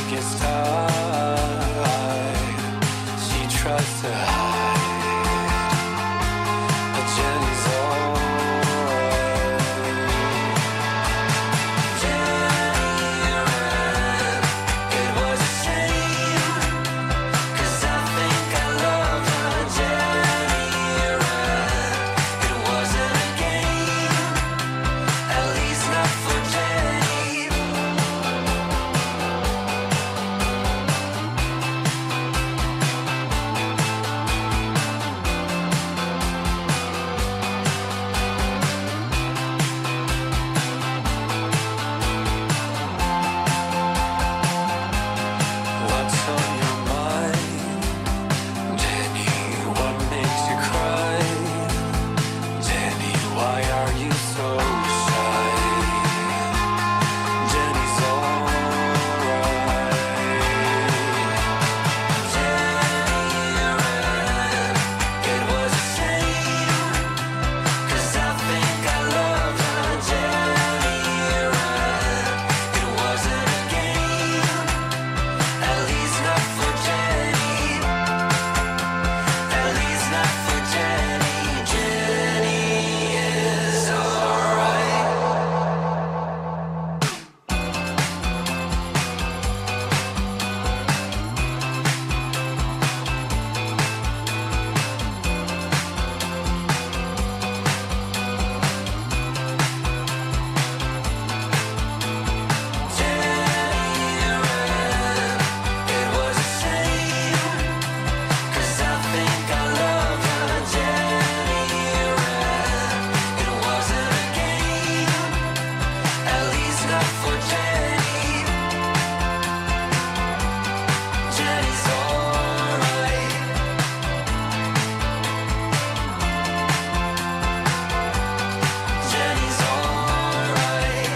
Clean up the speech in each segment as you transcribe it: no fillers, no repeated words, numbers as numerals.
gets tired, she tries to hide, but Jenny's alright. Jenny ran, it was a shame, 'cause I think I loved her. Jenny ran, it wasn't a game, at least not for Jenny. What's on your mind, Jenny? What makes you cry? Jenny, why are you so shy? Jenny's alright. Jenny ran, it was a shame, 'cause I think I loved her. Jenny ran, it wasn't a game, at least not for Jenny. At least not for Jenny. Jenny is alright. Jenny ran, it was a shame, 'cause I think I loved her. Jenny ran, it wasn't a game, at least not for Jenny. Jenny's alright. Jenny's alright.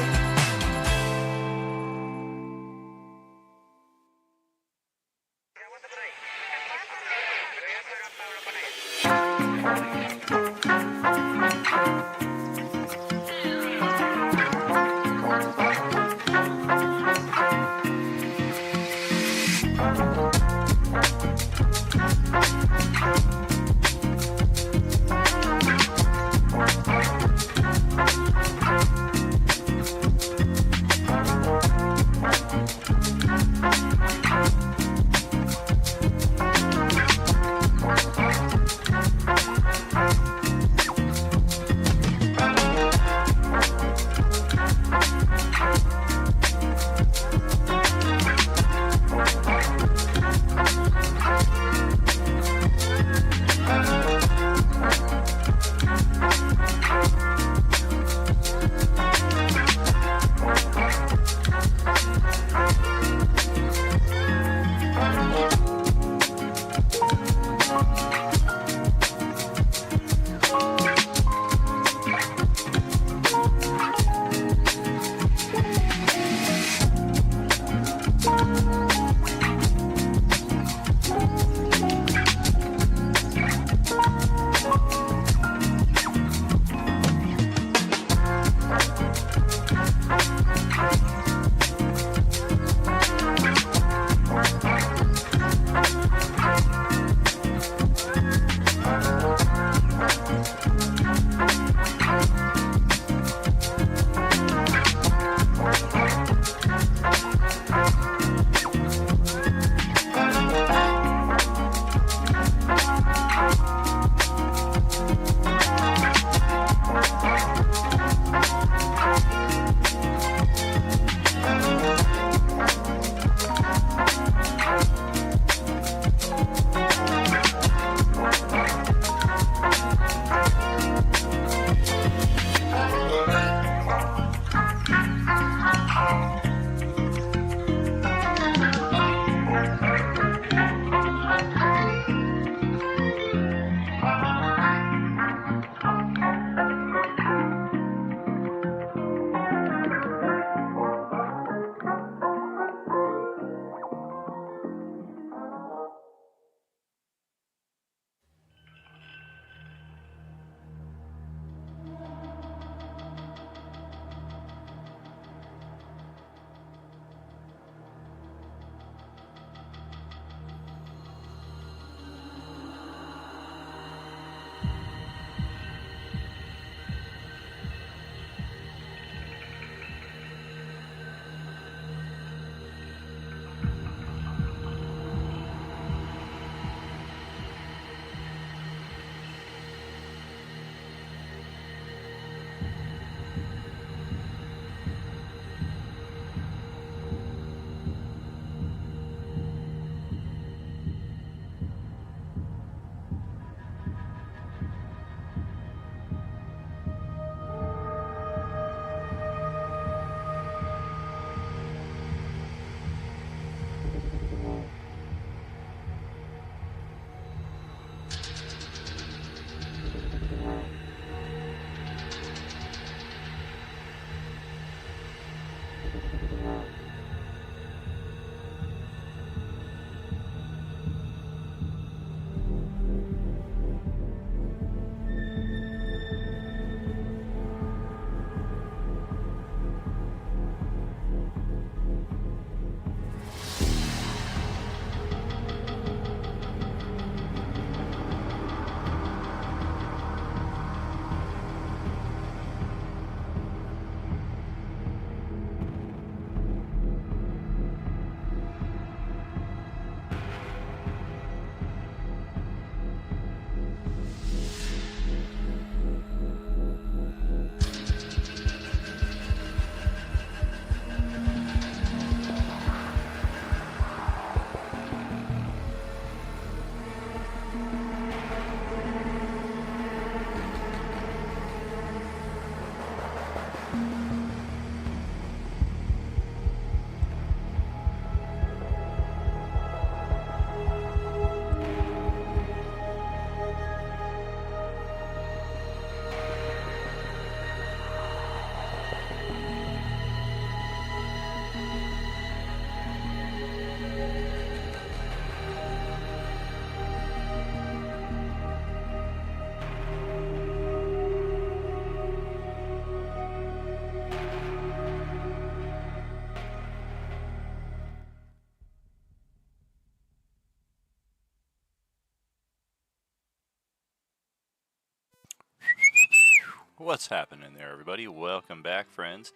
What's happening there, everybody? Welcome back, friends,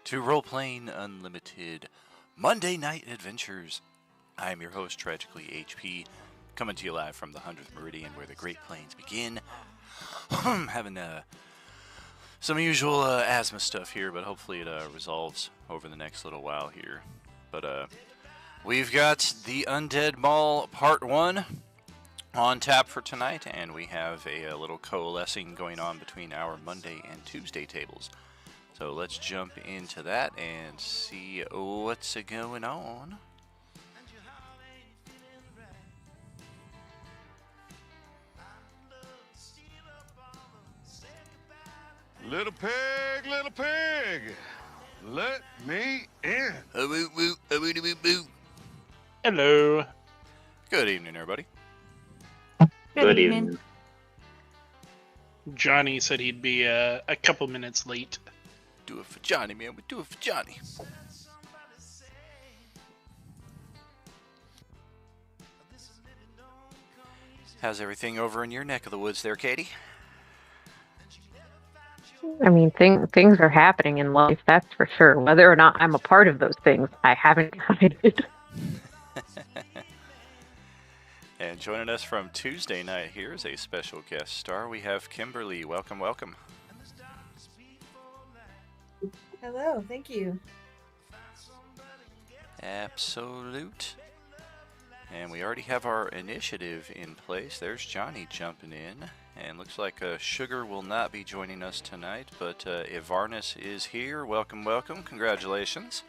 to Role-Playing Unlimited Monday Night Adventures. I am your host, Tragically HP, coming to you live from the 100th Meridian, where the Great Plains begin. Having some usual asthma stuff here, but hopefully it resolves over the next little while here. But we've got the Undead Mall Part 1 on tap for tonight, and we have a little coalescing going on between our Monday and Tuesday tables. So let's jump into that and see what's going on. Little pig, let me in. Hello. Good evening, everybody. Good evening. Johnny said he'd be a couple minutes late. Do it for Johnny, man. We do it for Johnny. How's everything over in your neck of the woods there, Katie? I mean, things are happening in life, that's for sure. Whether or not I'm a part of those things, I haven't decided. And joining us from Tuesday night here is a special guest star. We have Kimberly. Welcome, welcome. Hello, thank you. Absolute. And we already have our initiative in place. There's Johnny jumping in. And looks like Sugar will not be joining us tonight, but Ivarnis is here. Welcome, welcome. Congratulations.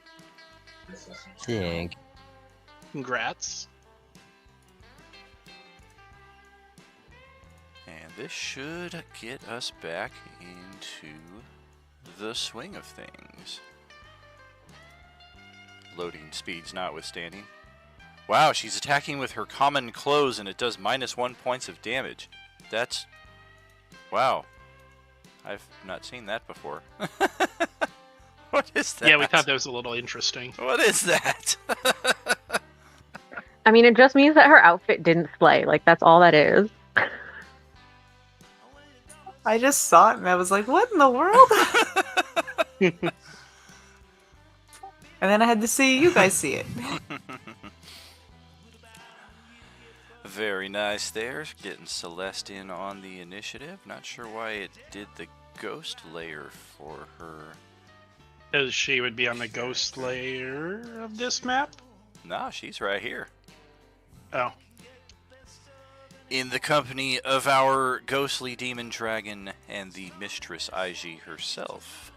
Thank. Congrats. And this should get us back into the swing of things. Loading speeds notwithstanding. Wow, she's attacking with her common clothes and it does -1 points of damage. That's... wow. I've not seen that before. What is that? Yeah, we thought that was a little interesting. What is that? I mean, it just means that her outfit didn't slay. Like, that's all that is. I just saw it and I was like, what in the world? And then I had to see you guys see it. Very nice there. Getting Celeste in on the initiative. Not sure why it did the ghost layer for her. As she would be on the ghost layer of this map? Nah, she's right here. Oh. In the company of our ghostly demon dragon and the mistress Aiji herself.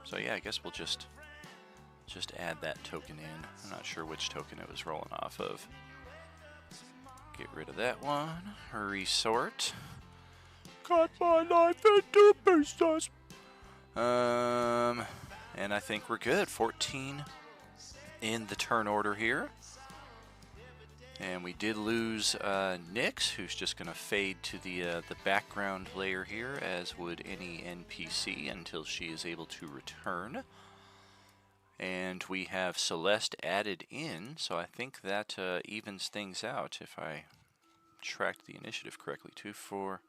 So yeah, I guess we'll just add that token in. I'm not sure which token it was rolling off of. Get rid of that one. Resort. Cut my life into pieces. And I think we're good. 14 in the turn order here. And we did lose Nyx, who's just going to fade to the background layer here, as would any NPC until she is able to return. And we have Celeste added in, so I think that evens things out if I tracked the initiative correctly. 2, 4,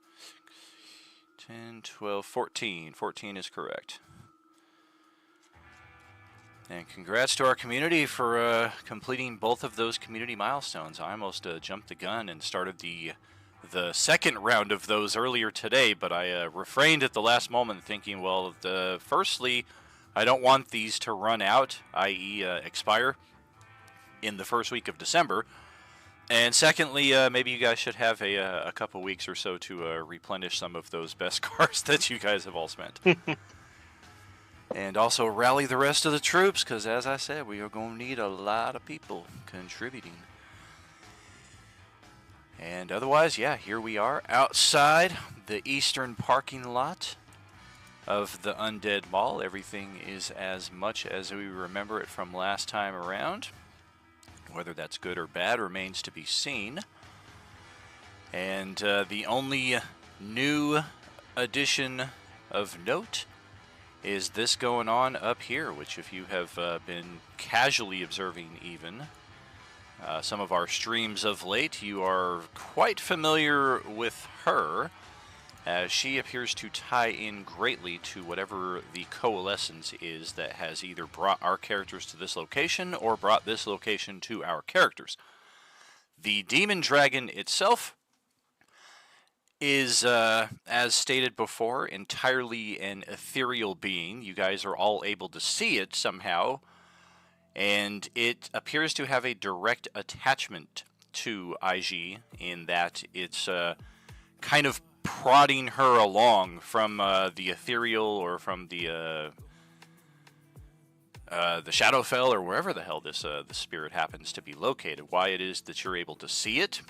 10, 12, 14. 14 is correct. And congrats to our community for completing both of those community milestones. I almost jumped the gun and started the second round of those earlier today, but I refrained at the last moment thinking, well, firstly, I don't want these to run out, i.e. expire, in the first week of December. And secondly, maybe you guys should have a couple weeks or so to replenish some of those best cards that you guys have all spent. And also rally the rest of the troops, because as I said, we are going to need a lot of people contributing. And otherwise, yeah, here we are outside the eastern parking lot of the Undead Mall. Everything is as much as we remember it from last time around. Whether that's good or bad remains to be seen. And the only new addition of note is this going on up here, which if you have been casually observing even some of our streams of late, you are quite familiar with her. as she appears to tie in greatly to whatever the coalescence is that has either brought our characters to this location or brought this location to our characters. The demon dragon itself is, as stated before, entirely an ethereal being. You guys are all able to see it somehow, and it appears to have a direct attachment to IG in that it's kind of prodding her along from the ethereal or from the Shadowfell or wherever the hell this the spirit happens to be located. Why it is that you're able to see it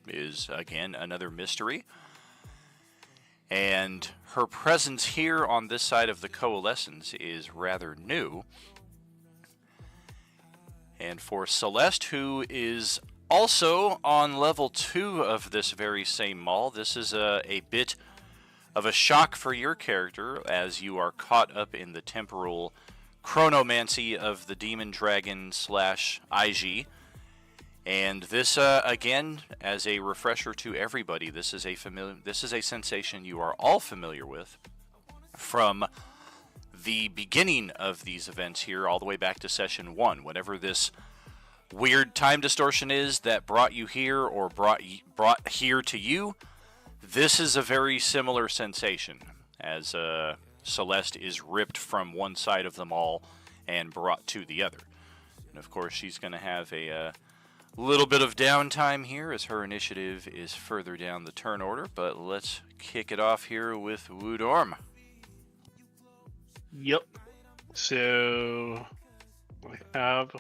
is, again, another mystery. And her presence here on this side of the coalescence is rather new. And for Celeste, who is also on level 2 of this very same mall, this is a bit of a shock for your character as you are caught up in the temporal chronomancy of the demon dragon / IG. And this, again, as a refresher to everybody, this is a sensation you are all familiar with from the beginning of these events here, all the way back to session 1. Whatever this weird time distortion is that brought you here or brought here to you, this is a very similar sensation as Celeste is ripped from one side of them all and brought to the other. And of course, she's going to have a little bit of downtime here as her initiative is further down the turn order, but let's kick it off here with Woodorm. Yep. So I have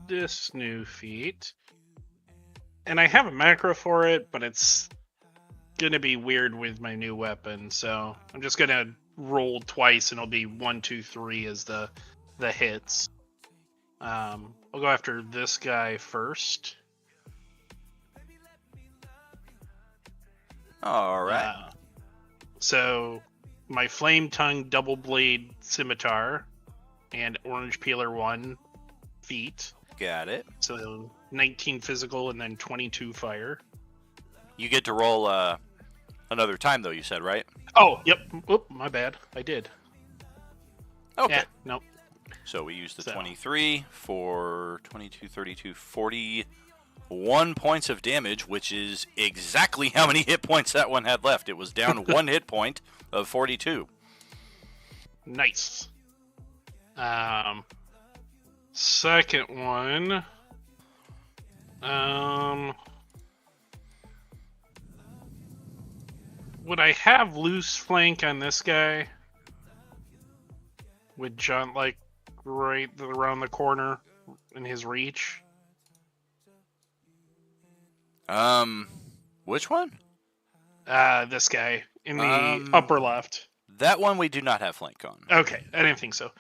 this new feat, and I have a macro for it, but it's gonna be weird with my new weapon. So I'm just gonna roll twice, and it'll be 1, 2, 3 as the hits. I'll go after this guy first. All right. So my flame tongue double blade scimitar and orange peeler 1 feet. Got it. So 19 physical and then 22 fire. You get to roll another time, though, you said, right? Oh, yep. Oop, my bad. I did. Okay. Yeah, nope. So we use the So. 23 for 22, 32, 41 points of damage, which is exactly how many hit points that one had left. It was down 1 hit point of 42. Nice. Second one. Would I have loose flank on this guy? With John, like, right around the corner in his reach? Which one? This guy in the upper left. That one we do not have flank on. Okay, I didn't think so.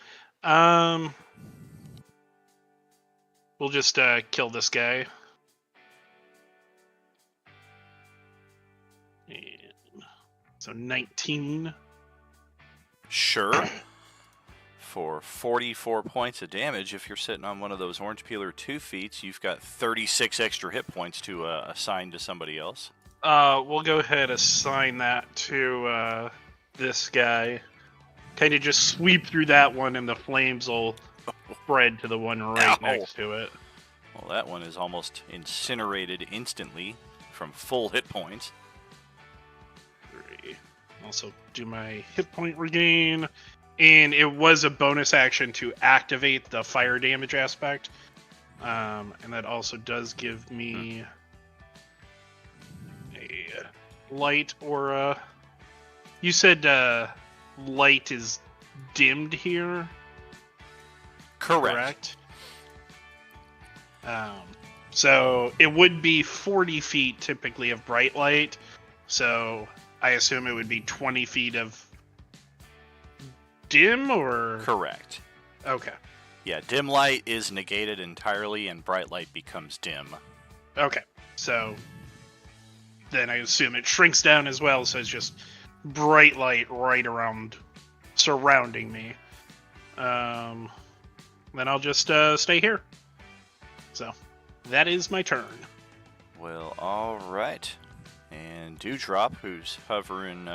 We'll just kill this guy. And so 19. Sure. For 44 points of damage, if you're sitting on one of those orange peeler 2 feats, you've got 36 extra hit points to assign to somebody else. We'll go ahead and assign that to this guy. Kind of just sweep through that one, and the flames will spread to the one right Ow. next to it. Well, that one is almost incinerated instantly from full hit points. 3. Also do my hit point regain. And it was a bonus action to activate the fire damage aspect. And that also does give me a light aura. You said light is dimmed here? Correct. So it would be 40 feet typically of bright light. So I assume it would be 20 feet of dim, or? Correct. Okay. Yeah, dim light is negated entirely and bright light becomes dim. Okay. So then I assume it shrinks down as well, so it's just bright light right around, surrounding me. Then I'll just stay here. So that is my turn. Well, alright. And Dewdrop, who's hovering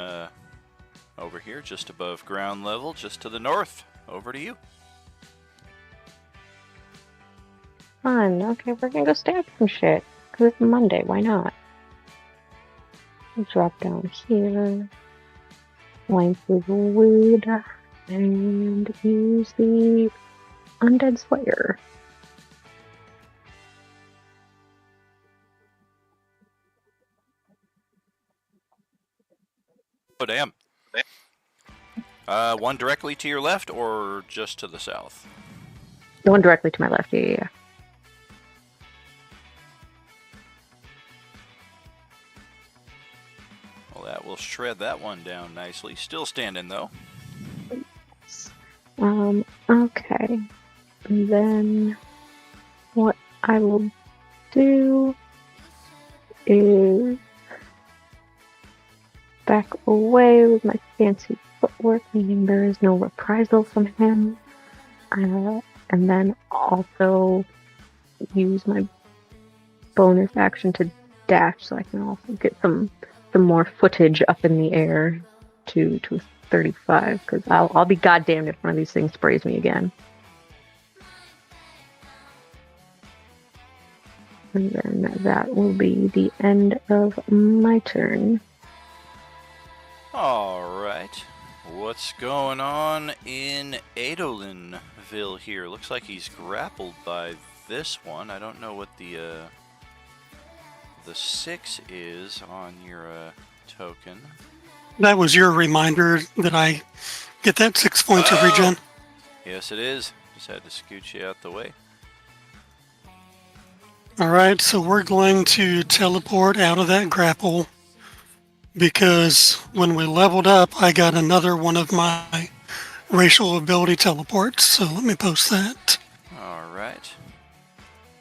over here just above ground level, just to the north. Over to you. Fun. Okay, we're gonna go stab some shit. Because it's Monday, why not? I'll drop down here. Line through the wood. And use the Undead Slayer. Oh, damn. One directly to your left or just to the south? The one directly to my left, yeah. Well, that will shred that one down nicely. Still standing, though. Okay. And then what I will do is back away with my fancy footwork, meaning there is no reprisal from him. And then also use my bonus action to dash so I can also get some more footage up in the air to 35, because I'll be goddamned if one of these things sprays me again. And then that will be the end of my turn. Alright. What's going on in Adolinville here? Looks like he's grappled by this one. I don't know what the 6 is on your token. That was your reminder that I get that 6 points of regen. Yes, it is. Just had to scoot you out the way. Alright, so we're going to teleport out of that grapple because when we leveled up, I got another one of my racial ability teleports. So let me post that. Alright.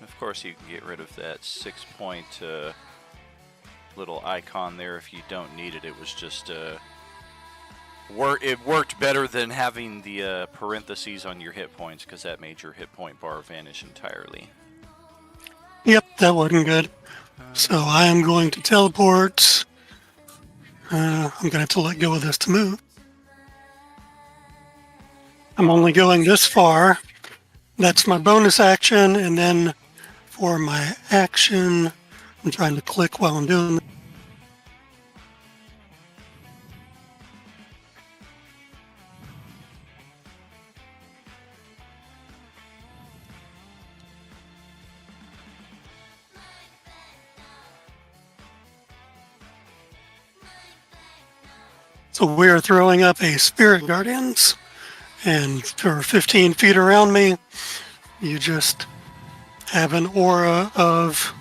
Of course, you can get rid of that 6-point little icon there if you don't need it. It was just it worked better than having the parentheses on your hit points, because that made your hit point bar vanish entirely. Yep, that wasn't good. So I am going to teleport. I'm going to have to let go of this to move. I'm only going this far. That's my bonus action, and then for my action, I'm trying to click while I'm doing it. So we are throwing up a Spirit Guardians, and for 15 feet around me, you just have an aura of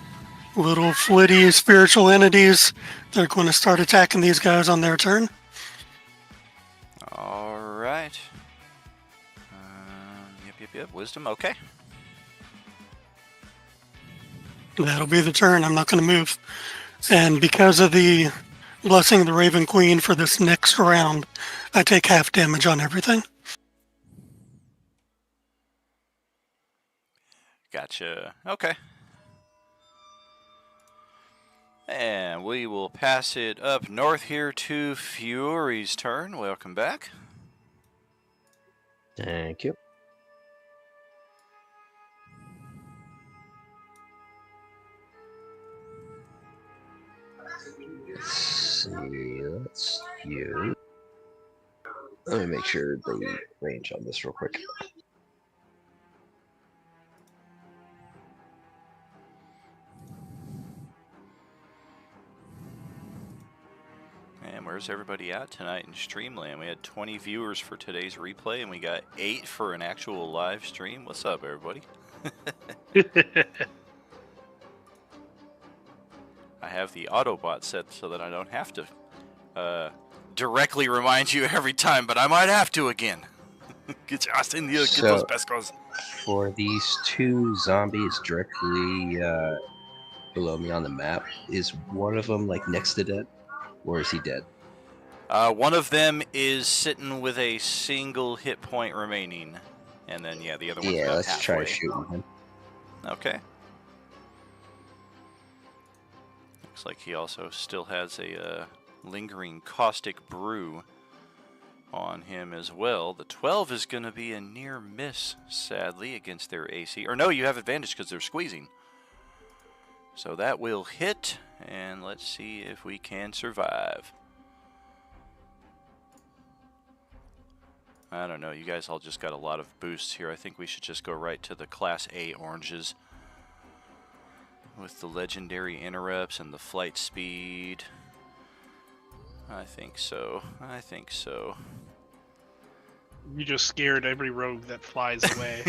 little flitty spiritual entities. They're going to start attacking these guys on their turn. Alright. Yep. Wisdom, okay. That'll be the turn. I'm not going to move. And because of the Blessing of the Raven Queen for this next round, I take half damage on everything. Gotcha. Okay. And we will pass it up north here to Fury's turn. Welcome back. Thank you. Let's see, let's use. Let me make sure the range on this real quick. And where's everybody at tonight in Streamland? We had 20 viewers for today's replay, and we got 8 for an actual live stream. What's up, everybody? I have the Autobot set so that I don't have to directly remind you every time, but I might have to again. Get those pescos. For these two zombies directly below me on the map, is one of them like next to dead, or is he dead? One of them is sitting with a single hit point remaining, and then the other one's about let's halfway. try shooting him. Okay. Looks like he also still has a lingering caustic brew on him as well. The 12 is going to be a near miss, sadly, against their AC. Or no, you have advantage because they're squeezing. So that will hit, and let's see if we can survive. I don't know, you guys all just got a lot of boosts here. I think we should just go right to the Class A oranges with the legendary interrupts and the flight speed. I think so. I think so. You just scared every rogue that flies away.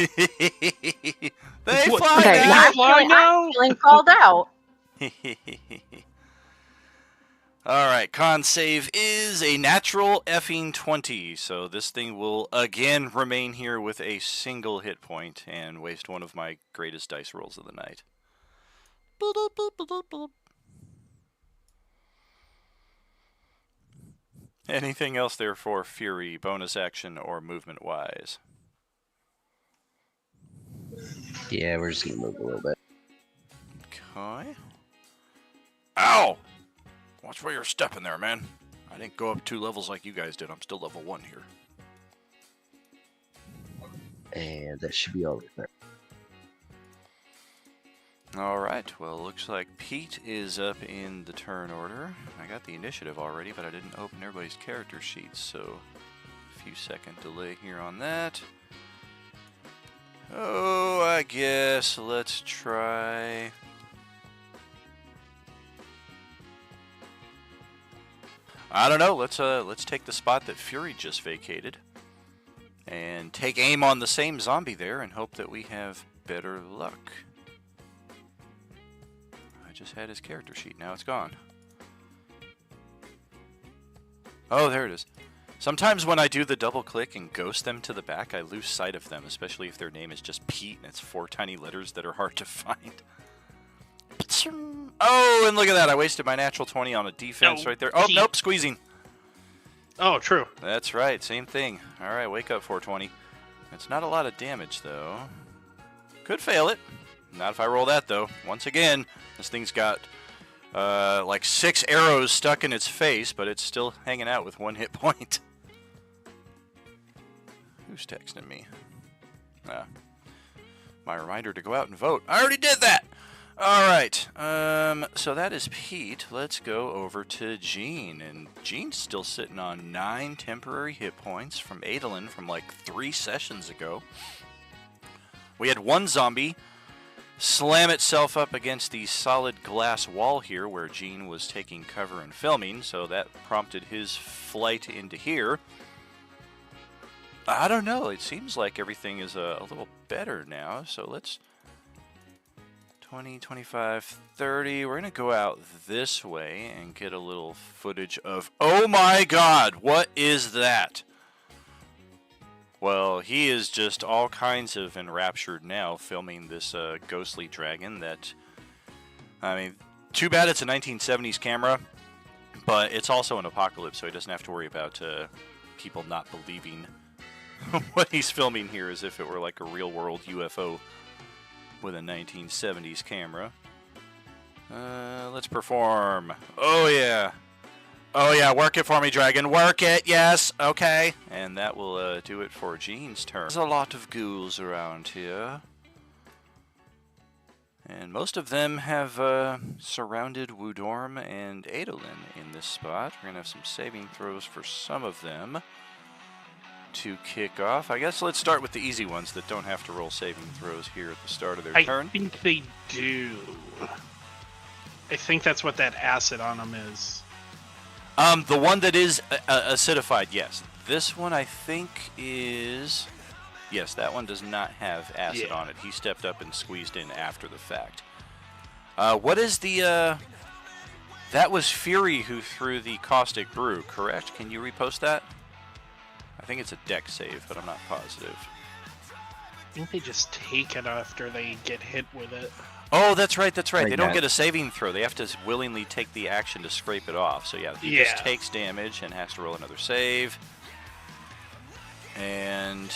They What? fly Okay, They now! fly now? I'm feeling called out. Alright, con save is a natural effing 20, so this thing will again remain here with a single hit point and waste one of my greatest dice rolls of the night. Anything else there for Fury, bonus action, or movement-wise? Yeah, we're just gonna move a little bit. Okay. Ow! Watch where you're stepping there, man. I didn't go up 2 levels like you guys did. I'm still level 1 here. And that should be all there. Alright, well, looks like Pete is up in the turn order. I got the initiative already, but I didn't open everybody's character sheets, so a few second delay here on that. Oh, I guess let's try... I don't know, let's take the spot that Fury just vacated and take aim on the same zombie there and hope that we have better luck. I just had his character sheet, now it's gone. Oh, there it is. Sometimes when I do the double click and ghost them to the back, I lose sight of them, especially if their name is just Pete and it's 4 tiny letters that are hard to find. Oh, and look at that, I wasted my natural 20 on a defense right there. Oh, Pete. nope, squeezing. Oh, true. That's right, same thing. Alright, wake up, 420. It's not a lot of damage, though. Could fail it. Not if I roll that, though. Once again, this thing's got like 6 arrows stuck in its face, but it's still hanging out with 1 hit point. Who's texting me? My reminder to go out and vote. I already did that! Alright, so that is Pete. Let's go over to Gene. And Gene's still sitting on 9 temporary hit points from Adolin from like 3 sessions ago. We had 1 zombie slam itself up against the solid glass wall here where Gene was taking cover and filming, so that prompted his flight into here. I don't know, it seems like everything is a little better now, so let's... 20, 25, 30. We're going to go out this way and get a little footage of... Oh my god, what is that? Well, he is just all kinds of enraptured now filming this ghostly dragon that... I mean, too bad it's a 1970s camera, but it's also an apocalypse, so he doesn't have to worry about people not believing what he's filming here as if it were like a real-world UFO with a 1970s camera. Let's perform. Oh yeah. Oh yeah, work it for me, dragon. Work it, yes, okay. And that will do it for Gene's turn. There's a lot of ghouls around here. And most of them have surrounded Wudorm and Adolin in this spot. We're going to have some saving throws for some of them to kick off. I guess let's start with the easy ones that don't have to roll saving throws here at the start of their turn. I think they do. I think that's what that acid on them is. The one that is acidified, yes. This one I think is... Yes, that one does not have acid on it. He stepped up and squeezed in after the fact. What is the... That was Fury who threw the caustic brew, correct? Can you repost that? I think it's a deck save, but I'm not positive. I think they just take it after they get hit with it. Oh, that's right, that's right. Like They don't that. get a saving throw. They have to willingly take the action to scrape it off. So yeah, he just takes damage and has to roll another save. And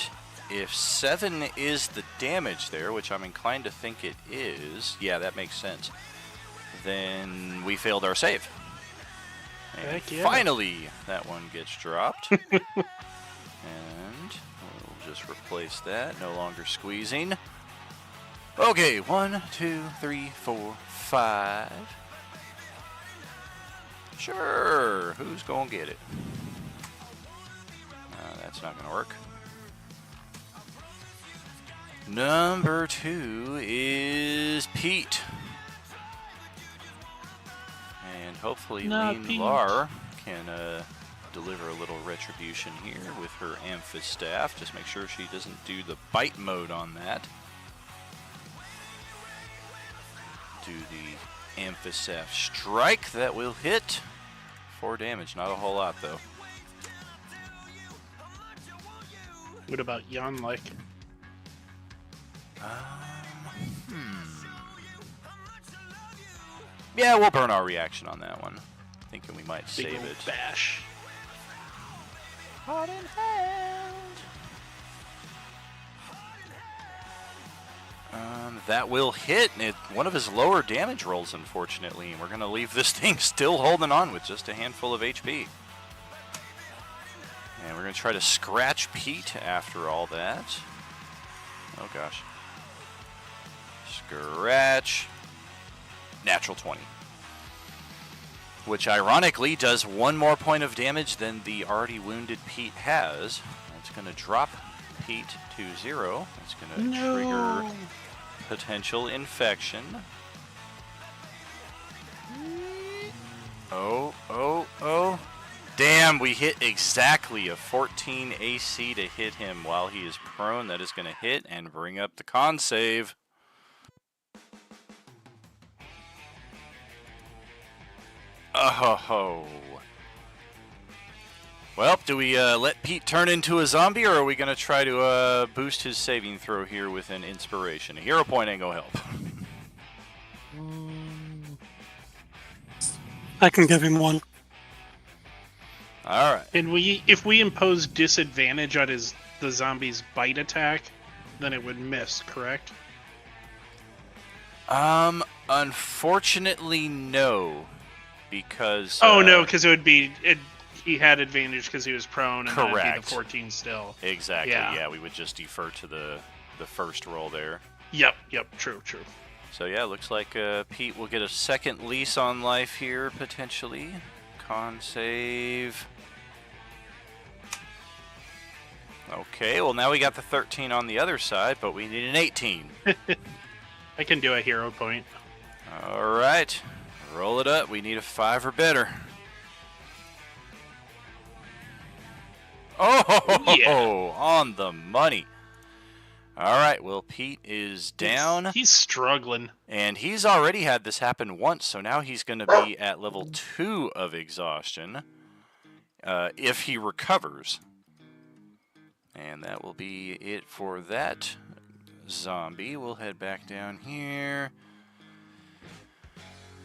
if 7 is the damage there, which I'm inclined to think it is, yeah, that makes sense. then we failed our save. And Heck yeah. finally, that one gets dropped. And we'll just replace that. No longer squeezing. Okay, 1, 2, 3, 4, 5. Sure, who's gonna get it? That's not gonna work. Number 2 is Pete. And hopefully Not Lean Pete. Lar can deliver a little retribution here with her Amphistaff. Just make sure she doesn't do the bite mode on that. Do the Amphistaff strike. That will hit. 4 damage. Not a whole lot, though. What about Yanlik? Yeah, we'll burn our reaction on that one. Thinking we might Big save old it. bash. Hot in hand. That will hit. One of his lower damage rolls, unfortunately. And we're going to leave this thing still holding on with just a handful of HP. And we're going to try to scratch Pete after all that. Oh, gosh. Scratch. Natural 20. Which ironically does 1 more point of damage than the already wounded Pete has. That's going to drop Pete to 0. It's going to trigger potential infection. Oh. Damn, we hit exactly a 14 AC to hit him while he is prone. That is going to hit and bring up the con save. Oh. Well, do we let Pete turn into a zombie, or are we going to try to boost his saving throw here with an inspiration? A hero point ain't going to help. I can give him one. All right. And if we impose disadvantage on the zombie's bite attack, then it would miss, correct? Unfortunately, no. Because... no, because it would be... he had advantage because he was prone, and correct. then it'd be the 14 still. Exactly, Yeah. yeah, we would just defer to the first roll there. Yep, true. So yeah, looks like Pete will get a second lease on life here, potentially. Con save. Okay, well now we got the 13 on the other side, but we need an 18. I can do a hero point. Alright, roll it up. We need a 5 or better. Oh, yeah. On the money. Alright, well, Pete is down. He's struggling. And he's already had this happen once, so now he's going to be at level 2 of exhaustion if he recovers. And that will be it for that zombie. We'll head back down here.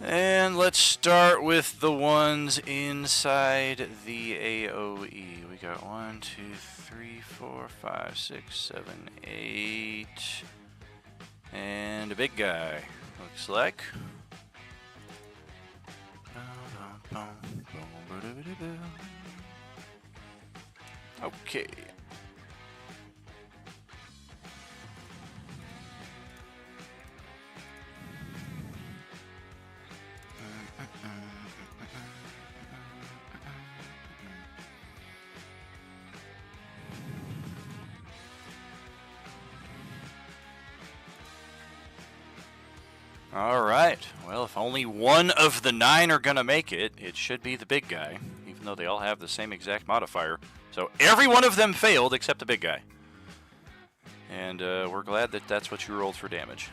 And let's start with the ones inside the AoE. We got 1, 2, 3, 4, 5, 6, 7, 8. And a big guy, looks like. Okay. All right. Well, if only one of the 9 are going to make it, it should be the big guy, even though they all have the same exact modifier. So every one of them failed except the big guy. And we're glad that that's what you rolled for damage.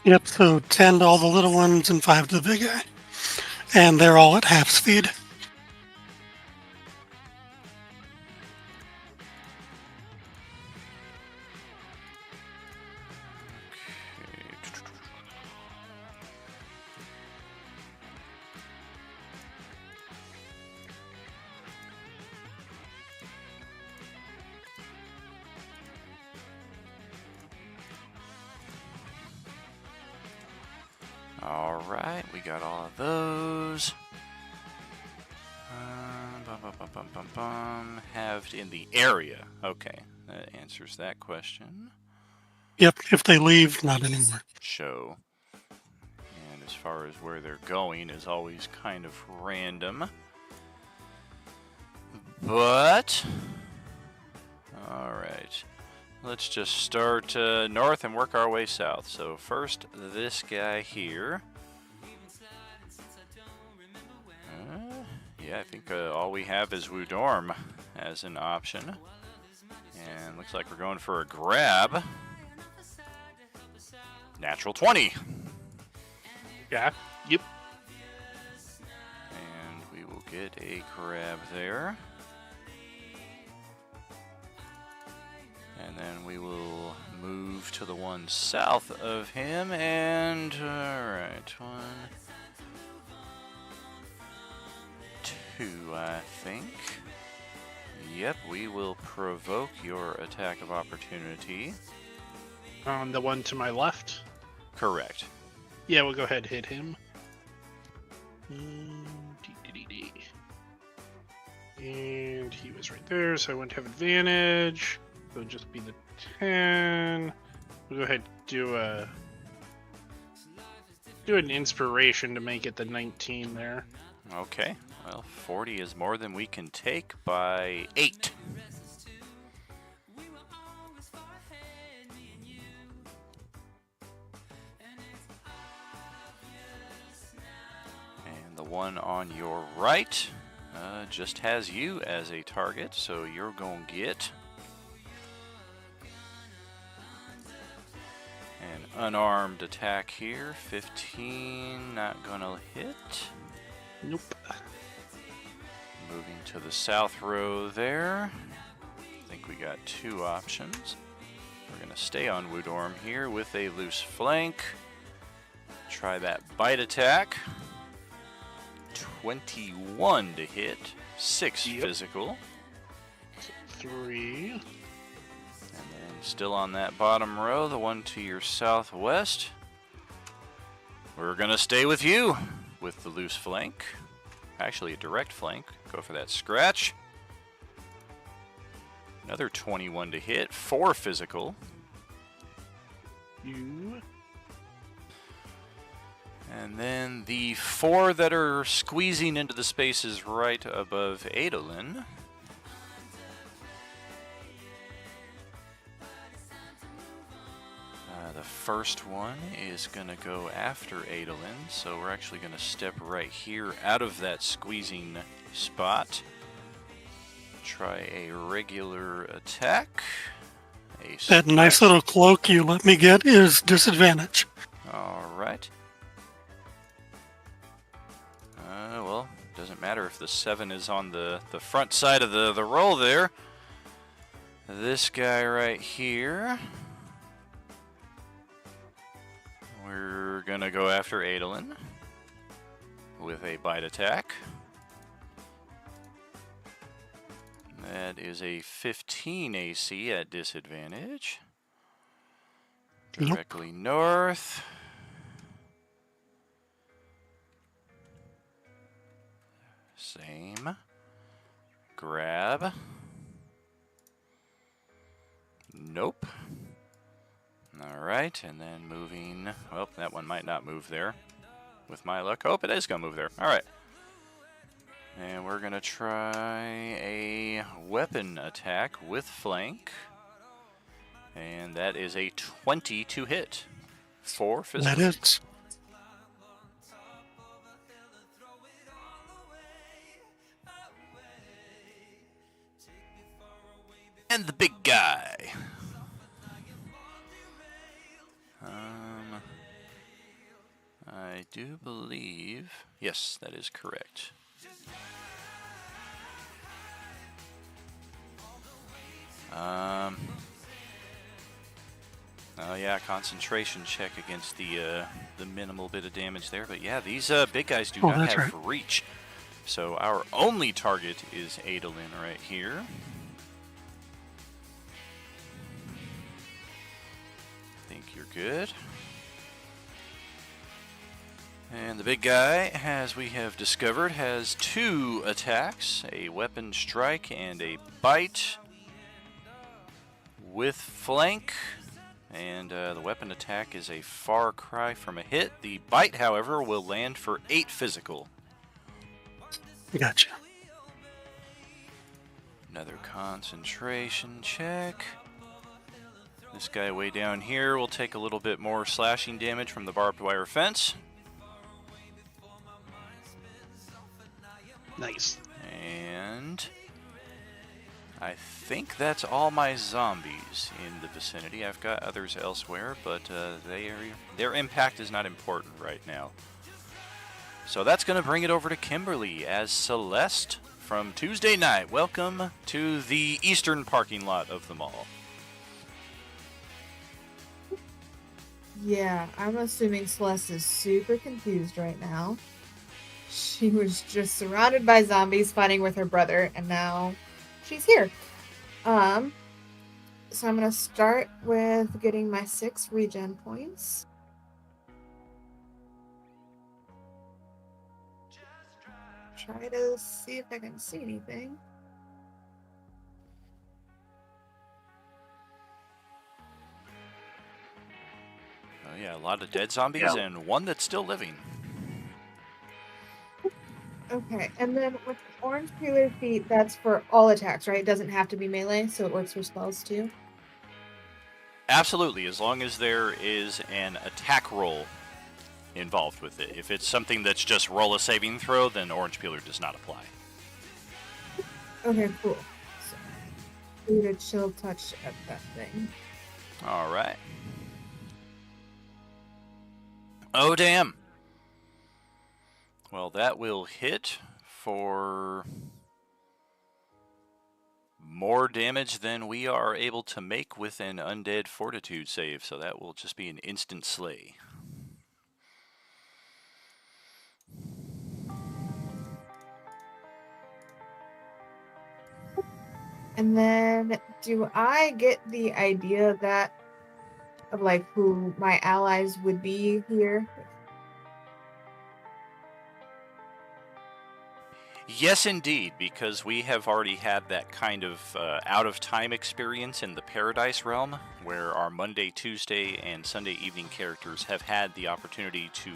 Yep, so 10 to all the little ones and 5 to the big guy. And they're all at half speed. All right, we got all of those. Halved in the area. Okay, that answers that question. Yep, if they leave, not anymore. Show. And as far as where they're going is always kind of random. But, alright. Let's just start north and work our way south. So first, this guy here. Yeah, I think all we have is Woodorm as an option. And looks like we're going for a grab. Natural 20. Yeah. Yep. And we will get a grab there. And then we will move to the one south of him. And, alright, 1, 2, I think. Yep, we will provoke your attack of opportunity. On the one to my left. Correct. Yeah, we'll go ahead and hit him. And he was right there, so I wouldn't have advantage. So it'll just be the 10. We'll go ahead and do an inspiration to make it the 19 there. Okay. Well, 40 is more than we can take by 8. And the one on your right just has you as a target, so you're going to get an unarmed attack here. 15, not going to hit. Nope. Moving to the south row there. I think we got 2 options. We're going to stay on Woodorm here with a loose flank. Try that bite attack. 21 to hit. 6 physical. 3. And then still on that bottom row, the one to your southwest. We're going to stay with you with the loose flank. Actually, a direct flank. Go for that scratch. Another 21 to hit. 4 physical. You. And then the 4 that are squeezing into the spaces right above Adolin. The first one is going to go after Adolin, so we're actually going to step right here out of that squeezing spot. Try a regular attack. That nice little cloak you let me get is disadvantage. Alright. Well, doesn't matter if the 7 is on the front side of the roll there. This guy right here. We're gonna go after Adolin with a bite attack. That is a 15 AC at disadvantage. Directly north. Same. Grab. Nope. Alright, and then moving. Well, that one might not move there. With my luck. Oh, it is going to move there. Alright. And we're going to try a weapon attack with flank. And that is a 20 to hit. 4 physical. That is. And the big guy. I do believe... Yes, that is correct. Oh yeah, concentration check against the minimal bit of damage there. But yeah, these big guys do not have reach. So our only target is Adolin right here. I think you're good. And the big guy, as we have discovered, has 2 attacks, a weapon strike and a bite with flank. And the weapon attack is a far cry from a hit. The bite, however, will land for 8 physical. Gotcha. Another concentration check. This guy way down here will take a little bit more slashing damage from the barbed wire fence. Nice. And I think that's all my zombies in the vicinity. I've got others elsewhere, but their impact is not important right now. So that's going to bring it over to Kimberly as Celeste from Tuesday night. Welcome to the eastern parking lot of the mall. Yeah, I'm assuming Celeste is super confused right now. She was just surrounded by zombies fighting with her brother, and now she's here. So I'm gonna start with getting my 6 regen points. Try to see if I can see anything. Oh yeah, a lot of dead zombies and one that's still living. Okay, and then with orange peeler feet, that's for all attacks, right? It doesn't have to be melee, so it works for spells too. Absolutely, as long as there is an attack roll involved with it. If it's something that's just roll a saving throw, then orange peeler does not apply. Okay, cool. So, do a chill touch at that thing. All right. Oh, damn. Well, that will hit for more damage than we are able to make with an undead fortitude save, so that will just be an instant slay. And then, do I get the idea of like who my allies would be here? Yes, indeed, because we have already had that kind of out-of-time experience in the Paradise Realm, where our Monday, Tuesday, and Sunday evening characters have had the opportunity to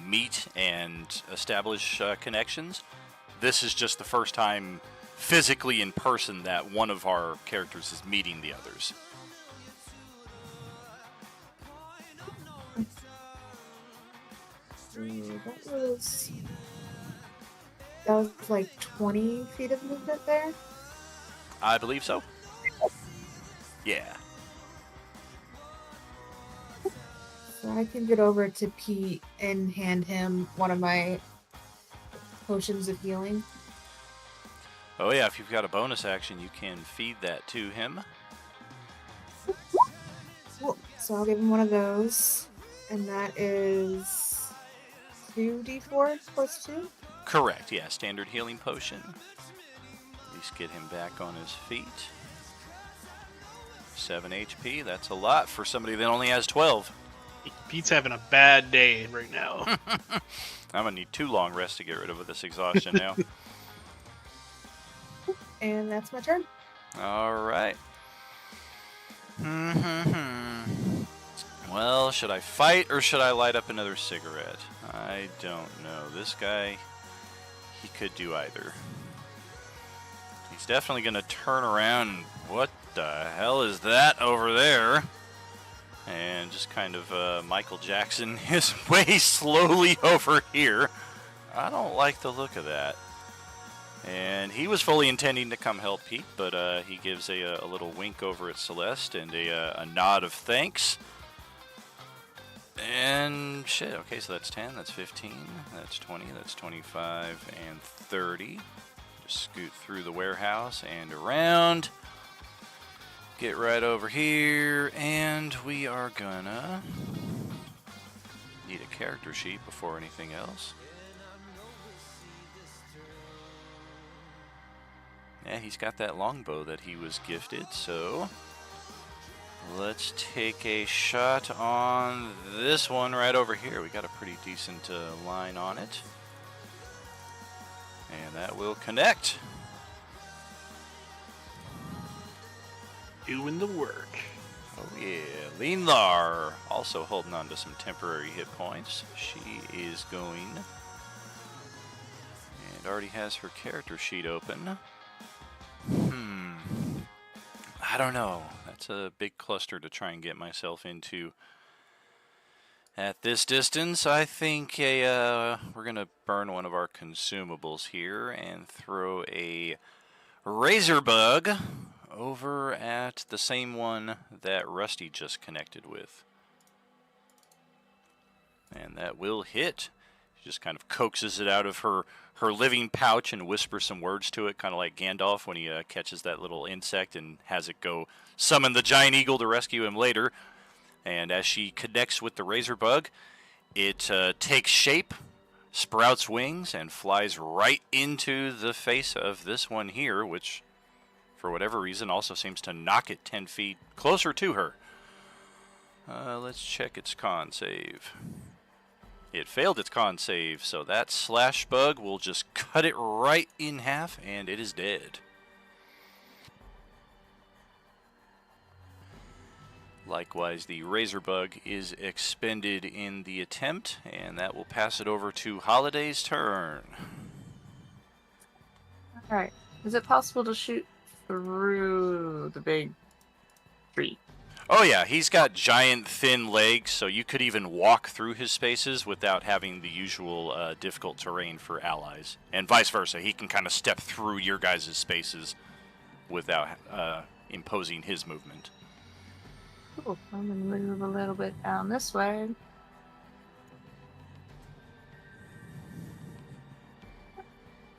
meet and establish connections. This is just the first time physically in person that one of our characters is meeting the others. That was like 20 feet of movement there. I believe so. Yeah. So I can get over to Pete and hand him one of my potions of healing. Oh yeah, if you've got a bonus action, you can feed that to him. Cool. So I'll give him one of those. And that is 2d4 plus 2? Correct, yeah, standard healing potion. At least get him back on his feet. 7 HP, that's a lot for somebody that only has 12. Pete's having a bad day right now. I'm gonna need 2 long rests to get rid of this exhaustion now. And that's my turn. Alright. Well, should I fight or should I light up another cigarette? I don't know. This guy, he could do either. He's definitely going to turn around and, what the hell is that over there? And just kind of Michael Jackson his way slowly over here. I don't like the look of that. And he was fully intending to come help Pete, but he gives a little wink over at Celeste and a nod of thanks. And shit, okay, so that's 10, that's 15, that's 20, that's 25, and 30. Just scoot through the warehouse and around. Get right over here, and we are gonna need a character sheet before anything else. Yeah, he's got that longbow that he was gifted, so Let's take a shot on this one right over here. We got a pretty decent line on it. And that will connect. Doing the work. Oh yeah, Leanlar also holding on to some temporary hit points. She is going, and already has her character sheet open. I don't know. That's a big cluster to try and get myself into. At this distance, I think we're gonna burn one of our consumables here and throw a razor bug over at the same one that Rusty just connected with. And that will hit. She just kind of coaxes it out of her living pouch and whispers some words to it, kind of like Gandalf when he catches that little insect and has it go summon the giant eagle to rescue him later. And as she connects with the razor bug, it takes shape, sprouts wings, and flies right into the face of this one here, which, for whatever reason, also seems to knock it 10 feet closer to her. Let's check its con save. It failed its con save, so that slash bug will just cut it right in half, and it is dead. Likewise, the razor bug is expended in the attempt, and that will pass it over to Holiday's turn. Alright. Is it possible to shoot through the big tree? Oh yeah, he's got giant thin legs, so you could even walk through his spaces without having the usual difficult terrain for allies. And vice versa, he can kind of step through your guys' spaces without imposing his movement. Cool. I'm gonna move a little bit down this way.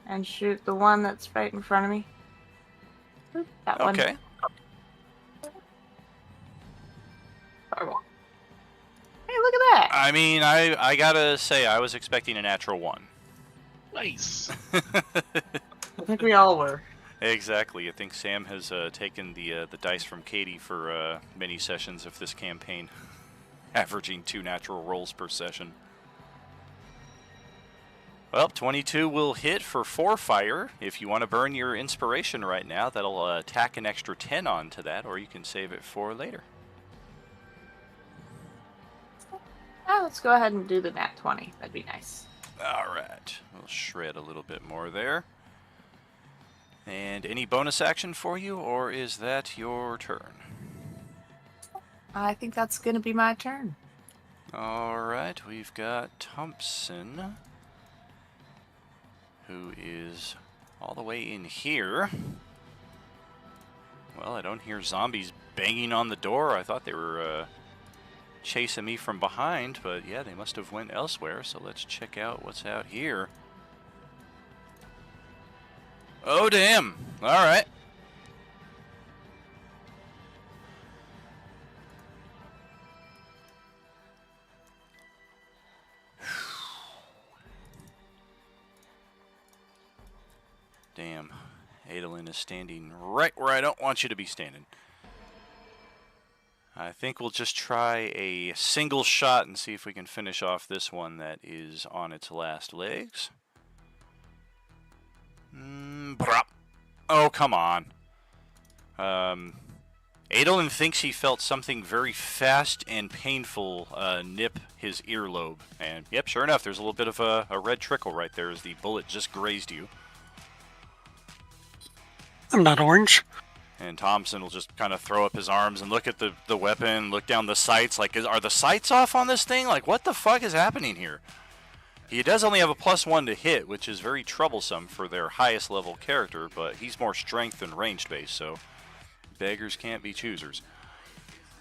And shoot the one that's right in front of me. Oop, that one. Okay. Fireball. Hey, look at that! I mean, I gotta say, I was expecting a natural one. Nice. I think we all were. Exactly. I think Sam has taken the dice from Katie for many sessions of this campaign, averaging 2 natural rolls per session. Well, 22 will hit for 4 fire. If you want to burn your inspiration right now, that'll tack an extra 10 onto that, or you can save it for later. Let's go ahead and do the nat 20. That'd be nice. Alright, we'll shred a little bit more there. And any bonus action for you, or is that your turn? I think that's gonna be my turn. Alright, we've got Thompson, who is all the way in here. Well, I don't hear zombies banging on the door. I thought they were chasing me from behind, but yeah, they must have went elsewhere, so let's check out what's out here. Oh, damn. All right. Damn. Adolin is standing right where I don't want you to be standing. I think we'll just try a single shot and see if we can finish off this one that is on its last legs. Oh, come on. Adolin thinks he felt something very fast and painful nip his earlobe. And, yep, sure enough, there's a little bit of a red trickle right there as the bullet just grazed you. I'm not orange. And Thompson will just kind of throw up his arms and look at the weapon, look down the sights. Like, are the sights off on this thing? Like, what the fuck is happening here? He does only have a +1 to hit, which is very troublesome for their highest level character, but he's more strength than range based, so beggars can't be choosers.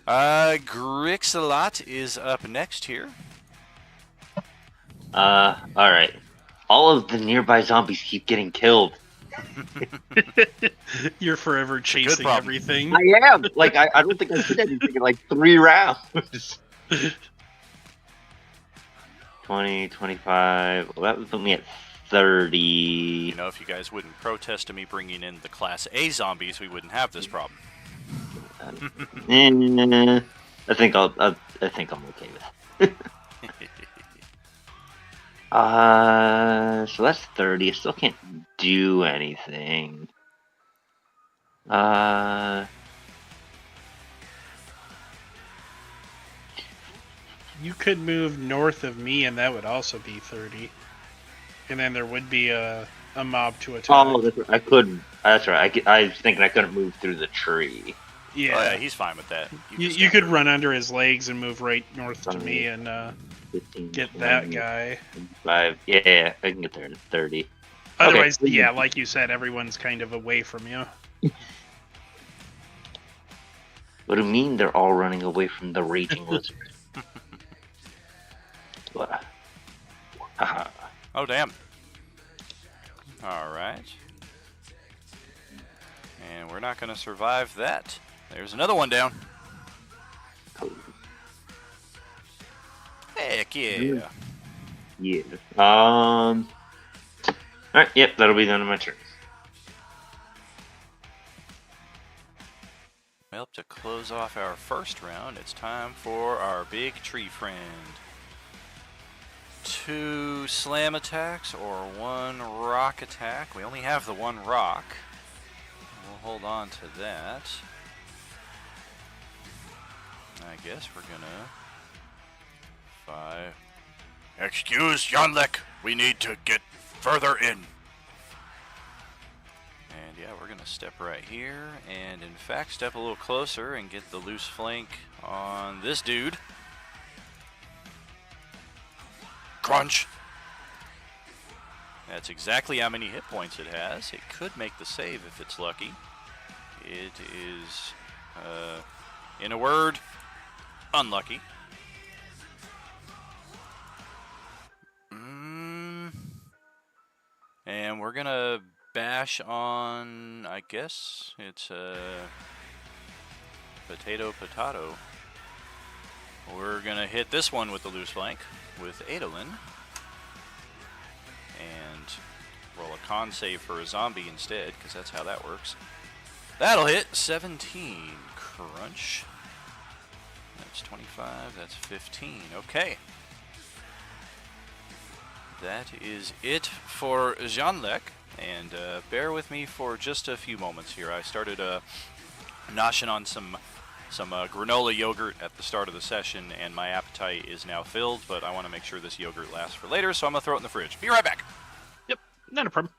Grixalot is up next here. Alright. All of the nearby zombies keep getting killed. You're forever chasing problem. everything. I am! Like, I don't think I did anything in like 3 rounds. 20, 25. Well, that would put me at 30. You know, if you guys wouldn't protest to me bringing in the Class A zombies, we wouldn't have this problem. I think I'm okay with it. So that's 30. I still can't do anything. You could move north of me, and that would also be 30. And then there would be a mob to attack. Oh, that's right. I couldn't. That's right. I was thinking I couldn't move through the tree. Yeah. Oh yeah, he's fine with that. You could run under his legs and move right north to me and 15, get 20, that guy. 5. Yeah, I can get there in 30. Otherwise, Okay. yeah, like you said, everyone's kind of away from you. What do you mean they're all running away from the raging lizard? What? Haha. Oh damn. All right. And we're not going to survive that. There's another one down. Heck yeah. Yeah. Alright, yep, that'll be the end of my turn. Well, to close off our first round, it's time for our big tree friend. 2 slam attacks or 1 rock attack. We only have the 1 rock. We'll hold on to that. I guess we're gonna 5. Excuse Yanlek, we need to get further in. And yeah, we're gonna step right here, and in fact step a little closer and get the loose flank on this dude. Crunch! That's exactly how many hit points it has. It could make the save if it's lucky. It is, in a word, unlucky. And we're gonna bash on, I guess it's potato. We're gonna hit this one with the loose flank with Adolin. And roll a con save for a zombie instead, because that's how that works. That'll hit 17. Crunch. That's 25, that's 15. Okay. That is it for Jeanlek. And bear with me for just a few moments here. I started noshing on some granola yogurt at the start of the session, and my appetite is now filled, but I want to make sure this yogurt lasts for later, so I'm going to throw it in the fridge. Be right back. Yep, not a problem.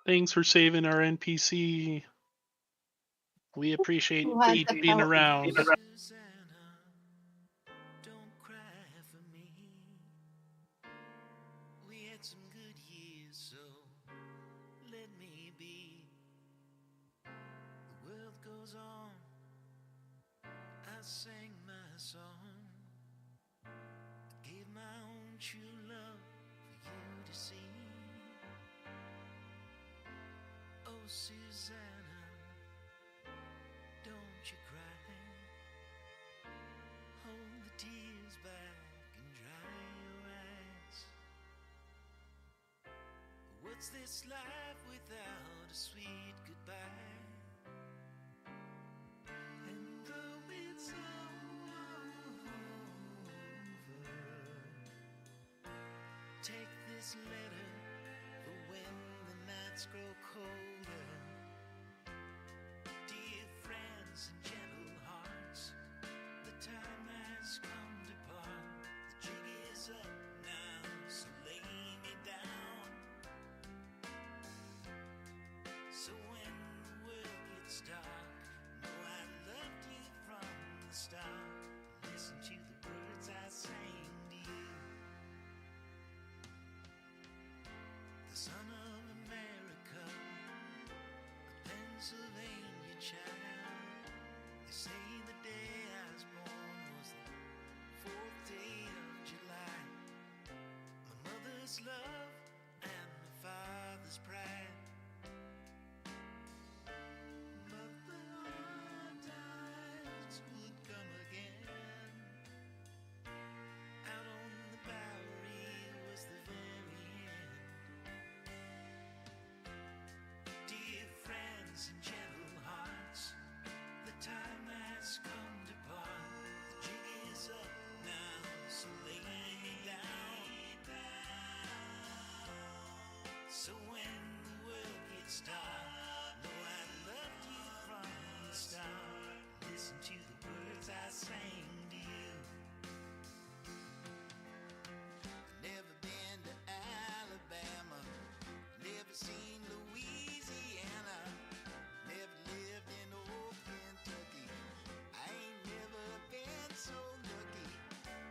Thanks for saving our NPC. We appreciate What you the being hell? around. Susanna, don't cry for me. We had some good years, so let me be. The world goes on. I sang my song. I gave my own true love for you to see. Oh, Susanna, don't you cry. Hold the tears back and dry your eyes. What's this life without a sweet goodbye? And though it's over, take this letter for when the nights grow colder. Dear friends and gentle hearts, the time has come to part. The jig is up now, so lay me down. So when the world gets dark, know I loved you from the start. Listen to the words I sang to you. The son of America, a Pennsylvania child. They say the day I was born was the 4th day of July. My mother's love and my father's pride. But the hard times would come again. Out on the Bowery was the very end. start. Know I loved you from the start. Listen to the words I sang to you. Never been to Alabama, never seen Louisiana, never lived in old Kentucky. I ain't never been so lucky.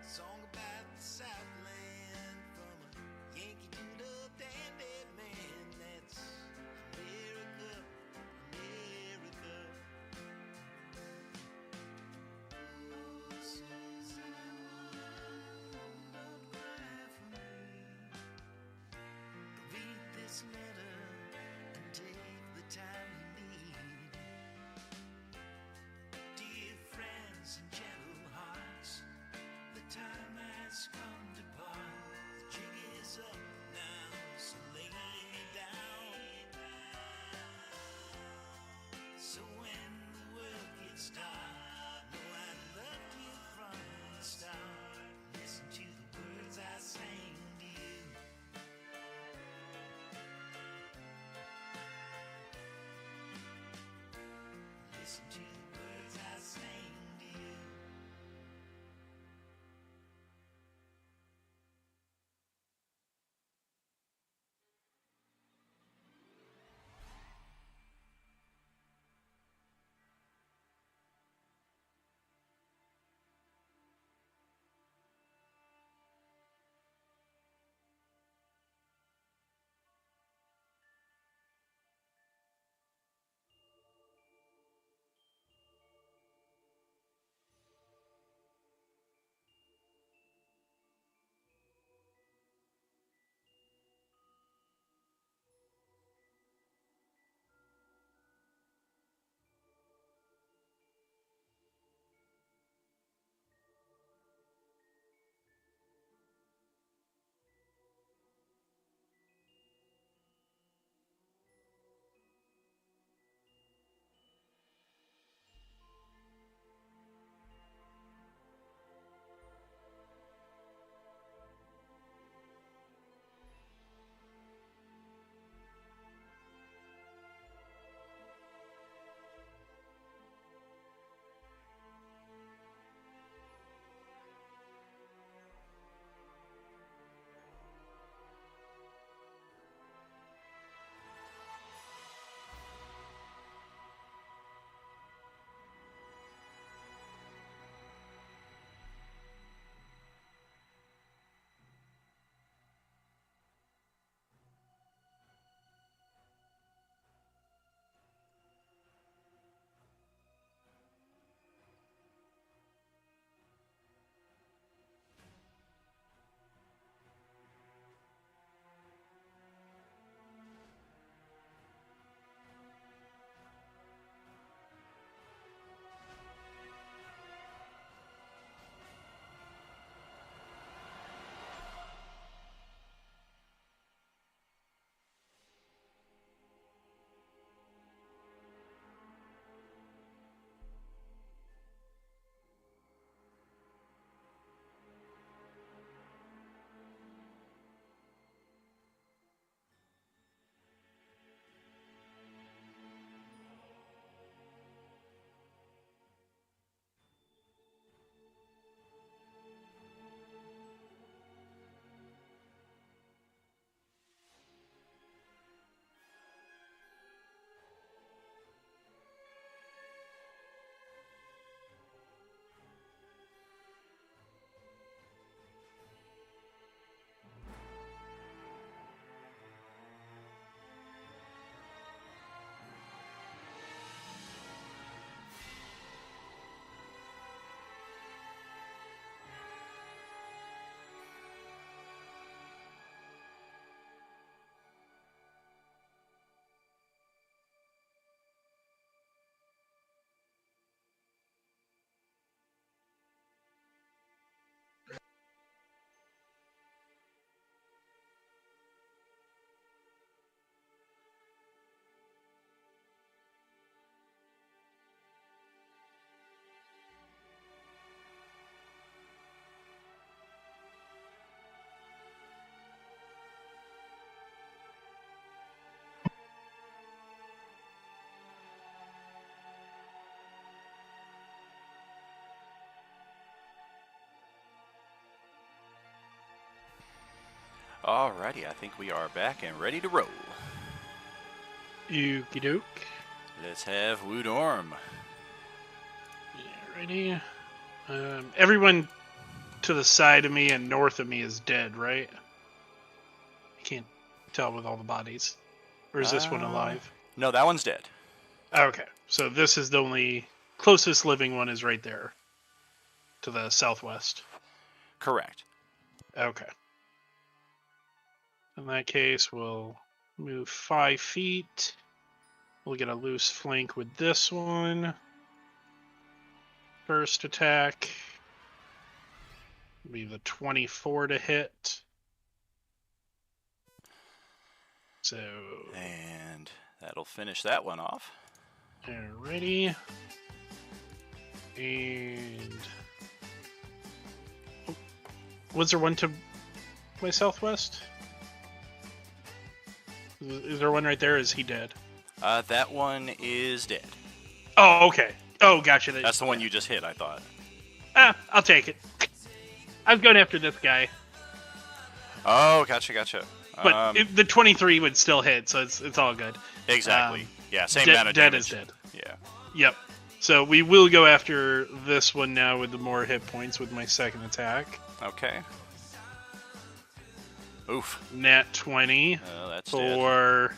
Song about the Southland, from a Yankee Doodle dandy man. That's America, America. Oh, Susanna, don't cry for me. Read this letter and take the time you need. Dear friends and gentle hearts, the time has come to part. The jig is up now, so lay me down. So when the world gets dark, know I loved you from the start. Listen to the words I sang to you. Alrighty, I think we are back and ready to roll. Okie doke. Let's have Woodorm. Yeah, ready. Everyone to the side of me and north of me is dead, right? I can't tell with all the bodies. Or is this one alive? No, that one's dead. Okay, so this is the only closest living one is right there. To the southwest. Correct. Okay. In that case, we'll move 5 feet. We'll get a loose flank with this one. First attack. Be the 24 to hit. So. And that'll finish that one off. Ready. And. Oh, was there one to my southwest? Is there one right there? Is he dead? That one is dead. Oh, okay. Oh, gotcha. That's the one you just hit, I thought. I'll take it. I was going after this guy. Oh, gotcha. But the 23 would still hit, so it's all good. Exactly. Yeah, same amount of dead damage. is dead. Yeah. Yep. So we will go after this one now with the more hit points with my second attack. Okay. Oof. Nat 20 that's for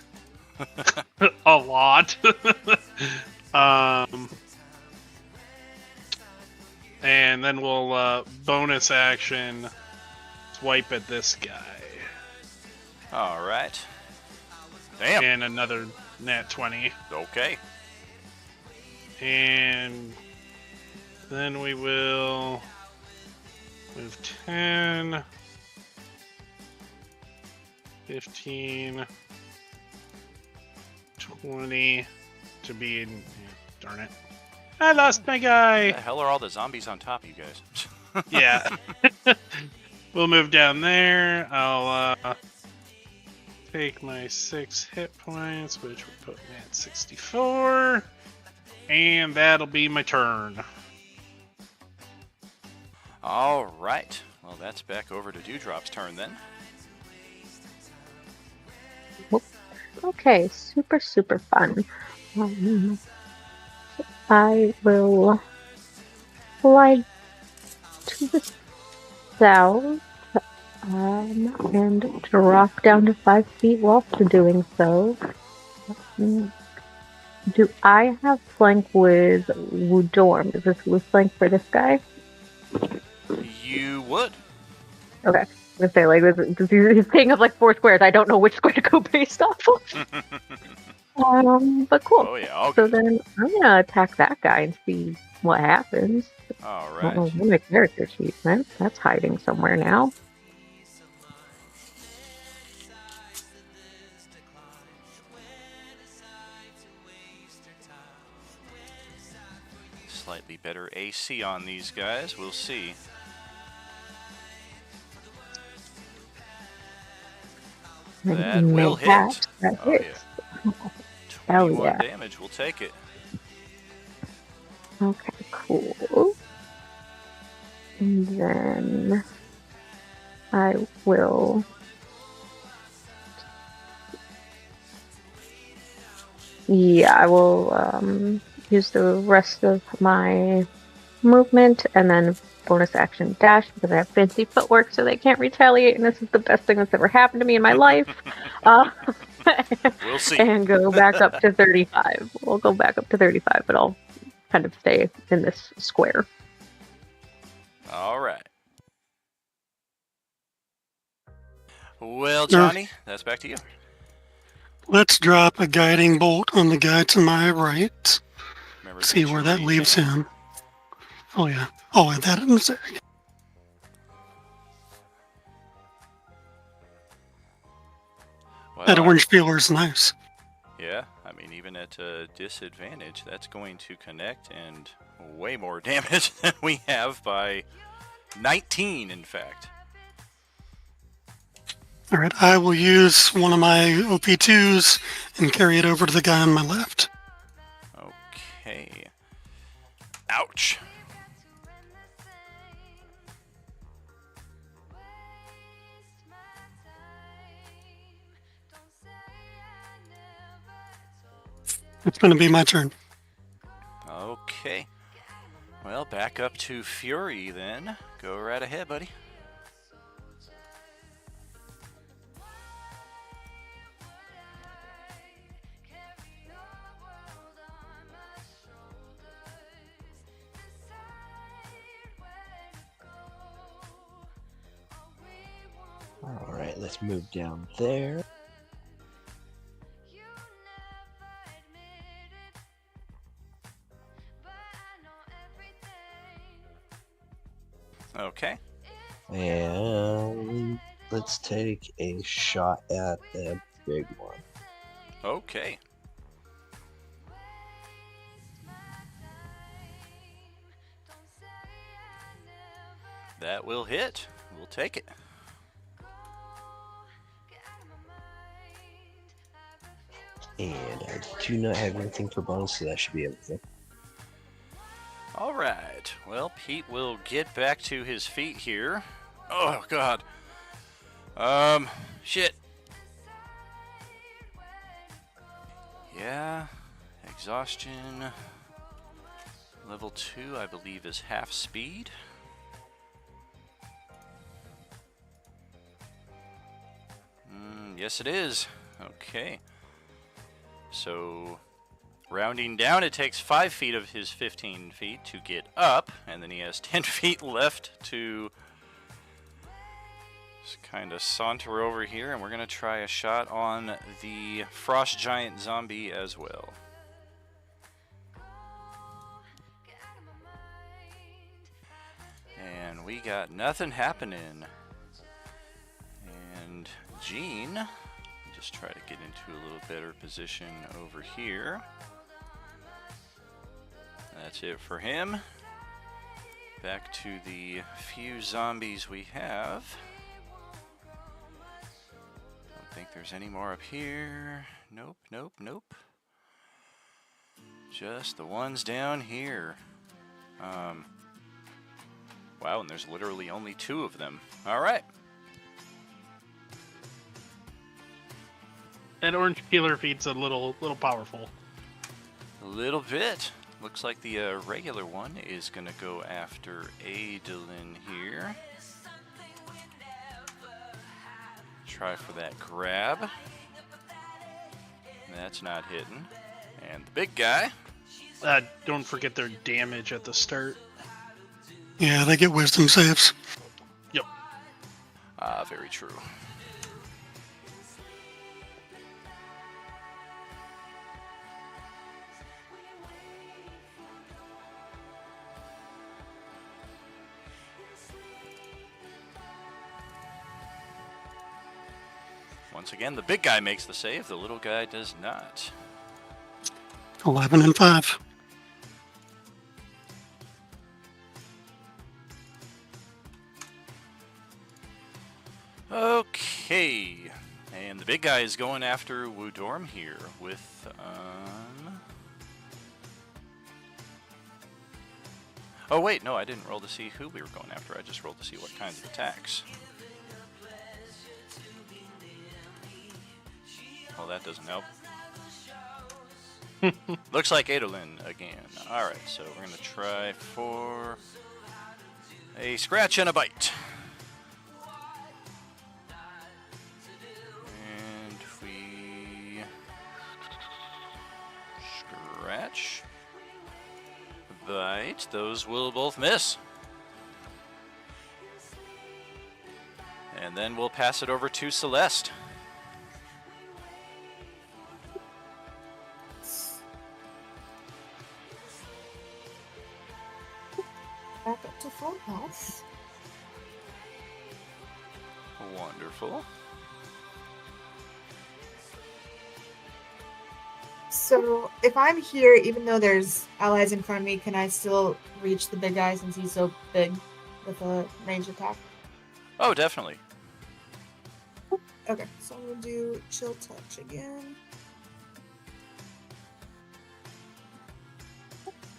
a lot. And then we'll bonus action swipe at this guy. All right. Damn. And another nat 20. Okay. And then we will move 10, 15, 20 to be in... Darn it. I lost my guy! What the hell are all the zombies on top of you guys? Yeah. We'll move down there. I'll take my 6 hit points, which will put me at 64. And that'll be my turn. All right. Well, that's back over to Dewdrop's turn then. Okay, super fun. I will fly to the south and drop down to 5 feet while doing so. Do I have flank with Woodorm? Is this loose flank for this guy? You would. Okay. I was gonna say, like, he's picking up like 4 squares. I don't know which square to go based off of. But cool. Oh, yeah. All So good. then I'm gonna attack that guy and see what happens. All I don't know right. where my character sheet went. That's hiding somewhere now. Slightly better AC on these guys. We'll see. That will hit. That Oh, hits. yeah. Hell 21 yeah. damage. We'll take it. Okay, cool. And then I will use the rest of my movement and then bonus action dash because I have fancy footwork so they can't retaliate, and this is the best thing that's ever happened to me in my life. We'll see. And go back up to 35. We'll go back up to 35, but I'll kind of stay in this square. All right. Well, Johnny, that's back to you. Let's drop a guiding bolt on the guy to my right. Remember to See get where your that leaves regen. him. Oh, yeah. I'll add that in a sec. That Well, orange peeler is nice. yeah, I mean, even at a disadvantage, that's going to connect and way more damage than we have by 19, in fact. All right, I will use one of my OP2s and carry it over to the guy on my left. Okay. Ouch. it's going to be my turn. Okay. Well, back up to Fury then. Go right ahead, buddy. All right, let's move down there. Okay. And let's take a shot at the big one. Okay. That will hit. We'll take it. And I do not have anything for bonus, so that should be everything. All right. Well, Pete will get back to his feet here. Oh, God. Shit. Yeah. Exhaustion. Level 2, I believe, is half speed. Yes, it is. Okay. So, rounding down, it takes 5 feet of his 15 feet to get up, and then he has 10 feet left to just kind of saunter over here, and we're going to try a shot on the frost giant zombie as well. And we got nothing happening. And Gene, just try to get into a little better position over here. That's it for him. Back to the few zombies we have. Don't think there's any more up here. Nope, nope, nope. Just the ones down here. Wow, and there's literally only 2 of them. All right. That orange peeler feet's a little powerful. A little bit. Looks like the regular one is going to go after Adolin here. Try for that grab. That's not hitting. And the big guy. Don't forget their damage at the start. Yeah, they get wisdom saves. Yep. Very true. Once again, the big guy makes the save, the little guy does not. 11 and 5. Okay, and the big guy is going after Wudorm here with, Oh wait, no, I didn't roll to see who we were going after, I just rolled to see what kinds of attacks. Well, that doesn't help. Looks like Adolin again. Alright, so we're going to try for a scratch and a bite. And we scratch, bite. Those will both miss. And then we'll pass it over to Celeste. Back up to full health. Wonderful. So if I'm here, even though there's allies in front of me, can I still reach the big guy since he's so big with a ranged attack? Oh, definitely. Okay, so I'm gonna do chill touch again.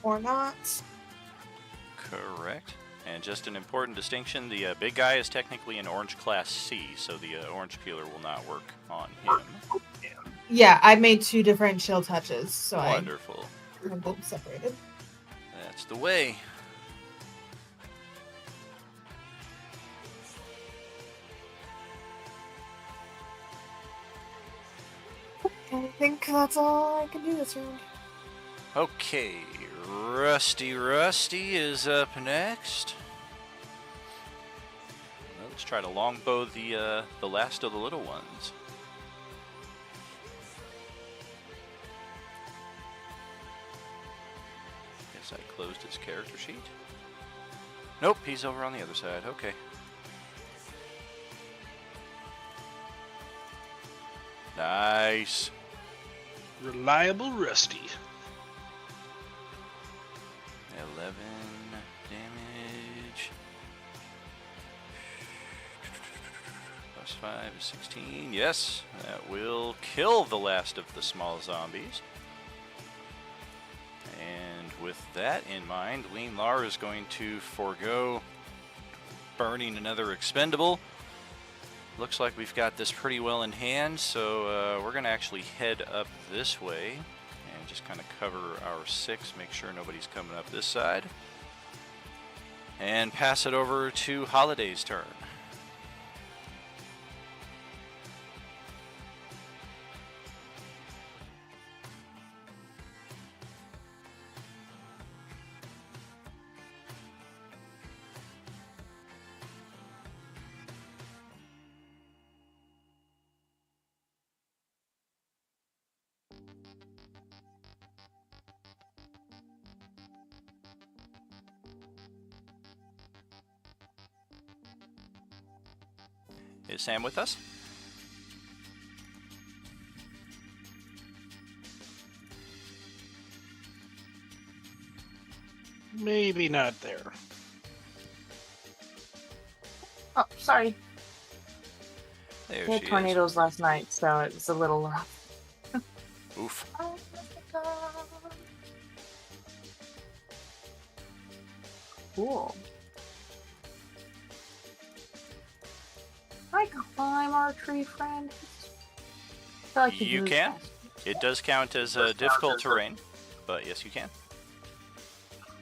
Or not. Correct. And just an important distinction, the big guy is technically an orange class C, so the orange peeler will not work on him. Yeah, I made 2 different chill touches, so Wonderful. I have them separated. That's the way. I think that's all I can do this round. Okay, Rusty is up next. Well, let's try to longbow the last of the little ones. Guess I closed his character sheet. Nope, he's over on the other side. Okay. Nice. Reliable Rusty. 11 damage. Plus 5 is 16. Yes, that will kill the last of the small zombies. And with that in mind, Lean Lar is going to forego burning another expendable. Looks like we've got this pretty well in hand, so we're going to actually head up this way and just kind of cover our 6, make sure nobody's coming up this side, and pass it over to Holiday's turn. Is Sam with us? Maybe not there. Oh, sorry. There We had she is. tornadoes last night, so it was a little rough. Oof. Oh my god. Cool. I climb our tree, friend. I feel like You lose can. fast. It does count as difficult terrain, but yes, you can.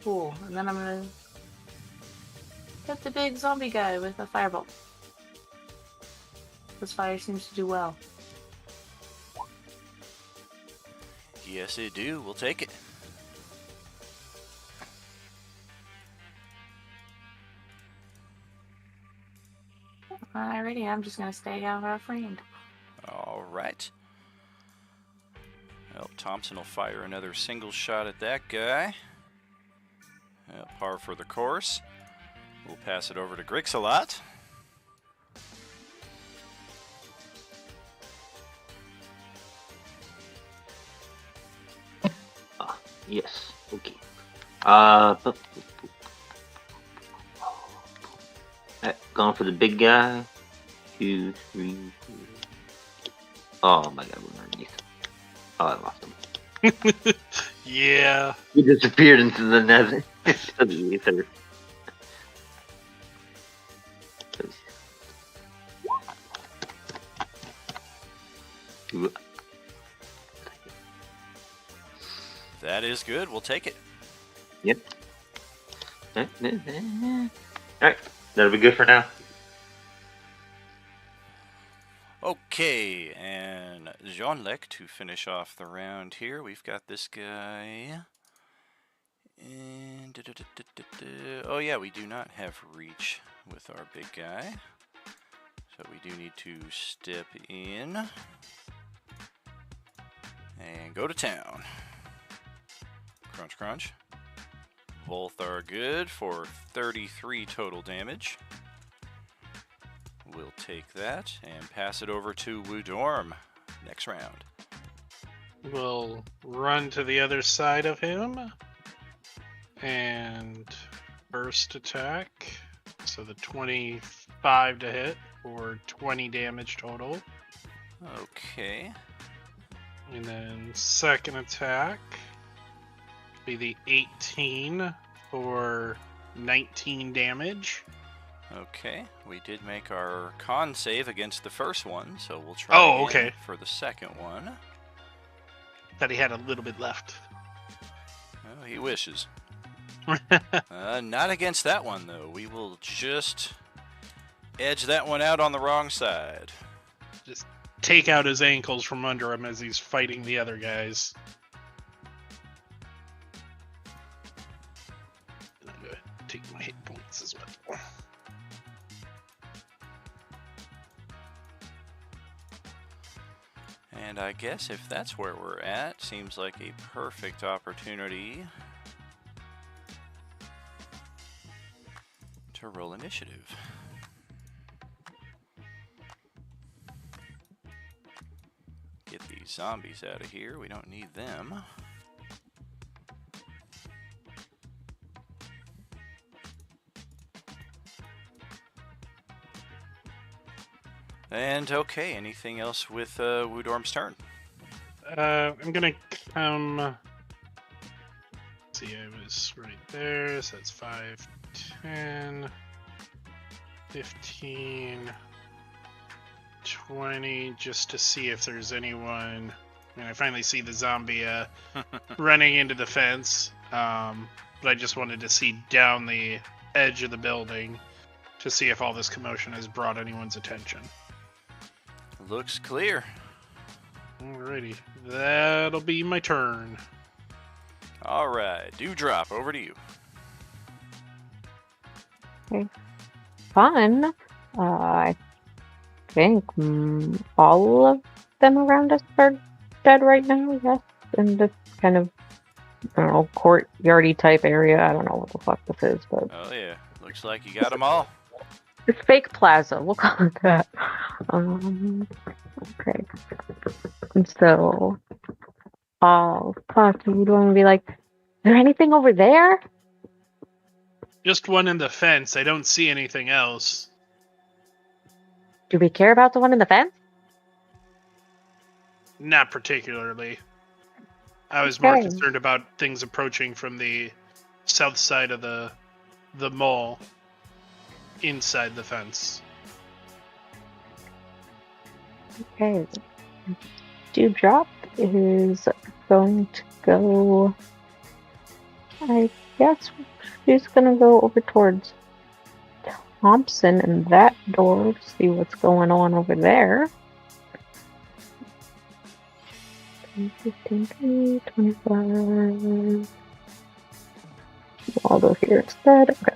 Cool. And then I'm gonna hit the big zombie guy with a firebolt. This fire seems to do well. Yes, it do. We'll take it. Alrighty, I'm just gonna stay out our friend. All right. Well, Thompson will fire another single shot at that guy. Par for the course. We'll pass it over to Grixalot. Yes. Okay. Going for the big guy. 2, 3. 4. Oh my god, we're underneath. Oh, I lost him. Yeah. He disappeared into the nether. Into the ether. That is good. We'll take it. Yep. Alright, that'll be good for now. Okay, and Jean-Lec to finish off the round here. We've got this guy. And oh yeah, we do not have reach with our big guy. So we do need to step in and go to town. Crunch, crunch. Both are good for 33 total damage. We'll take that and pass it over to Woodorm next round. We'll run to the other side of him and burst attack. So the 25 to hit for 20 damage total. Okay. And then second attack be the 18 for 19 damage. Okay, we did make our con save against the first one, so we'll try Oh, again okay. for the second one. that he had a little bit left. Well, he wishes. Not against that one, though. We will just edge that one out on the wrong side. Just take out his ankles from under him as he's fighting the other guys. And I'm gonna take my hit points as well. And I guess if that's where we're at, seems like a perfect opportunity to roll initiative. Get these zombies out of here. We don't need them. And okay, anything else with Woodorm's turn? I'm gonna come. Let's see, I was right there, so that's 5, 10, 15, 20, just to see if there's anyone. And I finally see the zombie running into the fence, but I just wanted to see down the edge of the building to see if all this commotion has brought anyone's attention. Looks clear. Alrighty, that'll be my turn. All right, Dewdrop, over to you. Okay. Fun. I think all of them around us are dead right now, yes. In this kind of, I don't know, courtyardy type area. I don't know what the fuck this is, but Oh yeah, looks like you got them all. it's fake plaza. We'll call it that. Okay. And so, I'll talk to Woodorm and be like, is there anything over there? Just one in the fence. I don't see anything else. Do we care about the one in the fence? Not particularly. I was more Okay. concerned about things approaching from the south side of the mall inside the fence. Okay. Dewdrop is going to go. I guess she's going to go over towards Thompson and that door to see what's going on over there. 15, 25. I'll go here instead. Okay.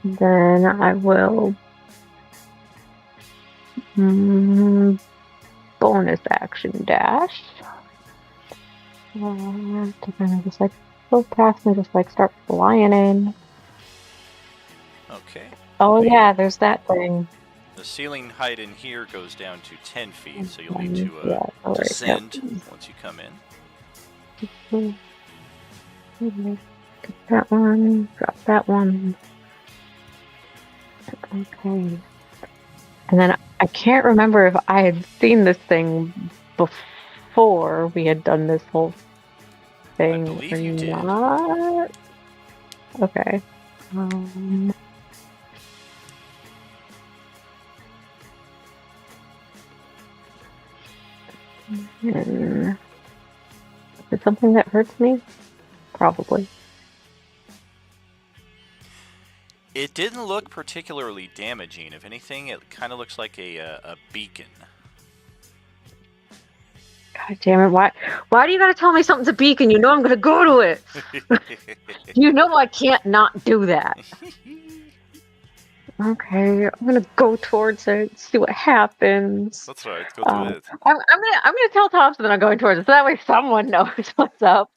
And then I will bonus action dash. To kind of just like go past and just like start flying in. Okay. Oh yeah, there's that thing. The ceiling height in here goes down to 10 feet, so you'll need to Yeah, all right, descend once you come in. yep. Get that one, drop that one. Okay. And then I can't remember if I had seen this thing before we had done this whole thing believe or you did. not. Okay. Is it something that hurts me? Probably. It didn't look particularly damaging. If anything, it kind of looks like a beacon. God damn it! Why do you gotta tell me something's a beacon? You know I'm gonna go to it. You know I can't not do that. Okay, I'm gonna go towards it, see what happens. That's right. Go do it. I'm gonna tell Thompson that I'm going towards it, so that way someone knows what's up.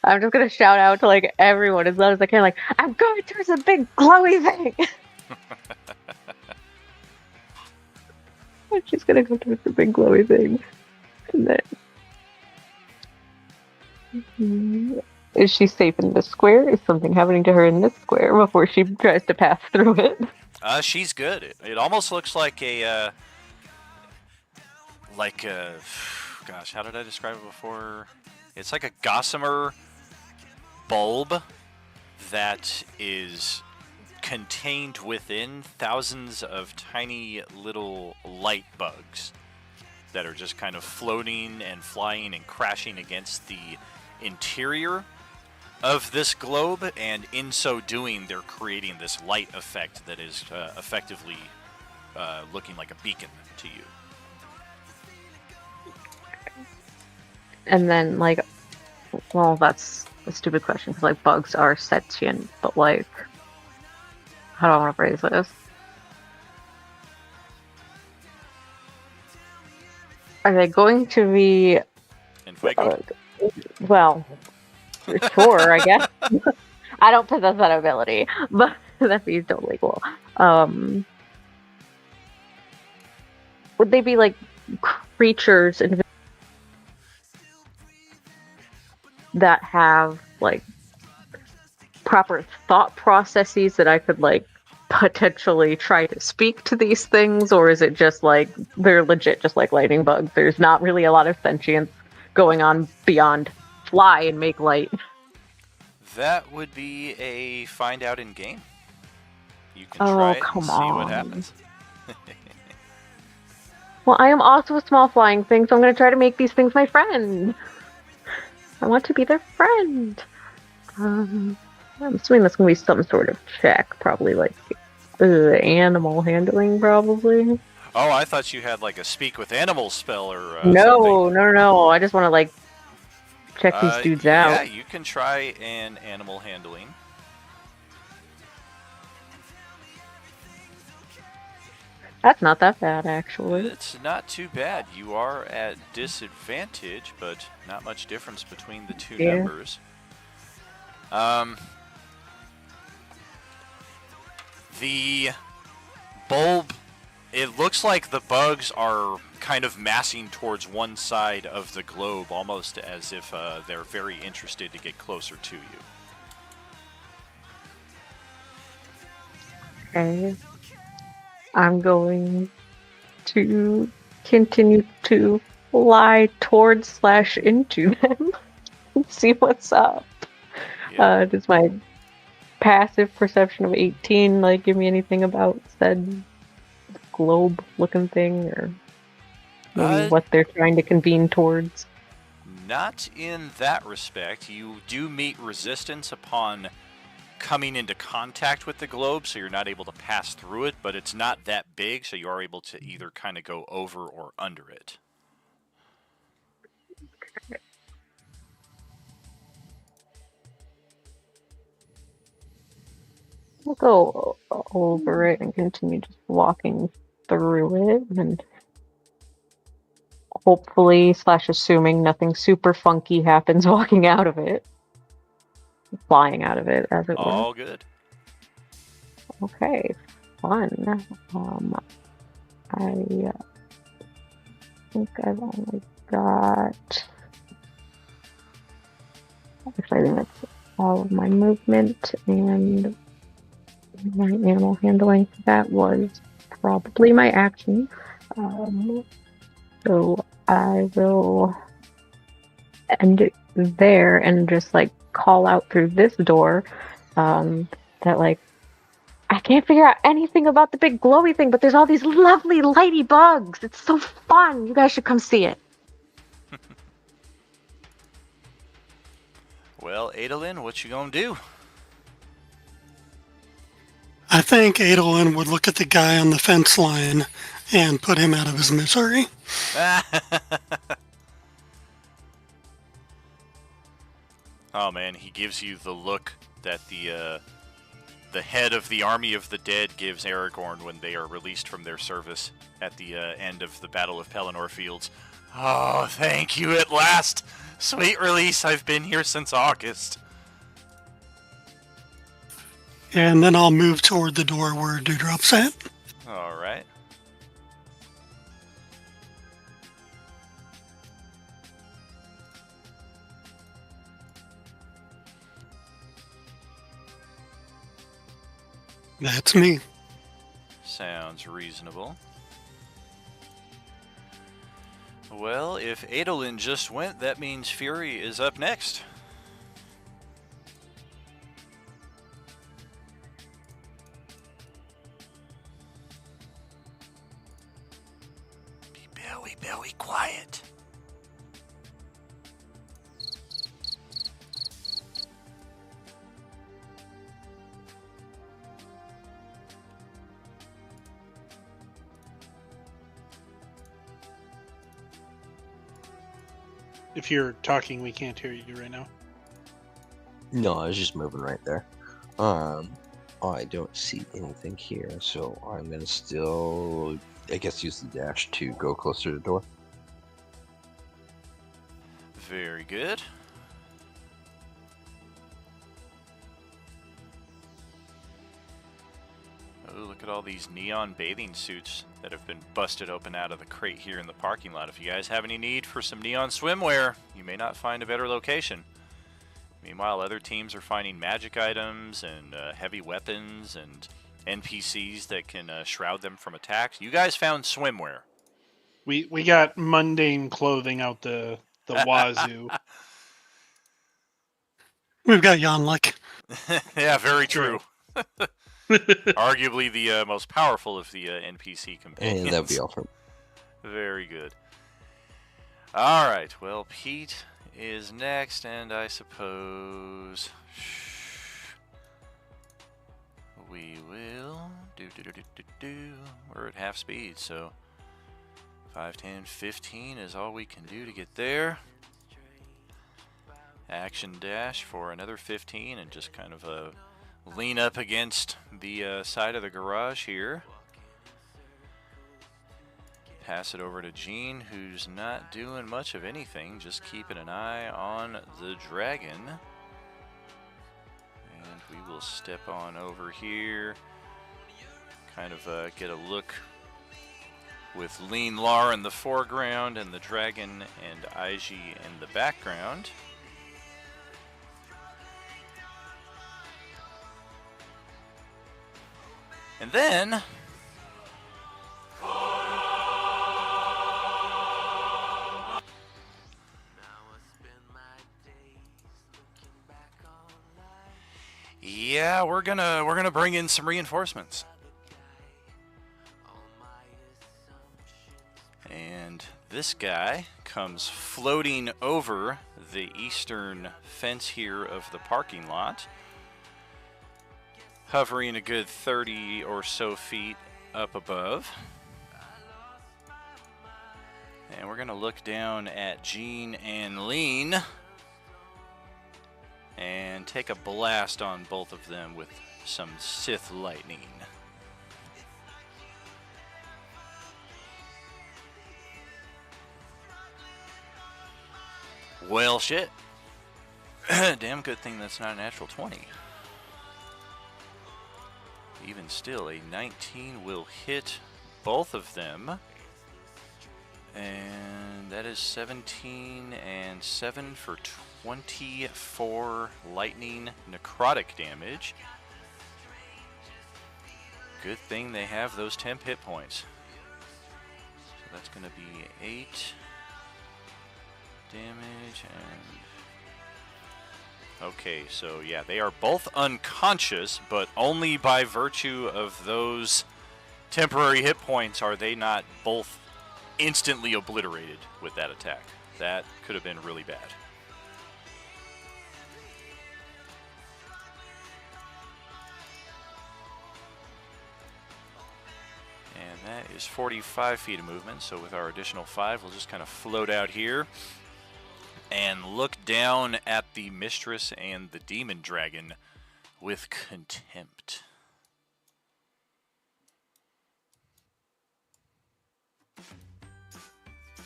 I'm just gonna shout out to like everyone as loud as I can, like, I'm going towards a big glowy thing. I'm just gonna go towards the big glowy thing. And then is she safe in this square? Is something happening to her in this square before she tries to pass through it? She's good. It almost looks like a gosh, how did I describe it before? It's like a gossamer bulb that is contained within thousands of tiny little light bugs. that are just kind of floating and flying and crashing against the interior of this globe, and in so doing, they're creating this light effect that is effectively looking like a beacon to you. And then, like, well, that's a stupid question because, like, bugs are sentient, but, like, how do I want to phrase this? Are they going to be, In Fuego? well, sure, I guess. I don't possess that ability, but that'd be totally cool. Would they be, like, creatures that have, like, proper thought processes that I could, like, potentially try to speak to these things, or is it just like they're legit just like lightning bugs? There's not really a lot of sentience going on beyond fly and make light. That would be a find out in game. You can Oh, try it and come see what on. happens. Well, I am also a small flying thing, so I'm going to try to make these things my friend. I want to be their friend. I'm assuming that's going to be some sort of check, probably like animal handling, probably. Oh, I thought you had like a speak with animals spell or No, something. no. I just want to like check these dudes out. Yeah, you can try an animal handling. That's not that bad, actually. It's not too bad. You are at disadvantage, but not much difference between the two Yeah. numbers. The bulb, it looks like the bugs are kind of massing towards one side of the globe, almost as if they're very interested to get closer to you. Okay. I'm going to continue to fly towards / into them and see what's up. Yeah. Does my passive perception of 18 like give me anything about said globe looking thing, or maybe what they're trying to convene towards? Not in that respect. You do meet resistance upon coming into contact with the globe, so you're not able to pass through it, but it's not that big, so you are able to either kind of go over or under it. I'll go over it and continue just walking through it, and hopefully / assuming nothing super funky happens walking out of it. Flying out of it, as it were. All good. Okay, fun. I think I've only got... Actually, I think that's all of my movement and my animal handling. That was probably my action. So I will end it there and just like call out through this door that like I can't figure out anything about the big glowy thing, but there's all these lovely lighty bugs. It's so fun. You guys should come see it. Well, Adolin, what you gonna do? I think Adolin would look at the guy on the fence line and put him out of his misery. Oh man, he gives you the look that the head of the army of the dead gives Aragorn when they are released from their service at the end of the Battle of Pelennor Fields. Oh, thank you at last! Sweet release, I've been here since August. And then I'll move toward the door where Dewdrop's at. Alright. That's me. Sounds reasonable. Well, if Adolin just went, that means Fury is up next. Be Very quiet. If you're talking, we can't hear you right now. No, I was just moving right there. I don't see anything here, so I'm gonna still, I guess, use the dash to go closer to the door. Very good. Oh, look at all these neon bathing suits that have been busted open out of the crate here in the parking lot. If you guys have any need for some neon swimwear, you may not find a better location. Meanwhile, other teams are finding magic items and heavy weapons and NPCs that can shroud them from attacks. You guys found swimwear. We got mundane clothing out the wazoo. We've got Yanlik. Yeah, very true. True. Arguably the most powerful of the NPC companions. And that'd be all from. Very good. All right. Well, Pete is next, and I suppose we will We're at half speed, so 5, 10, 15 is all we can do to get there. Action dash for another 15, and just kind of lean up against the side of the garage here. Pass it over to Gene, who's not doing much of anything, just keeping an eye on the dragon. And we will step on over here, kind of get a look with Lean Lar in the foreground and the dragon and Aiji in the background. And then yeah, we're gonna bring in some reinforcements. And this guy comes floating over the eastern fence here of the parking lot, hovering a good 30 or so feet up above. And we're gonna look down at Gene and Lean and take a blast on both of them with some Sith lightning. Well, shit. Damn good thing that's not a natural 20. Even still, a 19 will hit both of them. And that is 17 and 7 for 24 lightning necrotic damage. Good thing they have those temp hit points. So that's going to be 8 damage and... Okay, so yeah, they are both unconscious, but only by virtue of those temporary hit points are they not both instantly obliterated with that attack. That could have been really bad. And that is 45 feet of movement, so with our additional 5, we'll just kind of float out here and look down at the Mistress and the Demon Dragon with contempt.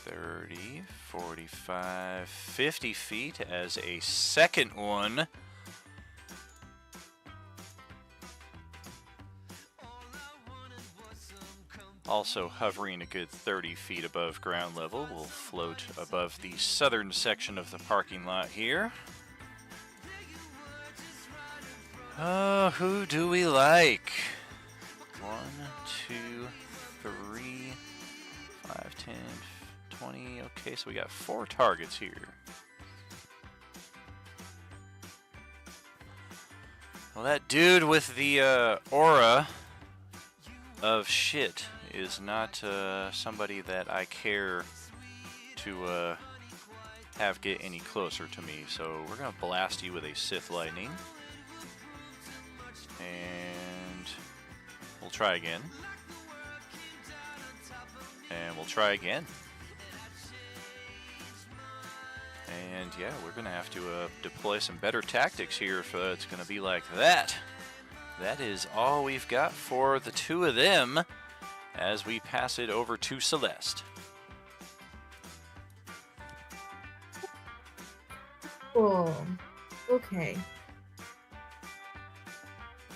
$30, 45, 50 feet as a second one also hovering a good 30 feet above ground level, will float above the southern section of the parking lot here. Who do we like? 1, 2, 3, 5, 10, 20. Okay, so we got 4 targets here. Well, that dude with the aura of shit is not somebody that I care to have get any closer to me. So we're going to blast you with a Sith Lightning. And we'll try again. And we'll try again. And yeah, we're going to have to deploy some better tactics here if it's going to be like that. That is all we've got for the two of them as we pass it over to Celeste. Cool. Okay.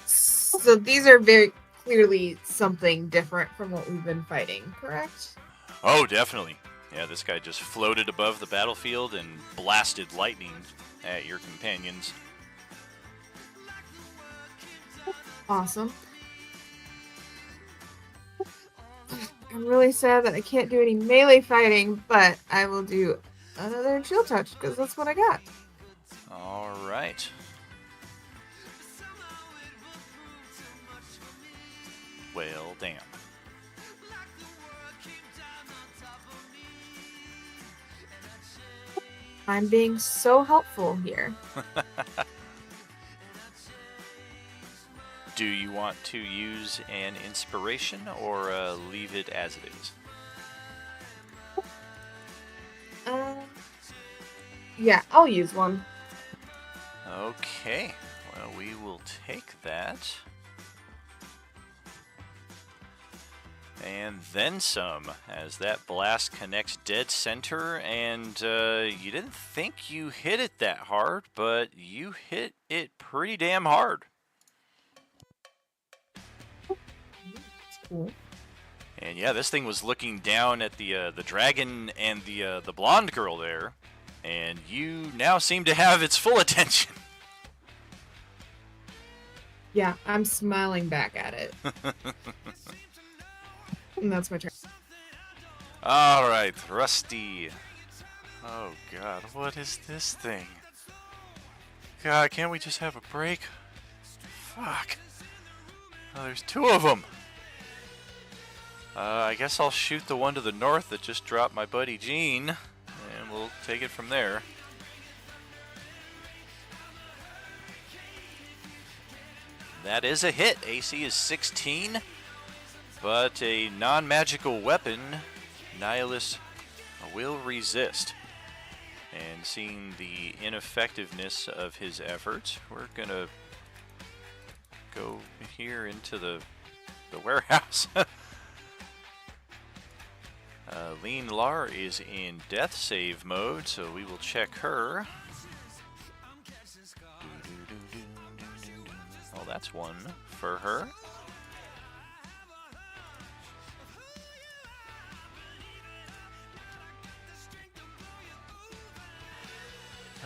So these are very clearly something different from what we've been fighting, correct? Oh, definitely. Yeah, this guy just floated above the battlefield and blasted lightning at your companions. Awesome. I'm really sad that I can't do any melee fighting, but I will do another chill touch because that's what I got. All right. Well, damn. I'm being so helpful here. Do you want to use an inspiration or leave it as it is? Yeah, I'll use one. Okay. Well, we will take that. And then some, as that blast connects dead center, and you didn't think you hit it that hard, but you hit it pretty damn hard. Cool. And yeah, this thing was looking down at the dragon and the blonde girl there, and you now seem to have its full attention. Yeah, I'm smiling back at it. And that's my turn. All right, Rusty. Oh God, what is this thing? God, can't we just have a break? Fuck. Oh, there's two of them. I guess I'll shoot the one to the north that just dropped my buddy Gene, and we'll take it from there. That is a hit. AC is 16, but a non-magical weapon, Nihilus will resist. And seeing the ineffectiveness of his efforts, we're gonna go here into the warehouse. Lean Lar is in death save mode, so we will check her. Oh, that's one for her.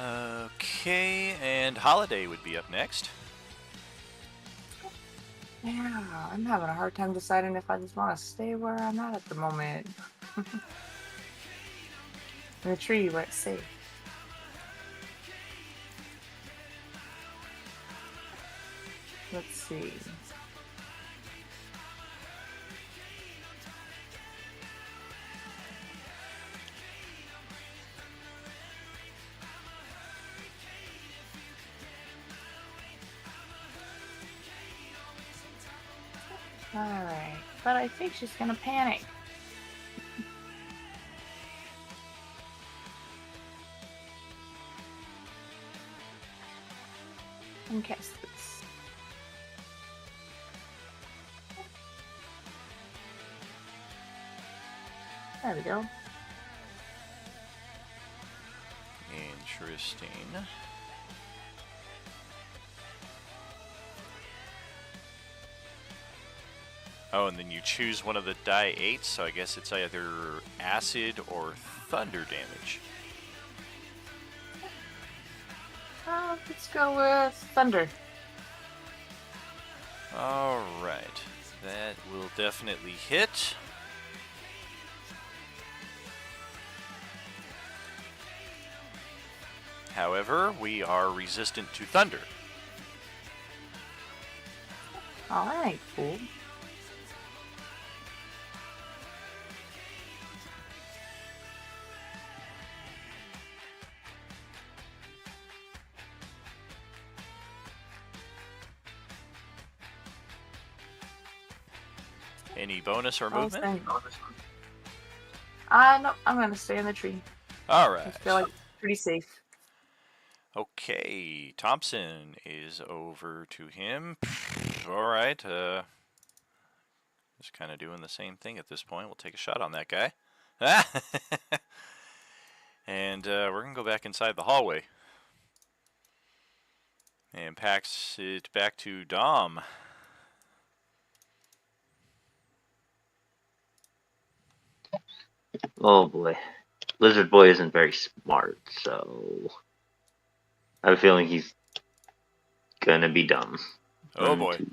Okay, and Holiday would be up next. Yeah, I'm having a hard time deciding if I just want to stay where I'm at the moment. In a tree where it's safe. Let's see. Alright, but I think she's gonna panic. And cast this. There we go. Interesting. Oh, and then you choose one of the die 8s, so I guess it's either acid or thunder damage. Let's go with thunder. Alright, that will definitely hit. However, we are resistant to thunder. Alright, cool. Any bonus or I'll movement? stay. No, I'm gonna stay in the tree. All I right. feel like pretty safe. Okay, Thompson is over to him. All right. Just kind of doing the same thing at this point. We'll take a shot on that guy. And we're going to go back inside the hallway. And packs it back to Dom. Oh boy. Lizard Boy isn't very smart, so I have a feeling he's gonna be dumb. Oh One, boy. two.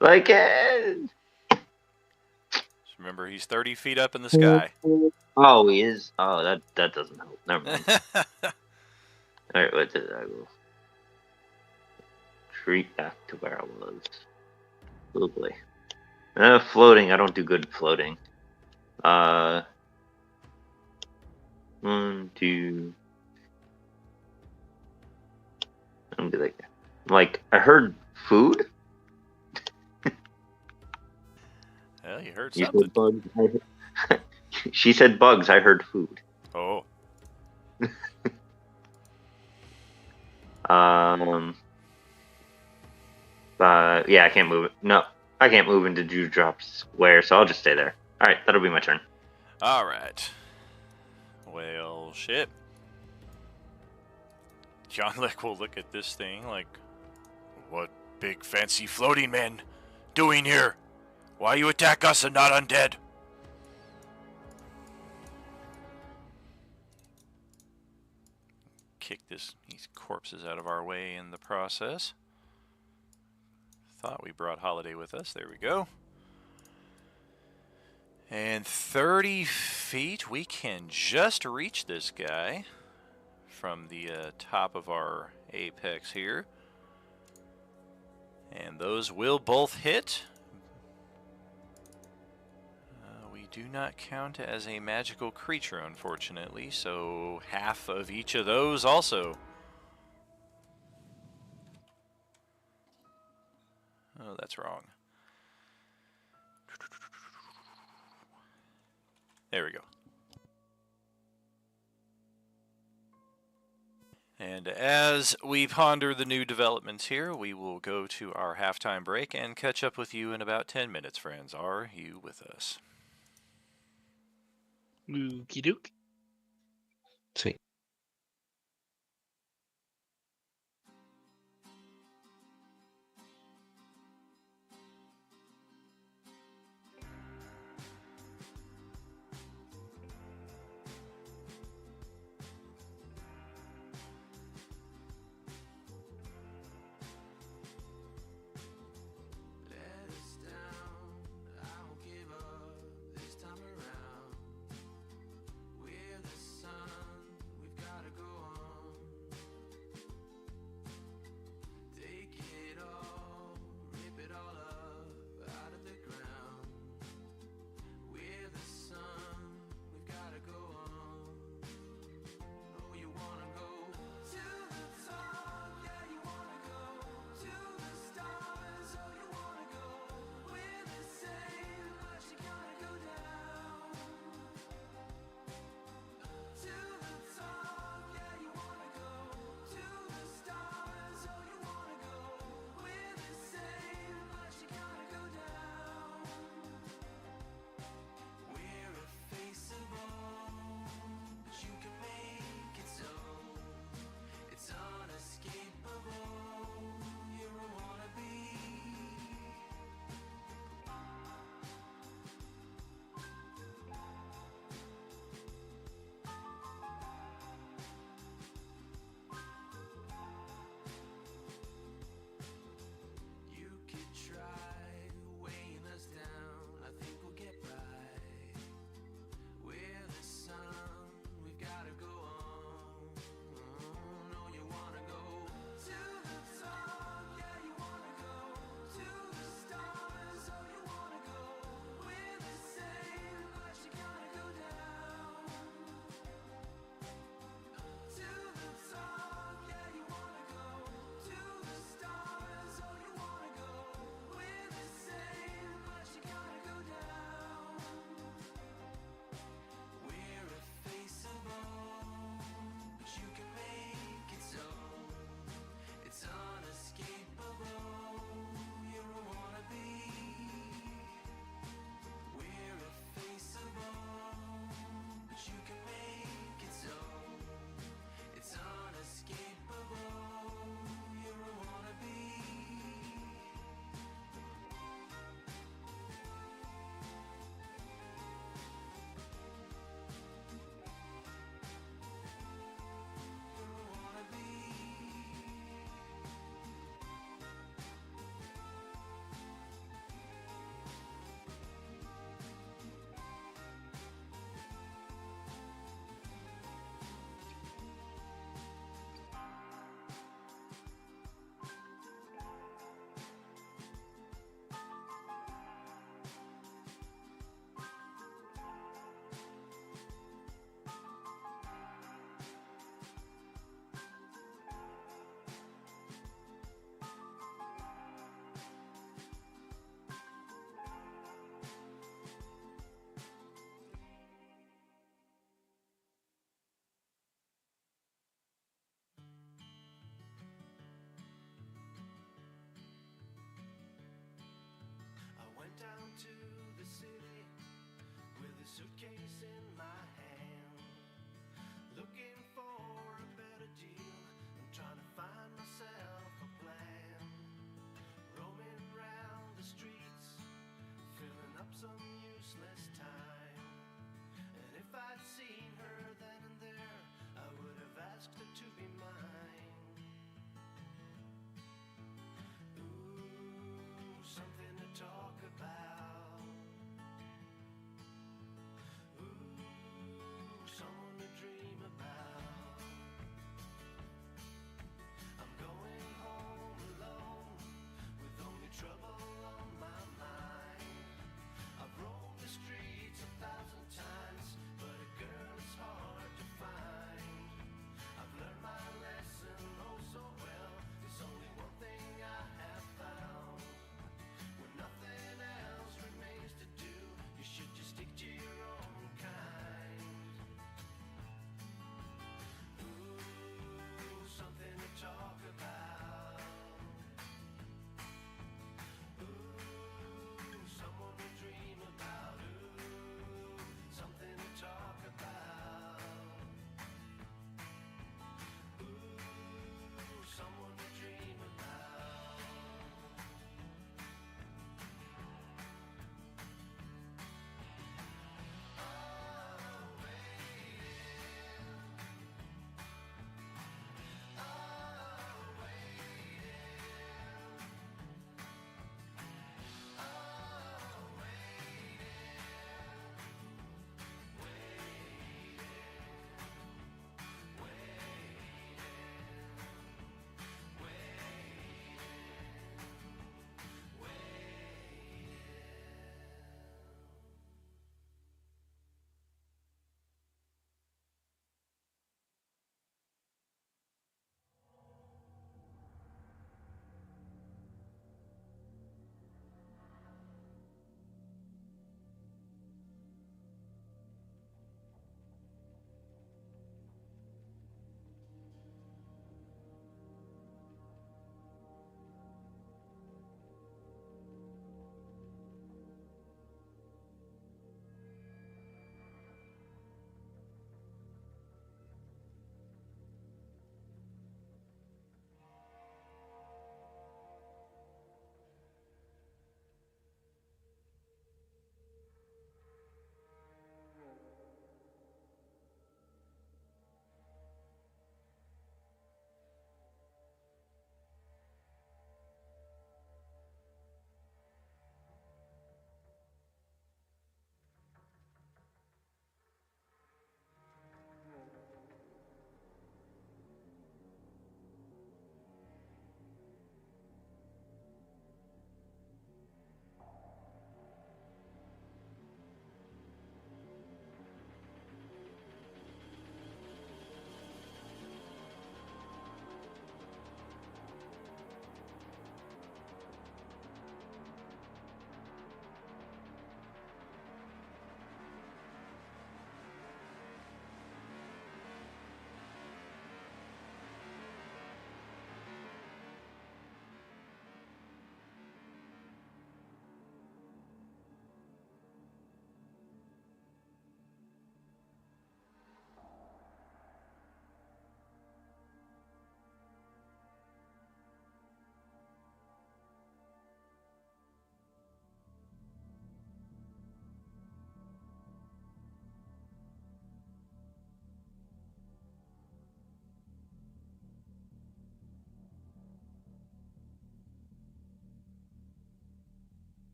Like, Just remember, he's 30 feet up in the sky. oh, he is. Oh, that doesn't help. Never mind. All right, what did I go? Retreat back to where I was. Oh boy. Floating. I don't do good floating. 1, 2. I'm gonna be like I heard food. Well, you heard You something. said bugs. She said bugs. I heard food. Oh. Yeah, I can't move it. No, I can't move into Dewdrop Square, so I'll just stay there. All right, that'll be my turn. All right. Well, shit. John Lick will look at this thing like, what big fancy floating men doing here? Why you attack us and not undead? Kick these corpses out of our way in the process. Thought we brought Holiday with us. There we go. And 30 feet, we can just reach this guy from the top of our apex here. And those will both hit. We do not count as a magical creature, unfortunately, so half of each of those also. Oh, that's wrong. There we go. And as we ponder the new developments here, we will go to our halftime break and catch up with you in about 10 minutes, friends. Are you with us? Okie doke. Sweet. Let us down, I won't give up this time around. We're the sun, we suitcase in my hand, looking for a better deal. I'm trying to find myself a plan, roaming round the streets, filling up some useless time. And if I'd seen her then and there, I would have asked her to be mine. Ooh, something to talk about. Ooh,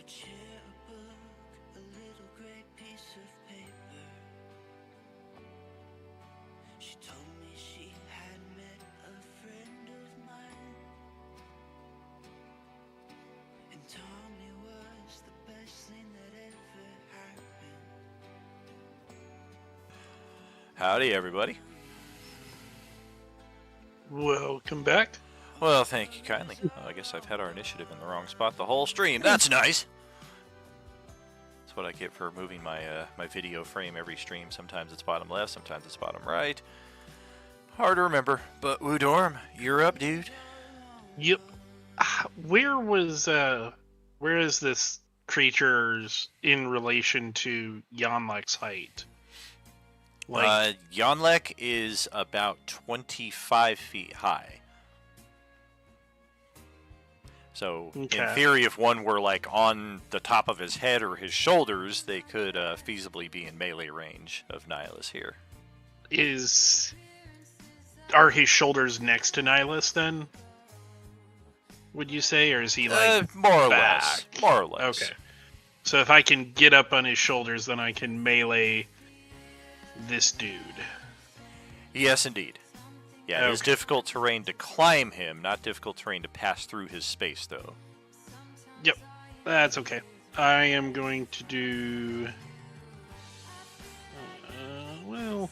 chair, a book, a little gray piece of paper. She told me she had met a friend of mine, and Tommy was the best thing that ever happened. Howdy, everybody. Welcome back. Well, thank you kindly. I guess I've had our initiative in the wrong spot the whole stream. That's nice. That's what I get for moving my my video frame every stream. Sometimes it's bottom left, sometimes it's bottom right. Hard to remember. But Woodorm, you're up, dude. Yep. Where is this creature's in relation to Yanlek's height? Yonlek is about 25 feet high. So, in theory, if one were like on the top of his head or his shoulders, they could feasibly be in melee range of Nihilus here. Are his shoulders next to Nihilus then? Would you say, or is he like more or back? less? More or less. Okay. So if I can get up on his shoulders, then I can melee this dude. Yes, indeed. Yeah, it is difficult terrain to climb him, not difficult terrain to pass through his space, though. Yep, that's okay. I am going to do... well...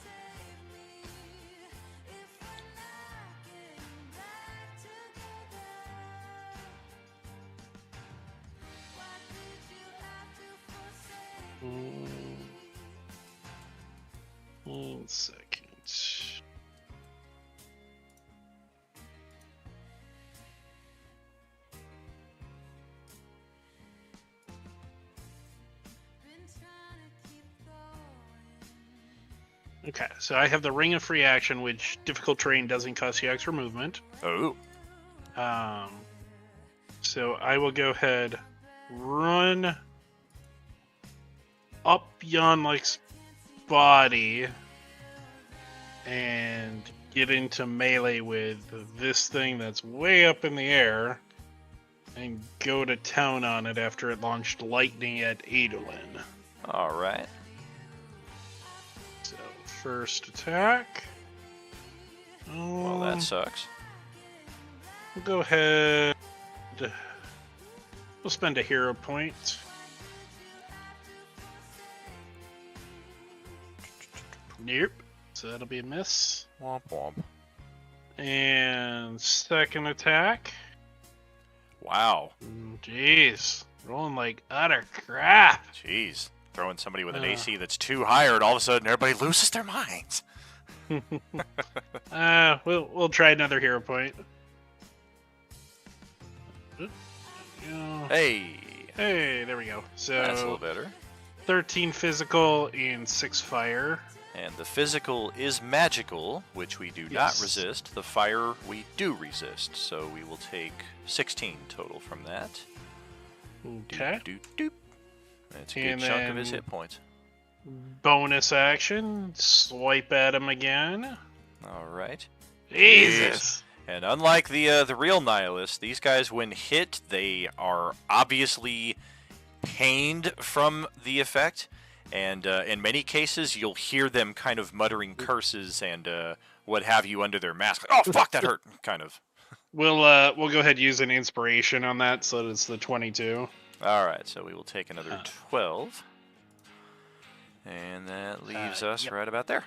One second. Okay, so I have the Ring of Free Action, which difficult terrain doesn't cost you extra movement. Oh. So I will go ahead, run up Yanlek's body, and get into melee with this thing that's way up in the air, and go to town on it after it launched lightning at Adolin. Alright. So, first attack. Well, that sucks. We'll go ahead. We'll spend a hero point. Nope. So that'll be a miss. Womp womp. And second attack. Wow. Jeez. Rolling like utter crap. Jeez. Throwing somebody with an AC that's too high, and all of a sudden everybody loses their minds. We'll try another hero point. Hey. Hey, there we go. So That's a little better. 13 physical and 6 fire. And the physical is magical, which we do not resist. The fire we do resist, so we will take 16 total from that. Okay. Doop, doop, doop. That's a good chunk of his hit points. Bonus action, swipe at him again. All right. Jesus. And unlike the real Nihilus, these guys, when hit, they are obviously pained from the effect. And in many cases, you'll hear them kind of muttering curses and what have you under their mask. Like, oh, fuck, that hurt, kind of. We'll go ahead and use an inspiration on that, so that it's the 22. All right, so we will take another 12. And that leaves us right about there.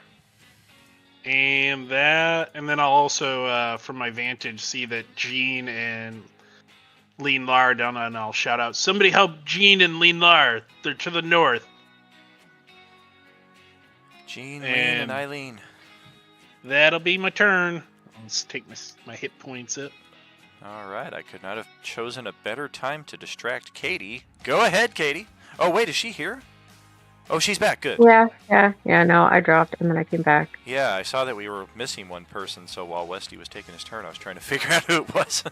And then I'll also, from my vantage, see that Jean and Lean Lar down, and I'll shout out, somebody help Jean and Lean Lar. They're to the north. Jean, Lean, and Eileen. That'll be my turn. Let's take my hit points up. All right, I could not have chosen a better time to distract Katie. Go ahead, Katie. Oh, wait, is she here? Oh, she's back. Good. Yeah. No, I dropped and then I came back. Yeah, I saw that we were missing one person, so while Westy was taking his turn, I was trying to figure out who it was.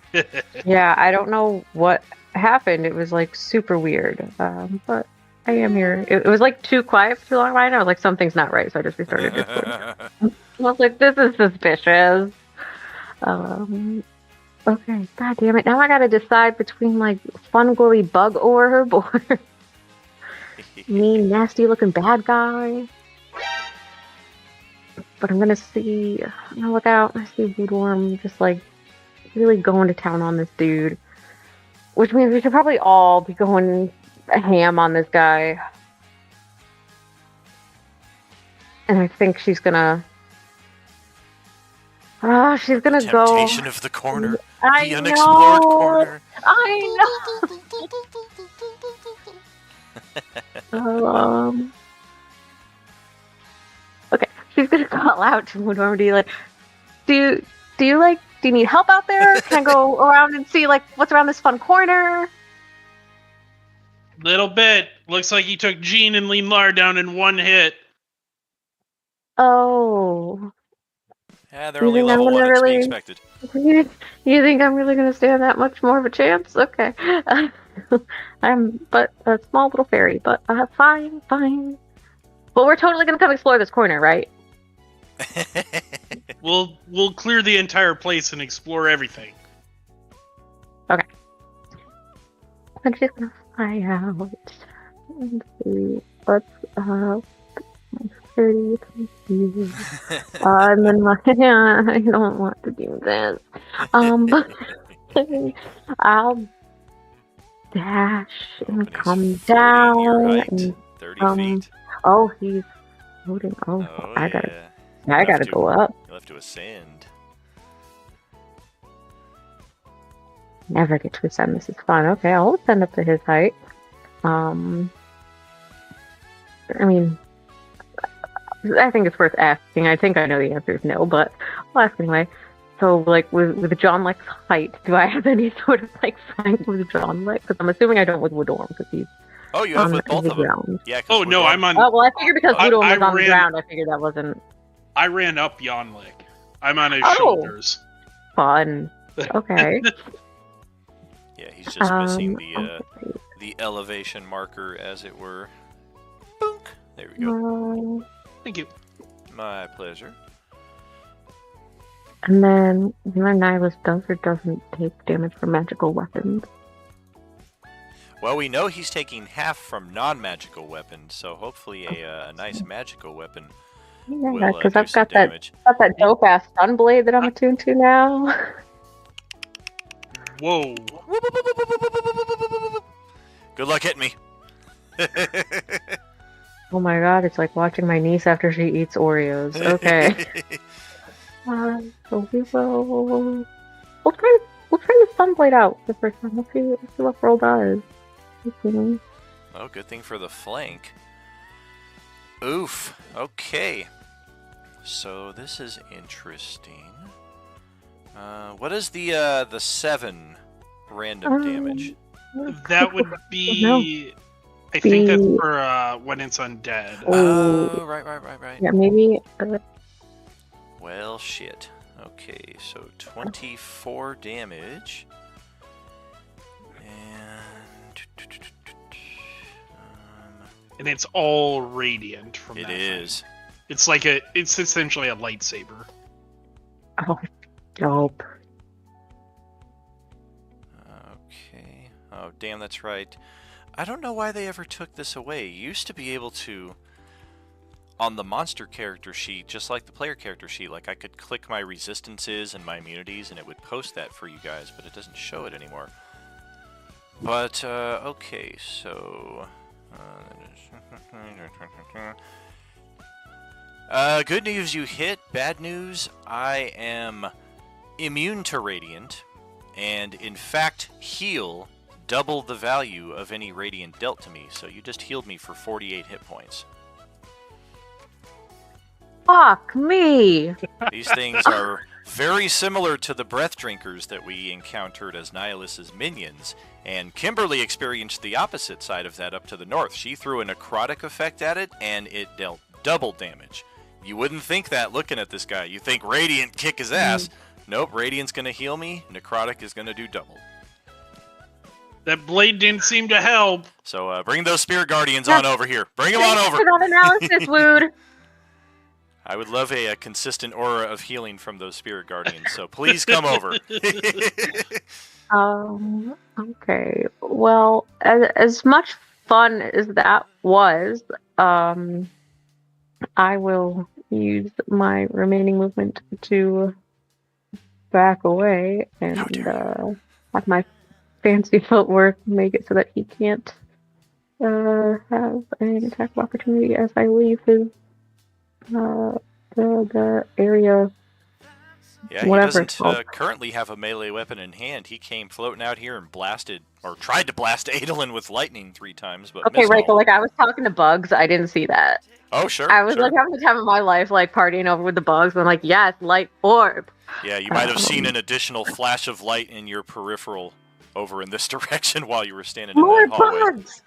Yeah, I don't know what happened. It was like super weird. But I am here. It was like too quiet for too long. I was like, something's not right, so I just restarted Discord. I was like, this is suspicious. Okay, god damn it. Now I gotta decide between like fun glowy bug orb or mean, nasty looking bad guy. But I'm gonna look out. I see Woodworm just like really going to town on this dude. Which means we should probably all be going ham on this guy. And I think she's gonna. Oh, she's gonna go. Temptation of the corner. I The unexplored know. corner. I know. Okay, she's gonna call out to Woodworm. Do you need help out there? Can I go around and see like what's around this fun corner? Little bit. Looks like you took Jean and Limar down in one hit. Oh. Yeah, they're You only think I'm level 1. gonna It's to be really- expected. You think I'm really gonna stand that much more of a chance? Okay. I'm but a small little fairy, but fine. But we're totally gonna come explore this corner, right? We'll clear the entire place and explore everything. Okay. I'm just gonna fly out and see what's up. 30, and then I don't want to do this. But I'll dash and He's come floating down. your height, And, 30 feet. Oh, he's floating. Oh, I gotta go up. You'll have to ascend. Never get to ascend. This is fun. Okay, I'll ascend up to his height. I think it's worth asking. I think I know the answer is no, but I'll ask anyway. So, like, with John Leck's height, do I have any sort of, like, fight with John Leck? Because I'm assuming I don't with Woodorm, because he's Oh, you have with both the of them. ground. Yeah. Oh, no, I'm on... Oh, well, I figured because I- Woodorm I was on the ran- ground, I figured that wasn't I ran up Yonlik. I'm on his Oh. shoulders. fun. Okay. Yeah, he's just missing okay. the elevation marker, as it were. Boonk. There we go. Thank you. My pleasure. And then Nihilus does or doesn't take damage from magical weapons. Well, we know he's taking half from non-magical weapons, so hopefully a nice magical weepon Yeah, will because do I've some got that damage. dope ass stun blade that I'm attuned to now. Whoa. Good luck hitting me. Oh my god, it's like watching my niece after she eats Oreos. Okay. So we'll try the stun blade out the first time. We'll see what roll does. Okay. Oh, good thing for the flank. Oof. Okay. So this is interesting. What is the 7 random damage? That would be... I think that's for when it's undead. Oh, right. Yeah, maybe. Well, shit. Okay, so 24 damage. And it's all radiant from It that is. thing. It's like it's essentially a lightsaber. Oh, dope. Okay. Oh, damn, that's right. I don't know why they ever took this away. You used to be able to, on the monster character sheet, just like the player character sheet, like I could click my resistances and my immunities and it would post that for you guys, but it doesn't show it anymore. But, okay, so... good news, you hit. Bad news, I am immune to Radiant, and in fact heal double the value of any Radiant dealt to me, so you just healed me for 48 hit points. Fuck me! These things are very similar to the Breath Drinkers that we encountered as Nihilus's minions, and Kimberly experienced the opposite side of that up to the north. She threw a necrotic effect at it, and it dealt double damage. You wouldn't think that looking at this guy. You think Radiant kick his ass. Nope, Radiant's gonna heal me, necrotic is gonna do double. That blade didn't seem to help. So bring those Spirit Guardians on over here. Bring them on over. For that analysis, Wood. I would love a consistent aura of healing from those spirit guardians, so please come over. Okay. Well, as much fun as that was, I will use my remaining movement to back away How and dare have my fancy footwork make it so that he can't have an attack of opportunity as I leave his the area. Yeah, he Whatever it's doesn't called. currently have a melee weapon in hand. He came floating out here and blasted, or tried to blast Adolin with lightning 3 times, but Okay, missed right, but all. like I was talking to bugs, I didn't see that. Oh, sure, I was sure. like having the time of my life, like partying over with the bugs. And I'm like, yes, light orb. Yeah, you might have seen Um, an additional flash of light in your peripheral over in this direction while you were standing in More that hallway. bugs.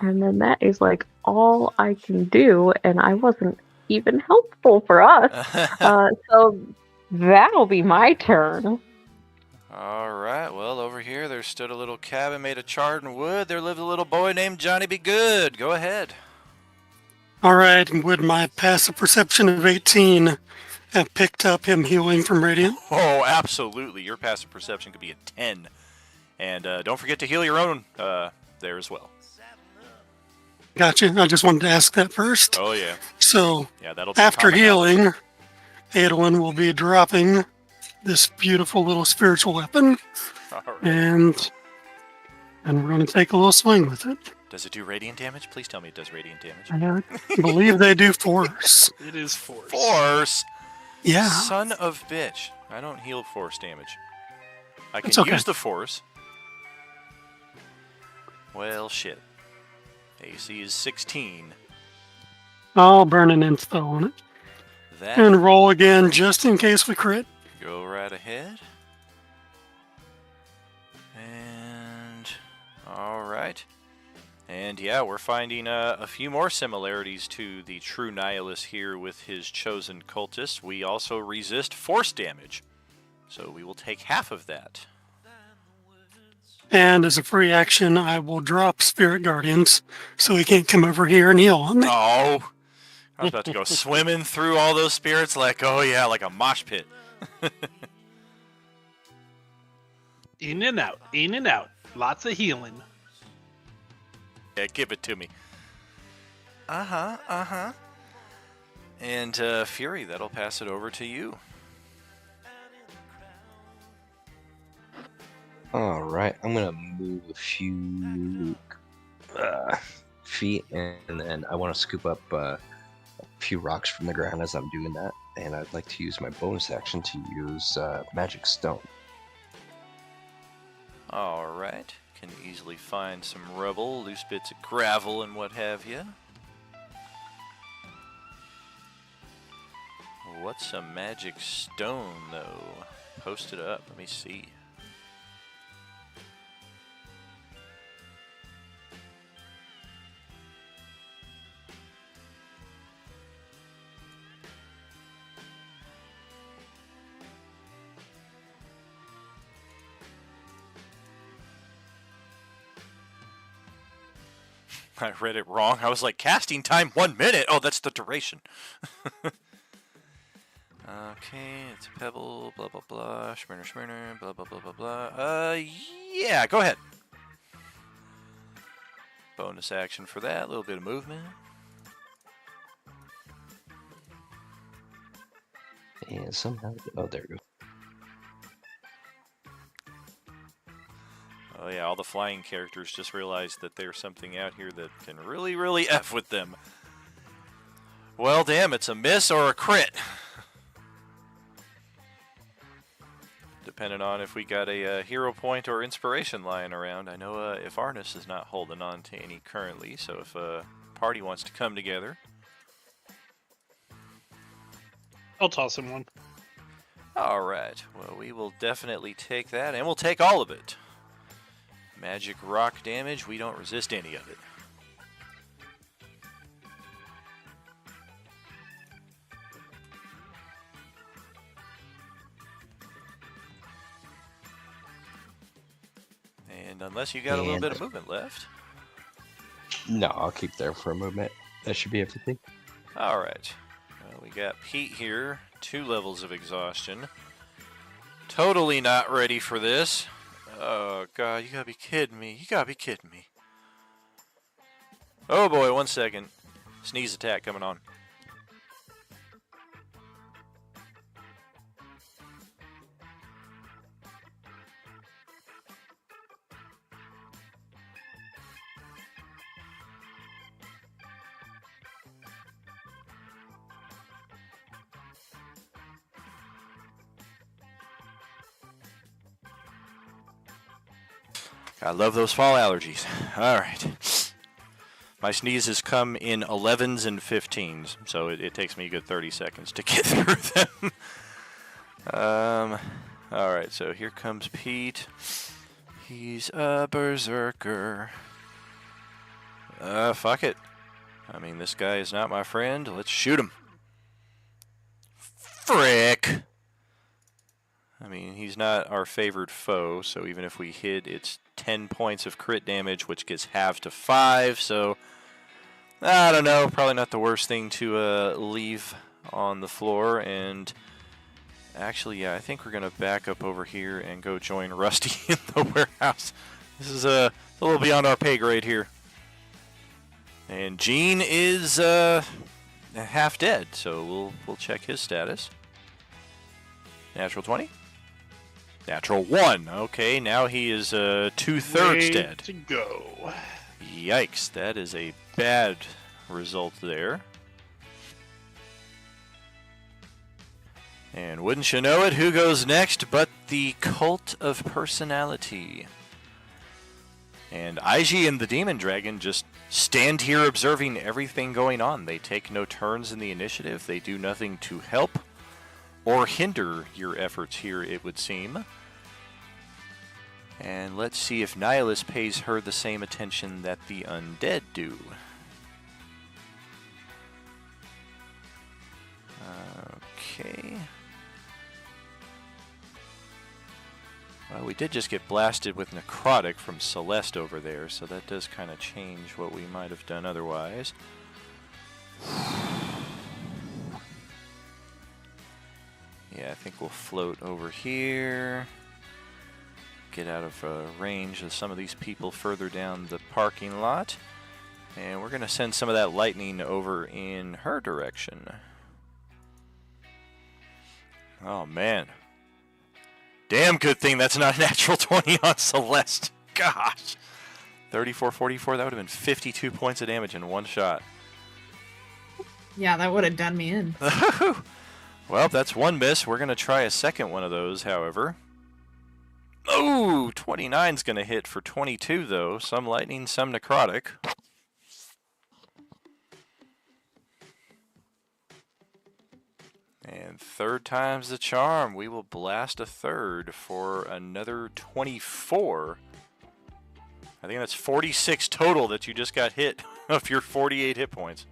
And then that is like all I can do, and I wasn't even helpful for us. So that'll be my turn. Alright, well, over here there stood a little cabin made of charred and wood. There lived a little boy named Johnny Be Good. Go ahead. All right, and would my passive perception of 18 have picked up him healing from radiant? Oh, absolutely. Your passive perception could be a 10. And don't forget to heal your own there as well. Gotcha. I just wanted to ask that first. Oh, yeah. So Yeah, that'll be after common knowledge. healing, Adolin will be dropping this beautiful little spiritual weapon, All right. and we're going to take a little swing with it. Does it do radiant damage? Please tell me it does radiant damage. I believe they do force. It is force. Force? Yeah. Son of bitch. I don't heal force damage. I can It's okay. use the force. Well, shit. AC is 16. I'll burn an inspo on it. That And roll again just in case we crit. go right ahead. And all right. And yeah, we're finding a few more similarities to the true nihilist here with his chosen cultist. We also resist force damage, so we will take half of that. And as a free action, I will drop Spirit Guardians so he can't come over here and heal on me. Oh, I was about to go swimming through all those spirits like, oh yeah, like a mosh pit. In and out, in and out. Lots of healing. Yeah, give it to me. Uh-huh. And Fury, that'll pass it over to you. All right, I'm gonna move a few feet, and then I want to scoop up a few rocks from the ground as I'm doing that, and I'd like to use my bonus action to use Magic Stone. All right. Can easily find some rubble, loose bits of gravel, and what have you. What's a magic stone, though? Post it up. Let me see. I read it wrong. I was like, casting time 1 minute. Oh, that's the duration. Okay, it's a pebble, blah, blah, blah, schmurner, blah, blah, blah, blah, blah. Yeah, go ahead. Bonus action for that, a little bit of movement. And somehow, oh, there we go. Oh yeah, all the flying characters just realized that there's something out here that can really, really F with them. Well, damn, it's a miss or a crit. Depending on if we got a hero point or inspiration lying around. I know if Arnis is not holding on to any currently, so if a party wants to come together. I'll toss him one. Alright, well we will definitely take that, and we'll take all of it. Magic rock damage, we don't resist any of it. And unless you got a little And- bit of movement left. No, I'll keep there for a movement. That should be everything. All right. We got Pete here. 2 levels of exhaustion. Totally not ready for this. Oh, God, you gotta be kidding me. You gotta be kidding me. Oh, boy, 1 second. Sneeze attack coming on. I love those fall allergies. All right. My sneezes come in 11s and 15s, so it takes me a good 30 seconds to get through them. All right, so here comes Pete. He's a berserker. Fuck it. I mean, this guy is not my friend. Let's shoot him. Frick! I mean, he's not our favored foe, so even if we hit, it's 10 points of crit damage, which gets halved to 5, so I don't know, probably not the worst thing to leave on the floor. And actually, yeah, I think we're going to back up over here and go join Rusty in the warehouse. This is a little beyond our pay grade here. And Gene is half dead, so we'll check his status. Natural 20? Natural 1. Okay, now he is 2/3 dead. To go. Yikes, that is a bad result there. And wouldn't you know it, who goes next but the Cult of Personality? And Aiji and the Demon Dragon just stand here observing everything going on. They take no turns in the initiative. They do nothing to help or hinder your efforts here, it would seem. And let's see if Nihilus pays her the same attention that the Undead do. Okay. Well, we did just get blasted with Necrotic from Celeste over there, so that does kind of change what we might have done otherwise. Yeah, I think we'll float over here. Get out of range of some of these people further down the parking lot. And we're going to send some of that lightning over in her direction. Oh, man. Damn good thing that's not a natural 20 on Celeste. Gosh. 34-44, that would have been 52 points of damage in one shot. Yeah, that would have done me in. Well, that's one miss. We're going to try a second one of those, however. Oh, 29's going to hit for 22, though. Some lightning, some necrotic. And third time's the charm. We will blast a third for another 24. I think that's 46 total that you just got hit of your 48 hit points.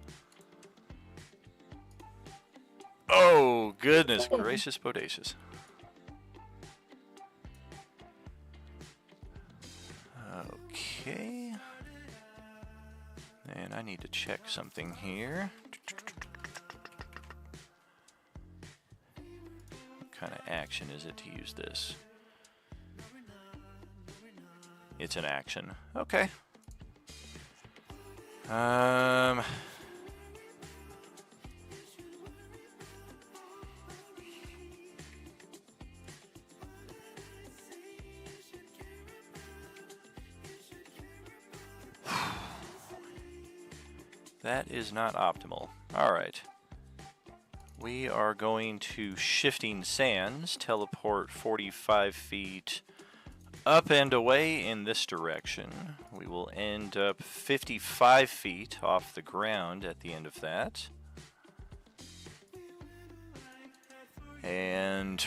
Oh, goodness gracious, bodacious. Okay. And I need to check something here. What kind of action is it to use this? It's an action. Okay. That is not optimal. Alright. We are going to Shifting Sands, teleport 45 feet up and away in this direction. We will end up 55 feet off the ground at the end of that. And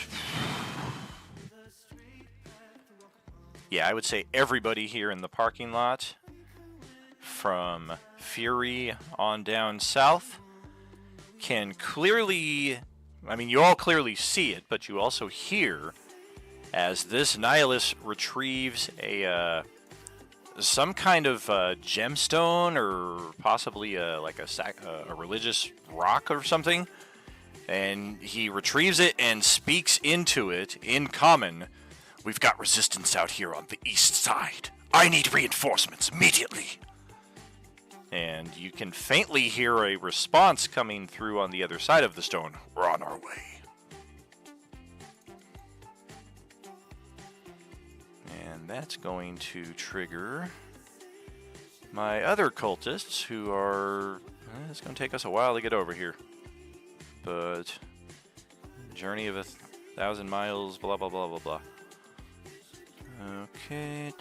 yeah, I would say everybody here in the parking lot, from Fury on down south, can clearly, I mean, you all clearly see it, but you also hear as this Nihilus retrieves a some kind of gemstone or possibly a religious rock or something. And he retrieves it and speaks into it in common. We've got resistance out here on the east side. I need reinforcements immediately. And you can faintly hear a response coming through on the other side of the stone. We're on our way. And that's going to trigger my other cultists who are... it's going to take us a while to get over here. But... journey of 1,000 miles, blah, blah, blah, blah, blah. Okay,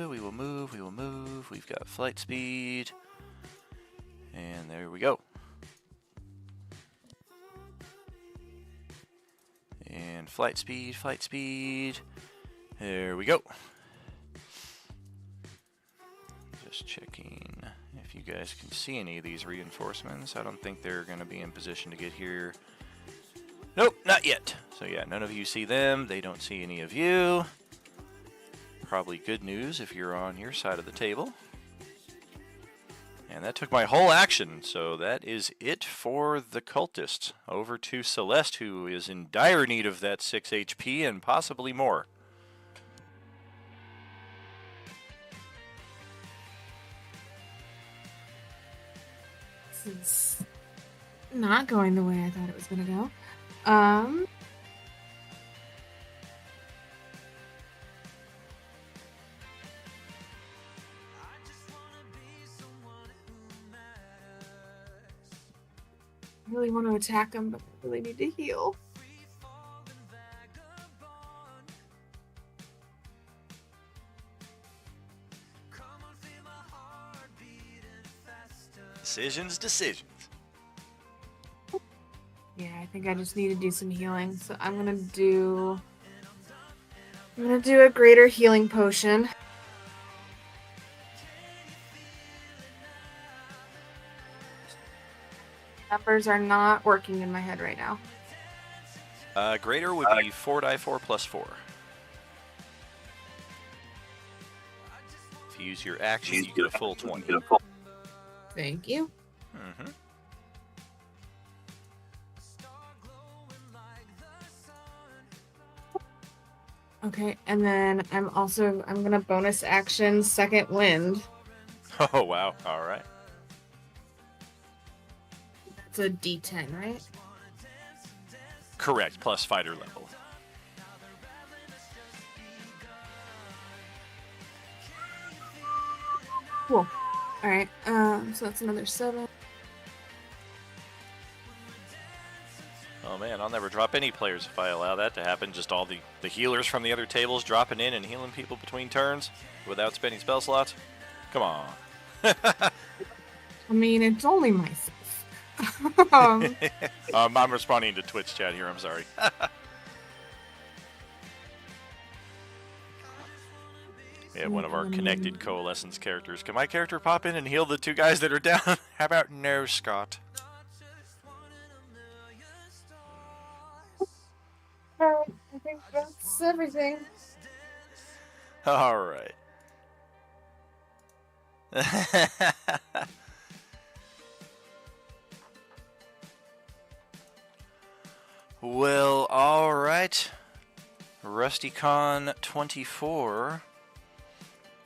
we will move, we will move. We've got flight speed. And there we go. And flight speed, flight speed. There we go. Just checking if you guys can see any of these reinforcements. I don't think they're going to be in position to get here. Nope, not yet. So yeah, none of you see them. They don't see any of you. Probably good news if you're on your side of the table. And that took my whole action, so that is it for the cultist. Over to Celeste, who is in dire need of that 6 HP and possibly more. This is not going the way I thought it was gonna go. I really want to attack him, but I really need to heal. Decisions. Yeah, I think I just need to do some healing. So I'm gonna do a greater healing potion. Numbers are not working in my head right now. Greater would be 4d4 plus 4. If you use your action, you get a full 20. Thank you. Mm-hmm. Okay, and then I'm gonna bonus action second wind. Oh, wow. All right. It's a D10, right? Correct, plus fighter level. Cool. All right. So that's another 7. Oh man, I'll never drop any players if I allow that to happen. Just all the healers from the other tables dropping in and healing people between turns without spending spell slots. Come on. I mean, it's only myself. I'm responding to Twitch chat here, I'm sorry. We have one of our connected Coalescence characters. Can my character pop in and heal the 2 guys that are down? How about no, Scott? I think that's everything. All right. Well, all right. RustyCon 24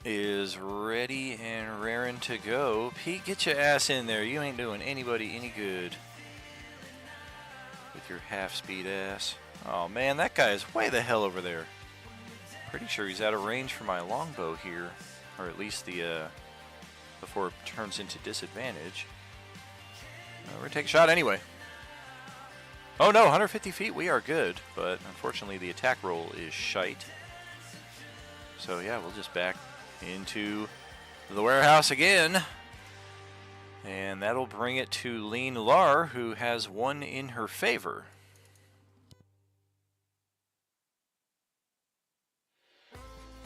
is ready and raring to go. Pete, get your ass in there. You ain't doing anybody any good with your half-speed ass. Oh man, that guy is way the hell over there. Pretty sure he's out of range for my longbow here, or at least the before it turns into disadvantage. We're gonna take a shot anyway. Oh no, 150 feet, we are good, but unfortunately the attack roll is shite. So yeah, we'll just back into the warehouse again. And that'll bring it to Lean Lar, who has 1 in her favor.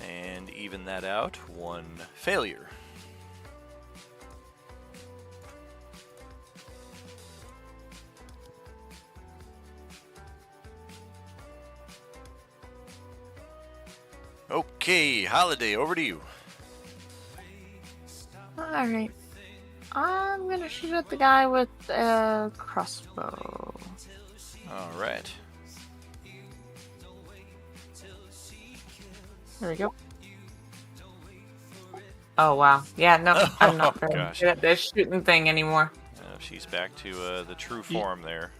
And even that out, 1 failure. Okay, Holiday, over to you. Alright. I'm gonna shoot at the guy with a crossbow. All right. There we go. Oh wow. Yeah, no, I'm not very Gosh. good at this shooting thing anymore. She's back to the true form there.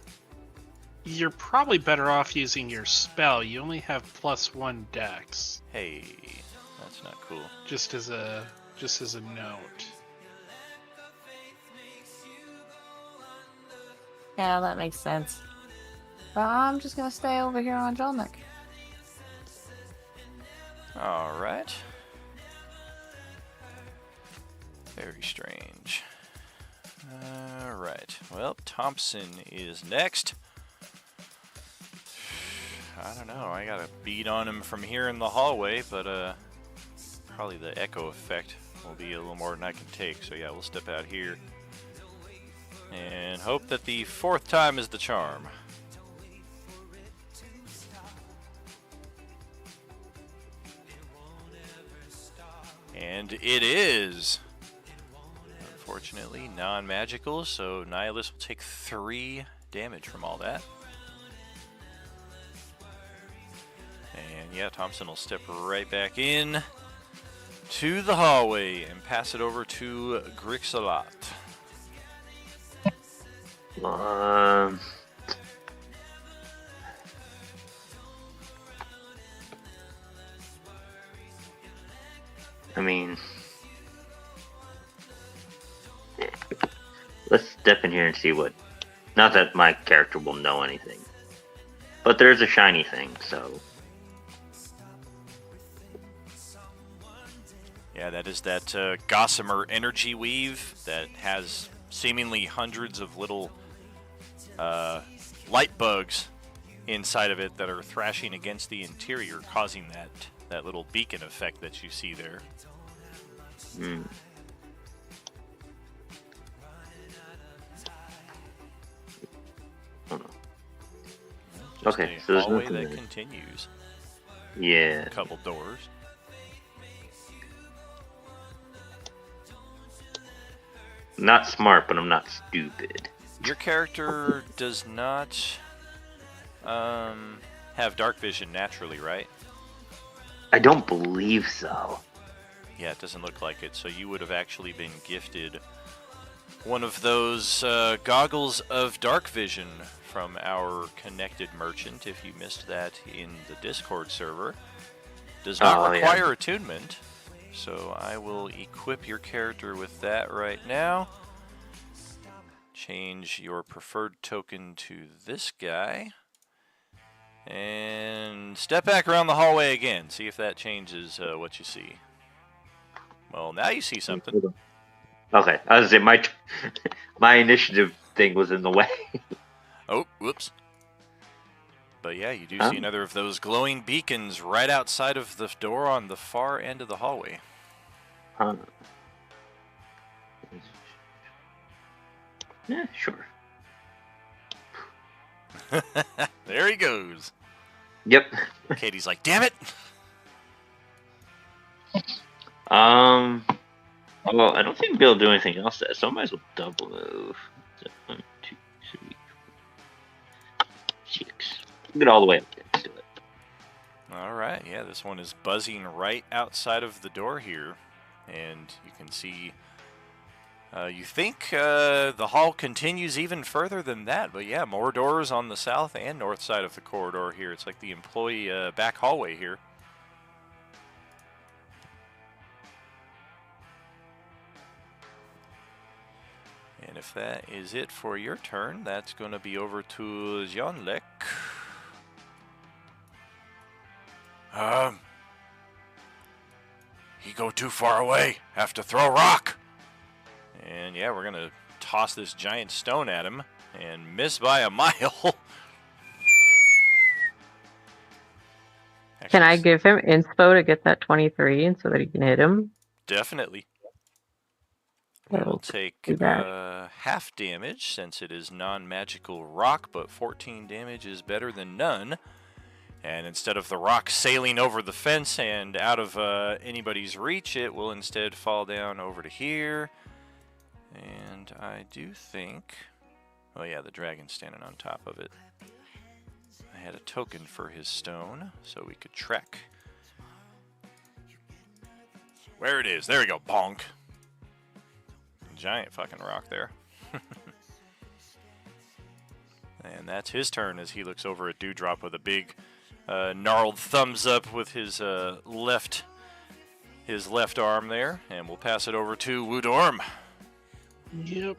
You're probably better off using your spell. You only have +1 dex. Hey, that's not cool. Just as a note. Yeah, that makes sense. But I'm just gonna stay over here on Jolnik. All right. Very strange. All right. Well, Thompson is next. I don't know. I got a beat on him from here in the hallway, but probably the echo effect will be a little more than I can take. So yeah, we'll step out here and hope that the 4th time is the charm. And it is. Unfortunately, non-magical, so Nihilus will take 3 damage from all that. And yeah, Thompson will step right back in to the hallway and pass it over to Grixalat. I mean, let's step in here and see what. Not that my character will know anything, but there's a shiny thing, so. Yeah, that is that Gossamer energy weave that has seemingly hundreds of little light bugs inside of it that are thrashing against the interior, causing that little beacon effect that you see there. Okay, A so there's hallway nothing that there. continues. Yeah. A couple doors. Not smart, but I'm not stupid. Your character does not have dark vision naturally, right? I don't believe so. Yeah, it doesn't look like it. So you would have actually been gifted one of those goggles of dark vision from our connected merchant. If you missed that in the Discord server, does not require attunement. So I will equip your character with that right now. Change your preferred token to this guy. And step back around the hallway again. See if that changes what you see. Well, now you see something. Okay, I was saying my initiative thing was in the way. Oh, whoops. But yeah, you do see another of those glowing beacons right outside of the door on the far end of the hallway. Yeah, sure. There he goes. Yep. Katie's like, damn it! Well, I don't think Bill will do anything else there, so I might as well double move. So 1, 2, 3, 4, 6. Get all the way up there. Let's do it. Alright, yeah, this one is buzzing right outside of the door here. And you can see, you think the hall continues even further than that. But yeah, more doors on the south and north side of the corridor here. It's like the employee back hallway here. And if that is it for your turn, that's going to be over to Jean-Luc. He go too far away. Have to throw a rock. And yeah, we're going to toss this giant stone at him and miss by a mile. Can I give him inspo to get that 23 and so that he can hit him? Definitely. So We'll take do that. half damage since it is non-magical rock, but 14 damage is better than none. And instead of the rock sailing over the fence and out of anybody's reach, it will instead fall down over to here. And I do think... Oh yeah, the dragon's standing on top of it. I had a token for his stone, so we could trek. Where it is. There we go. Bonk. Giant fucking rock there. And that's his turn as he looks over at Dewdrop with a big gnarled thumbs up with his left arm there. And we'll pass it over to Woodorm. Yep.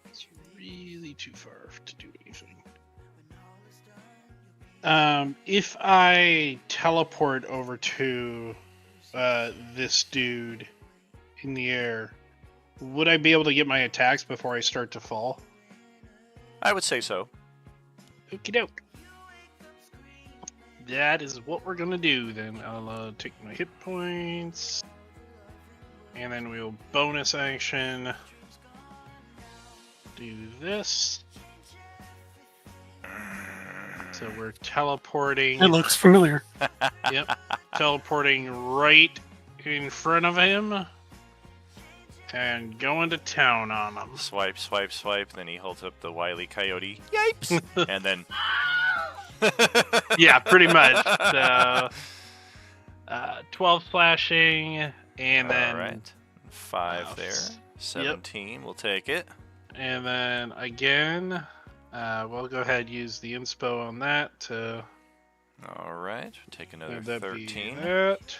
It's really too far to do anything. If I teleport over to this dude in the air, would I be able to get my attacks before I start to fall? I would say so. Okie doke. That is what we're gonna do then. I'll take my hit points. And then we'll bonus action. Do this. So we're teleporting. It looks familiar. Yep. Teleporting right in front of him. And going to town on him. Swipe, swipe, swipe. Then he holds up the Wile E. Coyote. Yipes! And then... Yeah, pretty much. So, 12 slashing, and then... Alright. 5 there. 17. Yep. We'll take it. And then again, we'll go ahead and use the inspo on that to... Alright. Take another that 13. Be that.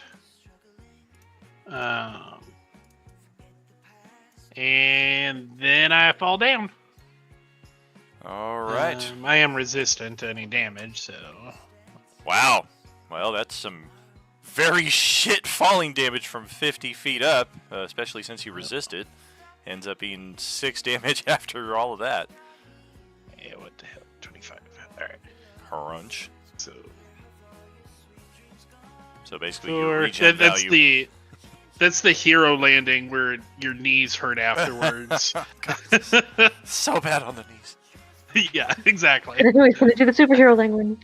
And then I fall down. Alright. I am resistant to any damage, so... Wow. Well, that's some very shit falling damage from 50 feet up, especially since you resisted. Ends up being 6 damage after all of that. Yeah, what the hell? 25. Alright. Crunch. So basically your regen that's value... That's the hero landing where your knees hurt afterwards. So bad on the knees. Yeah, exactly. He's gonna do the superhero language.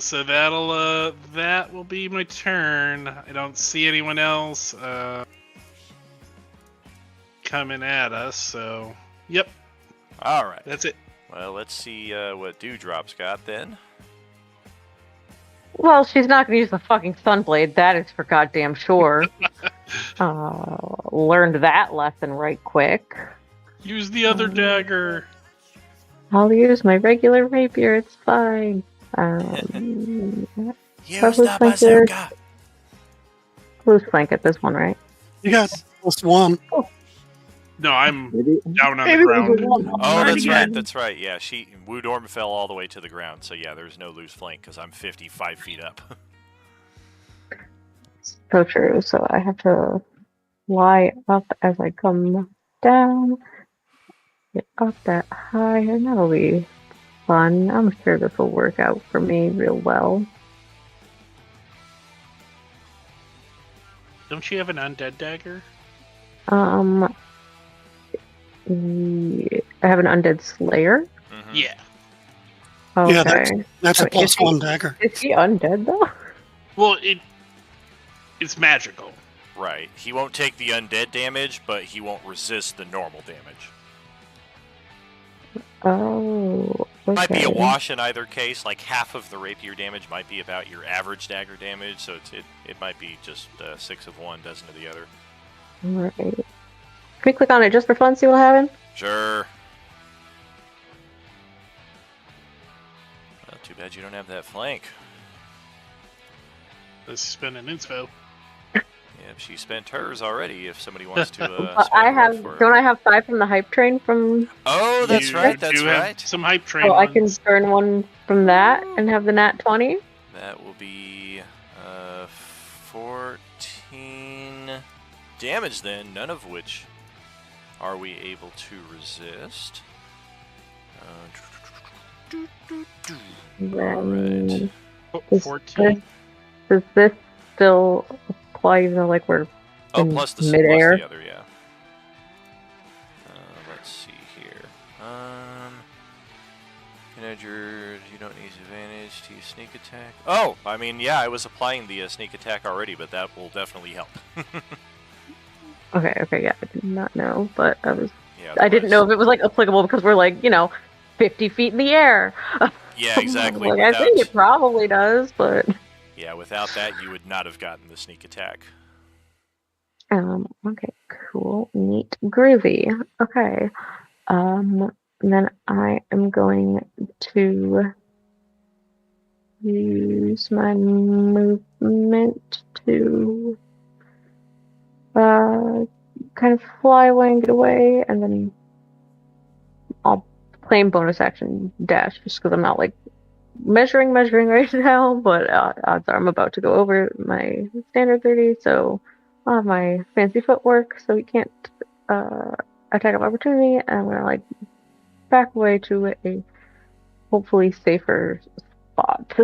So that will be my turn. I don't see anyone else coming at us, so yep. Alright. That's it. Well, let's see what Dewdrop's got then. Well, she's not gonna use the fucking Sunblade, that is for goddamn sure. Learned that lesson right quick. Use the other dagger. I'll use my regular rapier, it's fine. Use the bazooka! Loose flank at this one, right? You got +1. No, I'm down on the ground. Oh, that's right. Yeah, Woodorm fell all the way to the ground, so yeah, there's no loose flank because I'm 55 feet up. So true, so I have to lie up as I come down. Get up that high, and that'll be fun. I'm sure this will work out for me real well. Don't you have an undead dagger? I have an undead slayer. Mm-hmm. Yeah. Okay. Yeah, that's a +1 dagger. Is he undead though? Well, it's magical. Right. He won't take the undead damage, but he won't resist the normal damage. Oh. Okay. Might be a wash in either case. Like half of the rapier damage might be about your average dagger damage, so it might be just 6 of one, dozen of the other. Alright. Can we click on it just for fun, see what happens? Sure. Well, too bad you don't have that flank. Let's spend an inspo. Yeah, she spent hers already. If somebody wants to, I spend have. one for Don't I have 5 from the hype train from? Oh, that's You right. That's do have right. some hype train Oh, I can ones. burn one from that and have the nat 20. That will be 14 damage then, none of which are we able to resist. Then Alright. 14. does this still apply even though like we're Oh, in plus the midair? Plus the other, yeah. Can add you don't need advantage to use sneak attack. Oh, I mean, yeah, I was applying the sneak attack already, but that will definitely help. Okay, yeah, I did not know, but Yeah, I didn't know if otherwise- it was like applicable because we're like, 50 feet in the air. Yeah, exactly. Like, I think it probably does, but Yeah, without that, you would not have gotten the sneak attack. okay, cool, neat, groovy. Okay, then I am going to use my movement to kind of fly away and get away, and then I'll claim bonus action dash just because I'm not like measuring right now, but odds are I'm about to go over my standard 30, so I'll have my fancy footwork, so he can't attack of opportunity, and I'm gonna like back away to a hopefully safer spot.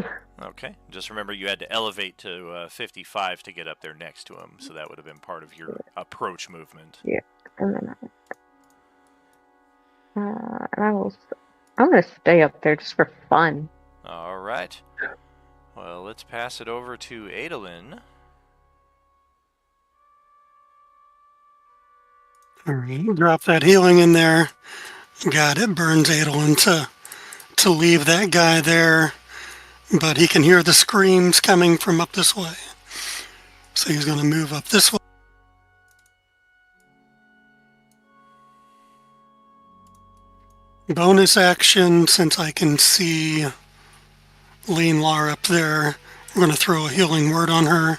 Okay. Just remember you had to elevate to 55 to get up there next to him, so that would have been part of your approach movement. Yeah, and then I'm gonna stay up there just for fun. All right. Well, let's pass it over to Adolin. All right, drop that healing in there. Got it. Burns Adolin to leave that guy there, but he can hear the screams coming from up this way. So he's going to move up this way. Bonus action, since I can see Lean Lar up there, we're going to throw a healing word on her.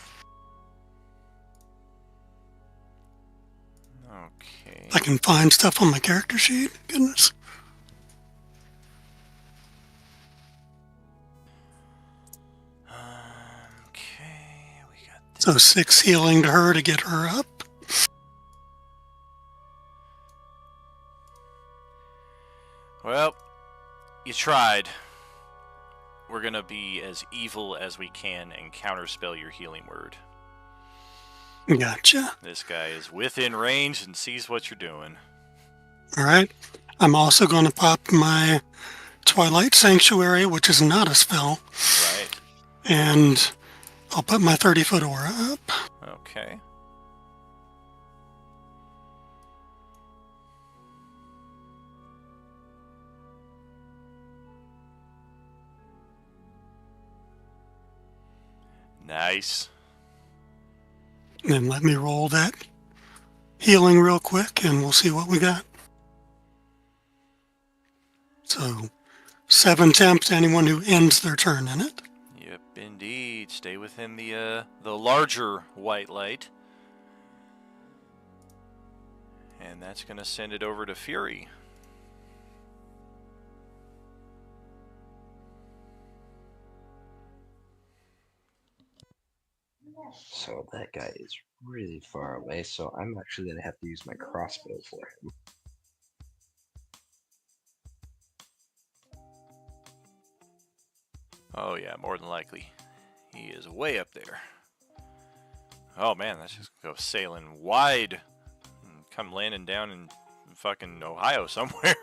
Okay. I can find stuff on my character sheet. Goodness. Okay, we got this. So 6 healing to her to get her up. Well, you tried. We're gonna be as evil as we can and counterspell your healing word. Gotcha. This guy is within range and sees what you're doing. All right. I'm also going to pop my Twilight Sanctuary, which is not a spell. Right. And I'll put my 30-foot aura up. Okay. Nice. Then let me roll that healing real quick and we'll see what we got. So 7 temp to anyone who ends their turn in it. Yep, indeed. Stay within the larger white light. And that's going to send it over to Fury. So that guy is really far away, so I'm actually going to have to use my crossbow for him. Oh yeah, more than likely. He is way up there. Oh man, that's just go sailing wide and come landing down in fucking Ohio somewhere.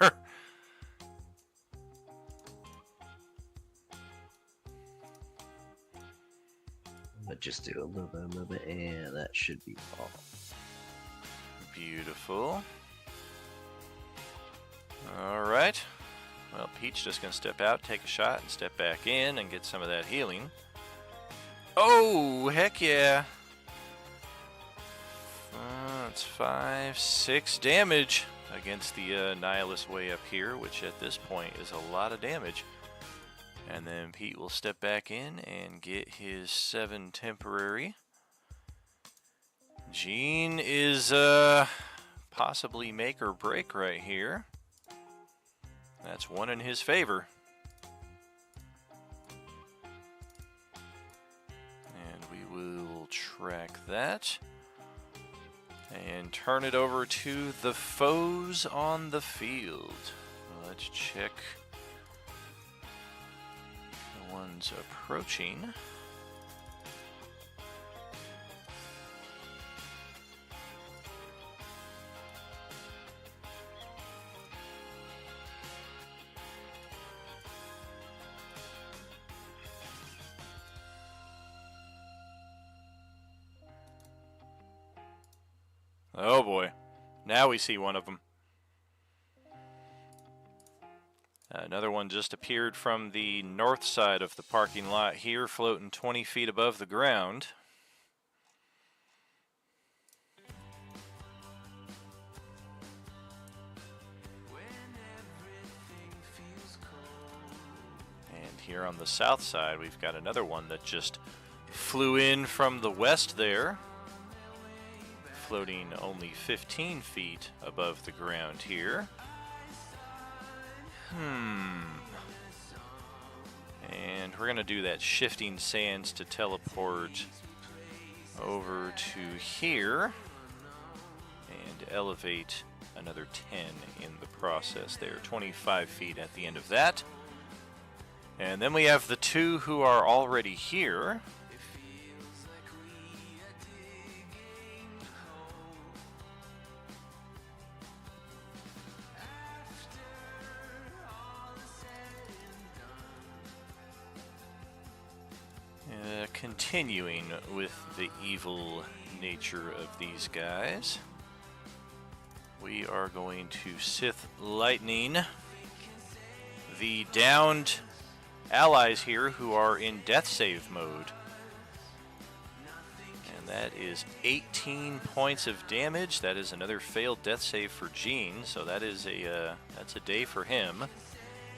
Let's just do a little bit, and that should be all. Beautiful. Alright. Well, Peach just gonna step out, take a shot, and step back in and get some of that healing. Oh, heck yeah. That's 5, 6 damage against the Nihilist way up here, which at this point is a lot of damage. And then Pete will step back in and get his 7 temporary. Gene is possibly make or break right here. That's 1 in his favor. And we will track that. And turn it over to the foes on the field. Let's check the ones approaching. Oh boy. Now we see one of them. Another one just appeared from the north side of the parking lot here, floating 20 feet above the ground. And here on the south side, we've got another one that just flew in from the west there, floating only 15 feet above the ground here. And we're going to do that shifting sands to teleport over to here and elevate another 10 in the process there. 25 feet at the end of that. And then we have the two who are already here. Continuing with the evil nature of these guys, we are going to Sith Lightning the downed allies here who are in death save mode. And that is 18 points of damage. That is another failed death save for Gene, so that is that's a day for him.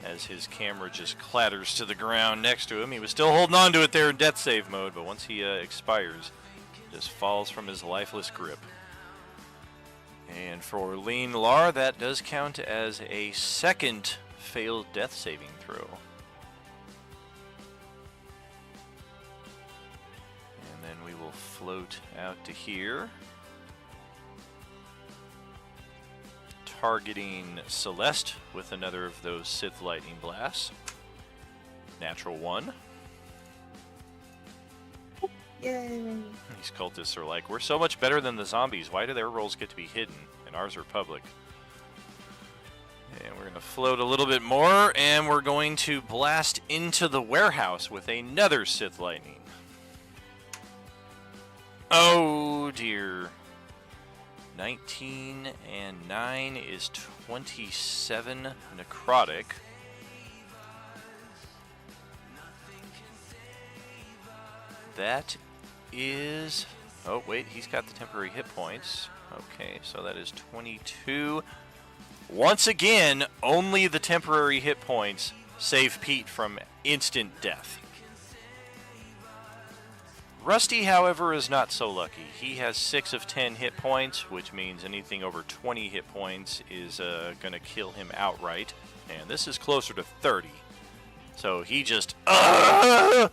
As his camera just clatters to the ground next to him. He was still holding on to it there in death save mode, but once he expires, just falls from his lifeless grip. And for Lean Lar, that does count as a second failed death saving throw. And then we will float out to here, targeting Celeste with another of those Sith Lightning Blasts. Natural 1. Yay. These cultists are like, we're so much better than the zombies. Why do their rolls get to be hidden and ours are public? And we're going to float a little bit more, and we're going to blast into the warehouse with another Sith Lightning. Oh dear. 19 and 9 is 27 necrotic. That is... Oh, wait, he's got the temporary hit points. Okay, so that is 22. Once again, only the temporary hit points save Pete from instant death. Rusty, however, is not so lucky. He has 6 of 10 hit points, which means anything over 20 hit points is going to kill him outright. And this is closer to 30. So he just... And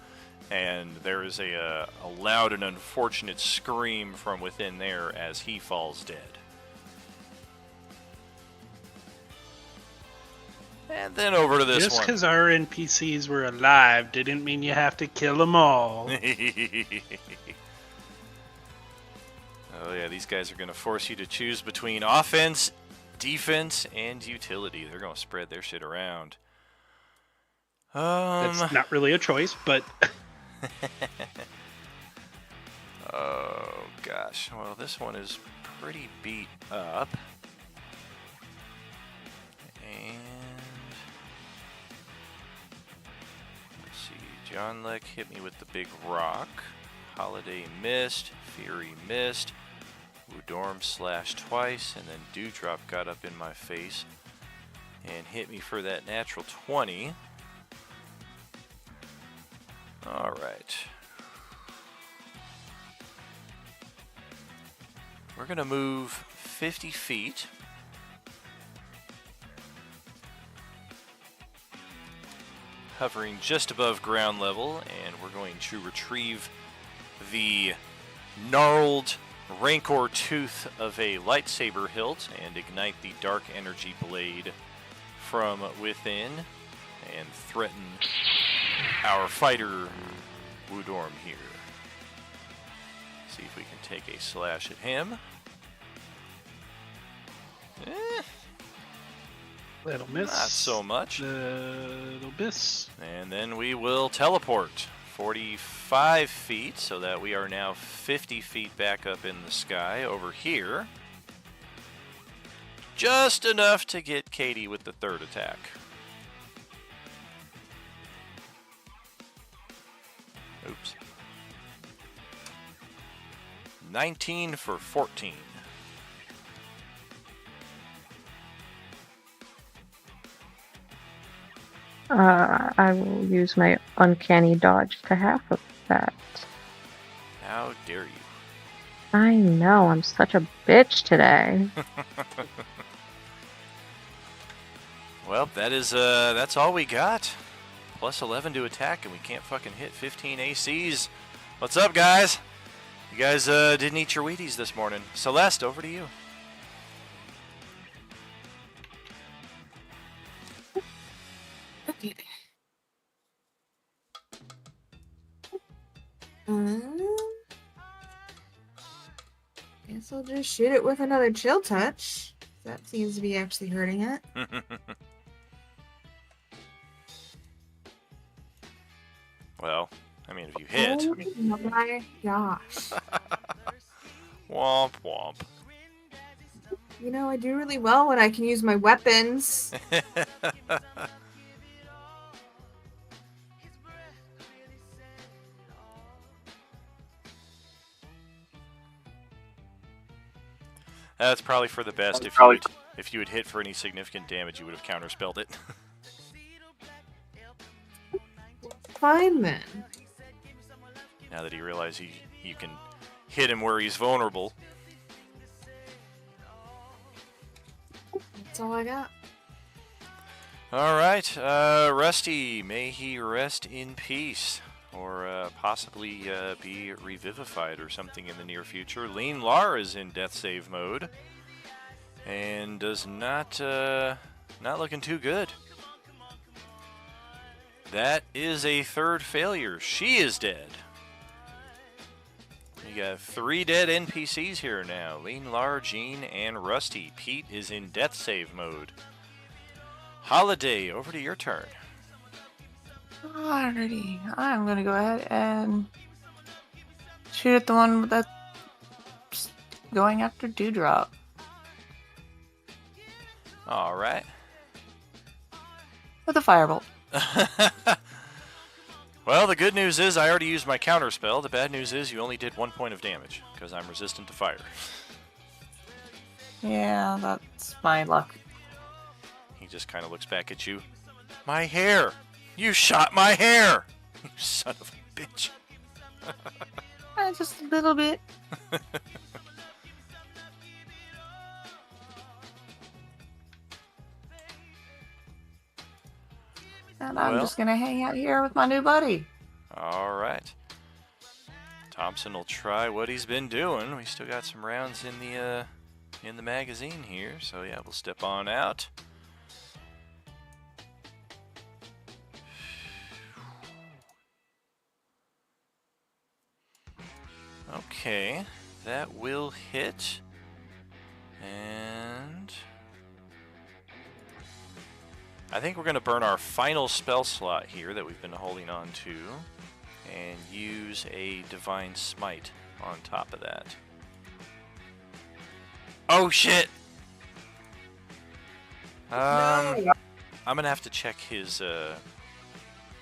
there is a loud and unfortunate scream from within there as he falls dead. And then over to this Just one. because our NPCs were alive didn't mean you have to kill them all. Oh yeah, these guys are going to force you to choose between offense, defense, and utility. They're going to spread their shit around. That's not really a choice, but... Oh gosh, well this one is pretty beat up. And let's see, John Leck hit me with the big rock. Holiday missed, Fury missed, Woodorm slashed twice, and then Dewdrop got up in my face and hit me for that natural 20. Alright. We're going to move 50 feet. Hovering just above ground level, and we're going to retrieve the gnarled Rancor tooth of a lightsaber hilt and ignite the dark energy blade from within and threaten our fighter Woodorm here. See if we can take a slash at him. That'll miss. Not so much. That'll miss. And then we will teleport 45 feet so that we are now 50 feet back up in the sky over here. just enough to get Katie with the third attack. Oops. 19 for 14. I will use my uncanny dodge to half of that. How dare you? I know, I'm such a bitch today. Well, that's all we got. Plus 11 to attack, and we can't fucking hit 15 ACs. What's up, guys? You guys didn't eat your Wheaties this morning. Celeste, over to you. Okay. Guess I'll just shoot it with another chill touch. That seems to be actually hurting it. Well, I mean, if you hit. Oh my gosh. Womp womp. You know, I do really well when I can use my weapons. That's probably for the best. If you had hit for any significant damage, you would have counterspelled it. Fine then. Now that he realized you can hit him where he's vulnerable. That's all I got. All right, Rusty, may he rest in peace, or possibly be revivified or something in the near future. Lean Lar is in death save mode, and does not looking too good. That is a third failure. She is dead. You got 3 dead NPCs here now. Lean Lar, Jean, and Rusty. Pete is in death save mode. Holiday, over to your turn. Alrighty, I'm gonna go ahead and shoot at the one that's going after Dewdrop. All right. With a firebolt. Well, the good news is I already used my counter spell. The bad news is you only did 1 point of damage, because I'm resistant to fire. Yeah, that's my luck. He just kind of looks back at you. My hair! You shot my hair! You son of a bitch. Just a little bit. And I'm just gonna hang out here with my new buddy. All right. Thompson will try what he's been doing. We still got some rounds in the magazine here, so yeah, we'll step on out. Okay, that will hit. And I think we're going to burn our final spell slot here that we've been holding on to and use a Divine Smite on top of that. Oh shit! I'm going to have to check his to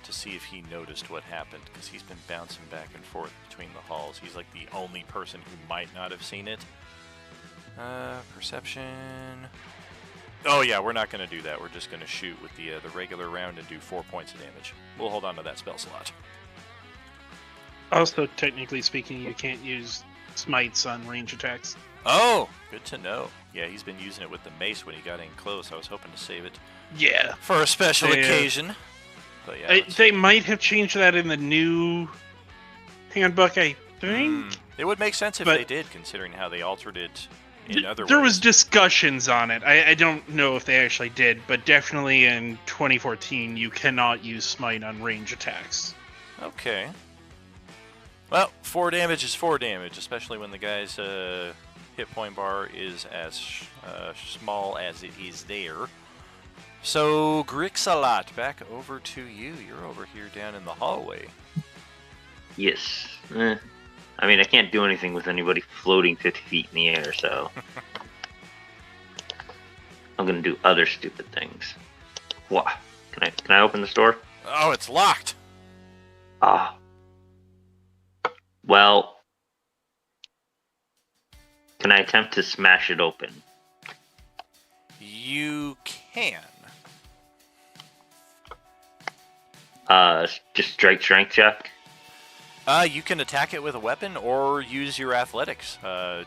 see if he noticed what happened, because he's been bouncing back and forth between the halls. He's like the only person who might not have seen it. Perception. Oh yeah, we're not going to do that. We're just going to shoot with the regular round and do 4 points of damage. We'll hold on to that spell slot. Also, technically speaking, you can't use smites on range attacks. Oh, good to know. Yeah, he's been using it with the mace when he got in close. I was hoping to save it Yeah. for a special occasion. But yeah, They might have changed that in the new handbook, I think. It would make sense if they did, considering how they altered it in other There ways. was discussions on it. I don't know if they actually did, but definitely in 2014, you cannot use smite on range attacks. Okay. Well, 4 damage is 4 damage, especially when the guy's hit point bar is as small as it is there. So, Grixalat, back over to you. You're over here down in the hallway. Yes. I mean, I can't do anything with anybody floating 50 feet in the air, so. I'm gonna do other stupid things. What? Can I open this door? Oh, it's locked. Ah. Well, can I attempt to smash it open? You can. Just straight strength check. You can attack it with a weapon or use your athletics.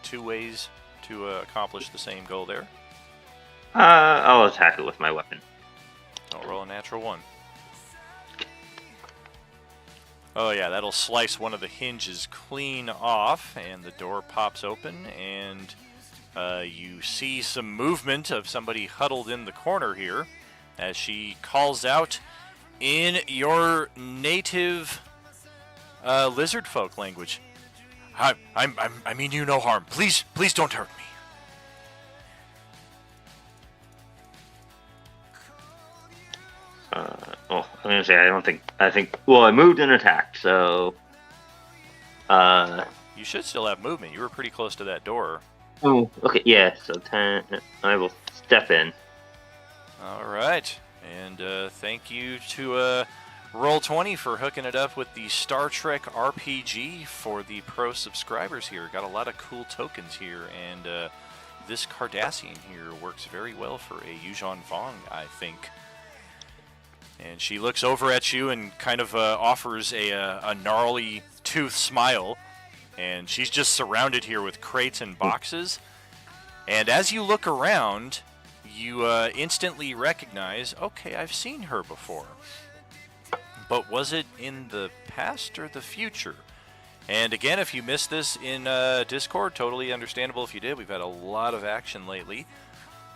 2 ways to accomplish the same goal there. I'll attack it with my weapon. I'll roll a natural 1. Oh yeah, that'll slice one of the hinges clean off, and the door pops open, and you see some movement of somebody huddled in the corner here, as she calls out in your native lizard folk language. I mean you no harm. Please don't hurt me. I'm gonna say I think. Well, I moved and attacked, so. You should still have movement. You were pretty close to that door. Oh, okay, yeah. So 10. I will step in. All right, and thank you to Roll20 for hooking it up with the Star Trek RPG for the pro subscribers here. Got a lot of cool tokens here, and this Cardassian here works very well for a Yuuzhan Vong, I think. And she looks over at you and kind of offers a gnarly tooth smile. And she's just surrounded here with crates and boxes. And as you look around, you instantly recognize, okay, I've seen her before. But was it in the past or the future? And again, if you missed this in Discord, totally understandable if you did. We've had a lot of action lately.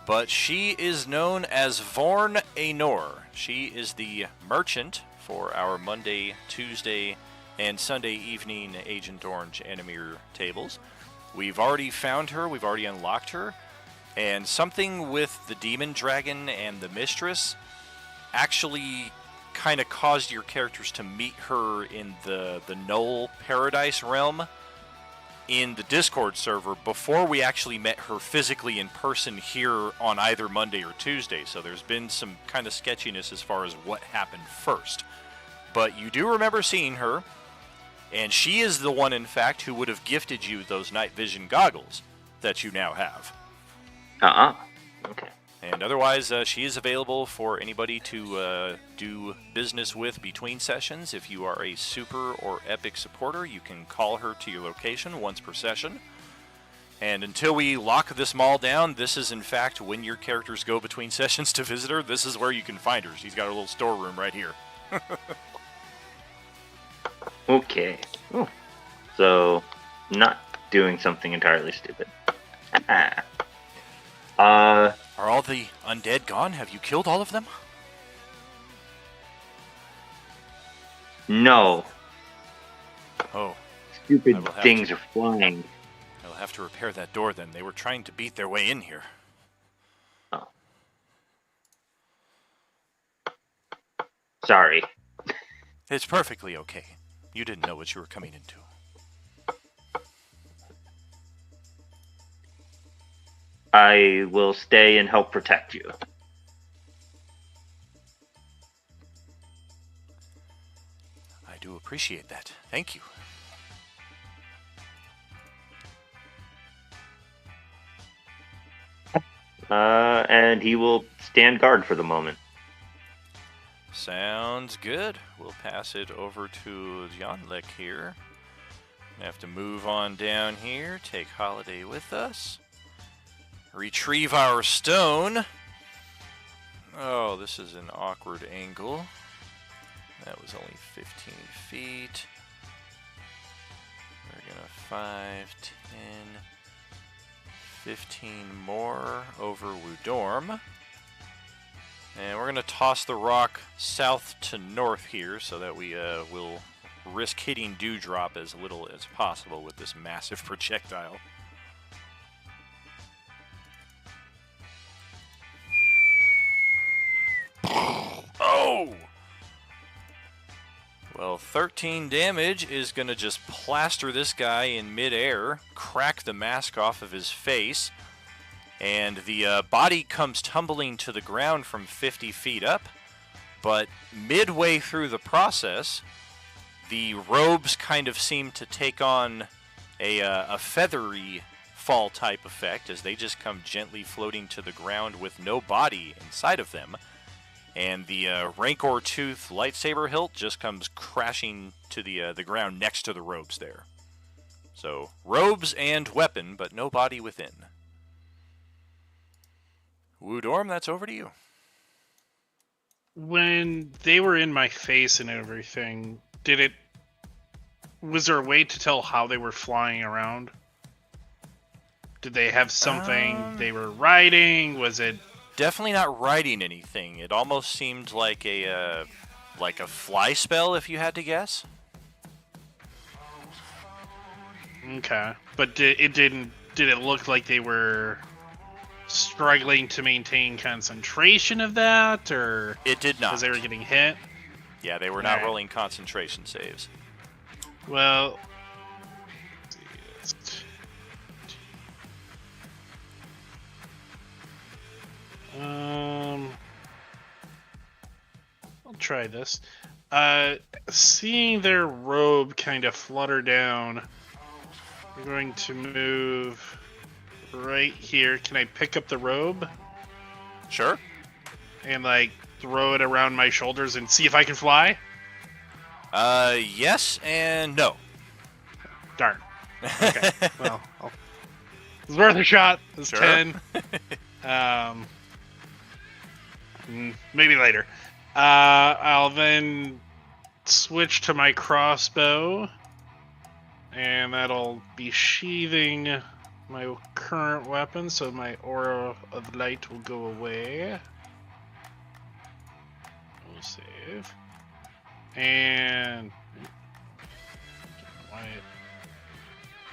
But she is known as Vorn Ainor. She is the merchant for our Monday, Tuesday, and Sunday evening Agent Orange Animir tables. We've already found her, we've already unlocked her, and something with the Demon Dragon and the Mistress actually kind of caused your characters to meet her in the Null Paradise realm in the Discord server before we actually met her physically in person here on either Monday or Tuesday. So there's been some kind of sketchiness as far as what happened first. But you do remember seeing her, and she is the one, in fact, who would have gifted you those night vision goggles that you now have. Okay. And otherwise, she is available for anybody to do business with between sessions. If you are a super or epic supporter, you can call her to your location once per session. And until we lock this mall down, this is in fact when your characters go between sessions to visit her. This is where you can find her. She's got a little storeroom right here. Okay. Oh. So, not doing something entirely stupid. Are all the undead gone? Have you killed all of them? No. Oh. Stupid I will have things to- are flying. I'll have to repair that door then. They were trying to beat their way in here. Oh. Sorry. It's perfectly okay. You didn't know what you were coming into. I will stay and help protect you. I do appreciate that. Thank you. And he will stand guard for the moment. Sounds good. We'll pass it over to Janlik here. Have to move on down here, take Holiday with us. Retrieve our stone. Oh, this is an awkward angle. That was only 15 feet. We're gonna 5, 10, 15 more over Wudorm. And we're gonna toss the rock south to north here so that we will risk hitting Dewdrop as little as possible with this massive projectile. Oh! Well, 13 damage is going to just plaster this guy in midair, crack the mask off of his face, and the body comes tumbling to the ground from 50 feet up, but midway through the process, the robes kind of seem to take on a feathery fall type effect as they just come gently floating to the ground with no body inside of them. And the Rancor Tooth lightsaber hilt just comes crashing to the ground next to the robes there. So, robes and weapon, but no body within. Woodorm, that's over to you. When they were in my face and everything, was there a way to tell how they were flying around? Did they have something they were riding? Was it Definitely not riding anything. It almost seemed like a fly spell, if you had to guess. okay? But did it look like they were struggling to maintain concentration of that, or It did not. because they were getting hit? Yeah, they were not Alright. rolling concentration saves. Well, I'll try this. Seeing their robe kind of flutter down, I'm going to move right here. Can I pick up the robe Sure. and like throw it around my shoulders and see if I can fly? Yes and no. Darn. Okay. Well, it's worth a shot. It's Sure. 10. Maybe later. I'll then switch to my crossbow, and that'll be sheathing my current weapon, so my aura of light will go away. We'll save. And why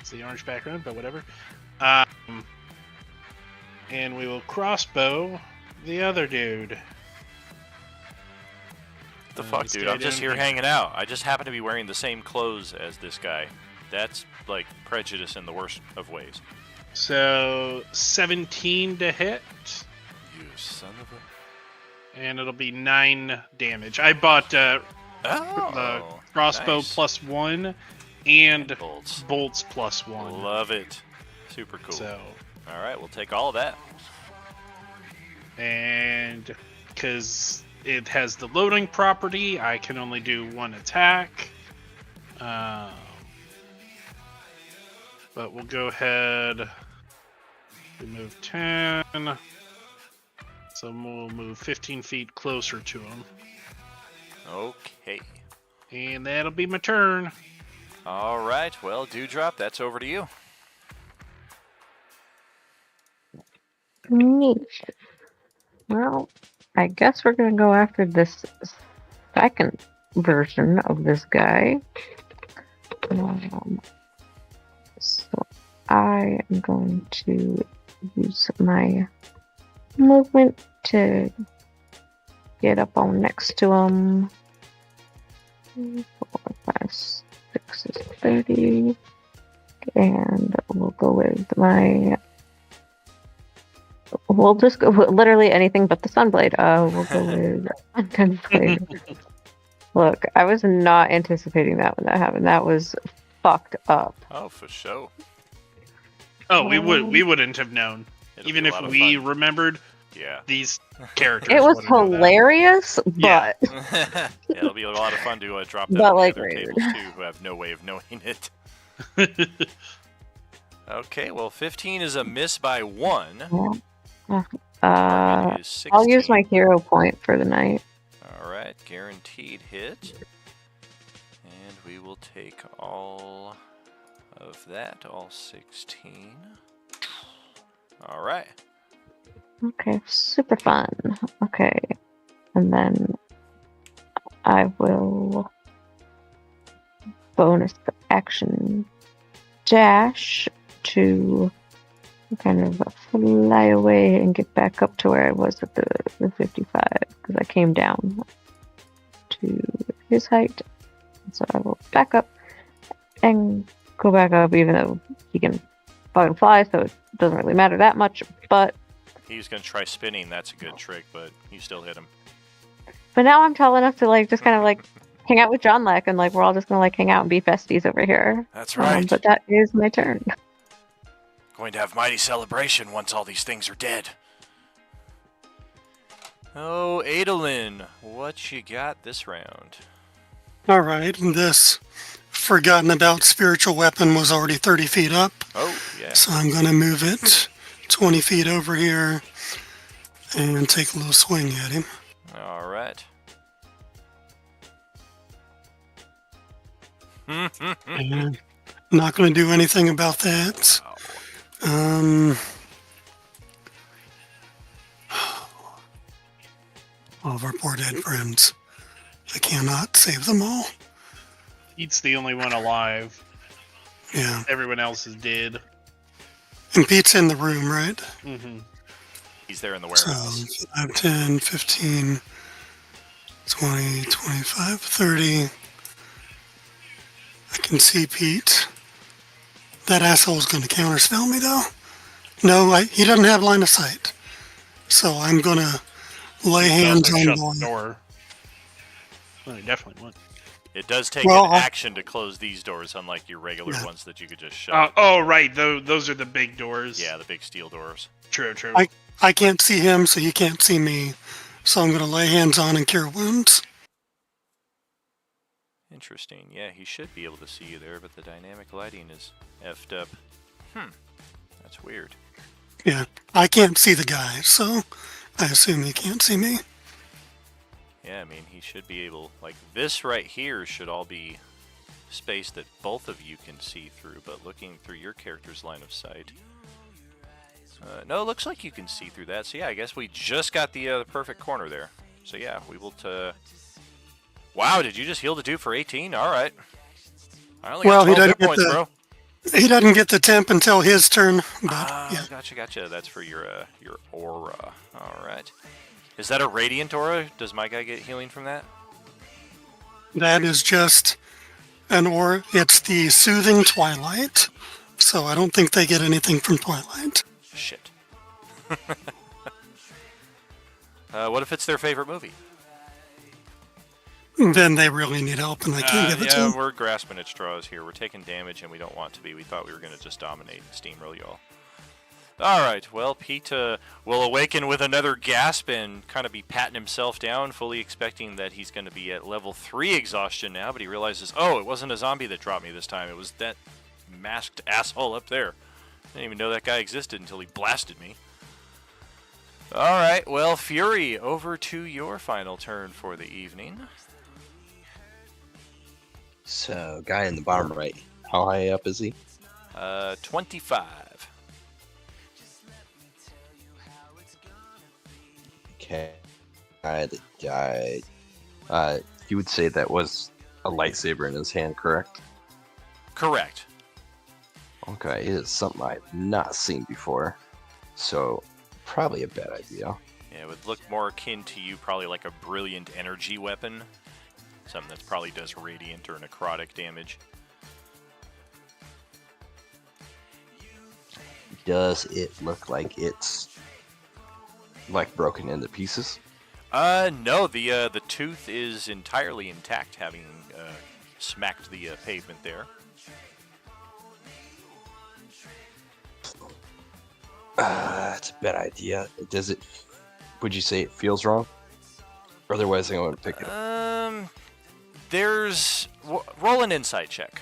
it's the orange background, but whatever. And we will crossbow the other dude. The fuck, this dude? guy I'm just down here hanging out. I just happen to be wearing the same clothes as this guy. That's, like, prejudice in the worst of ways. So 17 to hit, You son of a... and it'll be 9 damage. I bought the crossbow nice. +1 and Bolts. bolts +1. Love it. Super cool. So, Alright, we'll take all of that. and because it has the loading property, I can only do 1 attack. But we'll go ahead. We move 10. So we'll move 15 feet closer to him. Okay. And that'll be my turn. Alright, well, Dewdrop, that's over to you. Neat. Well, I guess we're gonna go after this second version of this guy. So I am going to use my movement to get up on next to him. 4, 5, 6 is 30. And we'll go with my... We'll just go with literally anything but the Sunblade. We'll go with Undead Blade. Look, I was not anticipating that when that happened. That was fucked up. Oh, for sure. Oh, we wouldn't have known. It'll Even be a if lot of we fun. remembered Yeah. these characters. It was wouldn't know that. hilarious, Yeah. but It'll be a lot of fun to drop that But, on like, the other rude. tables, too, who have no way of knowing it. Okay, well, 15 is a miss by 1. Target is I'll use 16. my hero point for the night. Alright, guaranteed hit. And we will take all of that, all 16. Alright. Okay, super fun. Okay, and then I will bonus the action dash to kind of fly away and get back up to where I was at the 55, because I came down to his height. So I will back up and go back up, even though he can fucking fly, so it doesn't really matter that much. But He's gonna try spinning. That's a good trick, but you still hit him. now I'm tall enough to like just kind of like hang out with John Leck, and like we're all just gonna like hang out and be besties over here. That's right. But that is my turn. Going to have mighty celebration once all these things are dead. Oh, Adolin, what you got this round? All right, this forgotten about spiritual weapon was already 30 feet up. Oh, yeah. So I'm going to move it 20 feet over here and take a little swing at him. All right. And not going to do anything about that. All of our poor dead friends. I cannot save them all. Pete's the only one alive. Yeah. Everyone else is dead. And Pete's in the room, right? Mm-hmm. He's there in the So warehouse. 5, 10, 15, 20, 25, 30. I can see Pete. That asshole's going to counterspell me, though. No, he doesn't have line of sight. So I'm going to lay hands on shut one. the door. Well, he definitely would. It does take Well, an action to close these doors, unlike your regular ones that you could just shut. Oh, right. Those are the big doors. Yeah, the big steel doors. True, true. I can't see him, so he can't see me. So I'm going to lay hands on and cure wounds. Interesting. Yeah, he should be able to see you there, but the dynamic lighting is effed up. That's weird. Yeah, I can't see the guy, so I assume he can't see me. Yeah, I mean, he should be able... Like, this right here should all be space that both of you can see through, but looking through your character's line of sight... no, it looks like you can see through that. So yeah, I guess we just got the perfect corner there. So yeah, we will... Wow, did you just heal the dude for 18? Alright. I only got 12 hit points, bro. He doesn't get the temp until his turn, but yeah. Gotcha. That's for your aura. Alright. Is that a radiant aura? Does my guy get healing from that? That is just an aura. It's the soothing twilight, so I don't think they get anything from twilight. Shit. What if it's their favorite movie? Then they really need help, and I can't give it to Yeah, them. we're grasping at straws here. We're taking damage, and we don't want to be. We thought we were going to just dominate and steamroll y'all. Alright, well, Pete will awaken with another gasp and kind of be patting himself down, fully expecting that he's going to be at level 3 exhaustion now, but he realizes, oh, it wasn't a zombie that dropped me this time. It was that masked asshole up there. I didn't even know that guy existed until he blasted me. Alright, well, Fury, over to your final turn for the evening. So, guy in the bottom right, how high up is he? 25. Okay. The guy, you would say that was a lightsaber in his hand, correct? Correct. Okay, it is something I've not seen before, so probably a bad idea. Yeah, it would look more akin to you, probably like a brilliant energy weapon. Something that probably does radiant or necrotic damage. Does it look like it's like broken into pieces? No, the tooth is entirely intact, having smacked the pavement there. It's a bad idea. Does it? Would you say it feels wrong? Otherwise, I'm going to pick it up. Roll an insight check.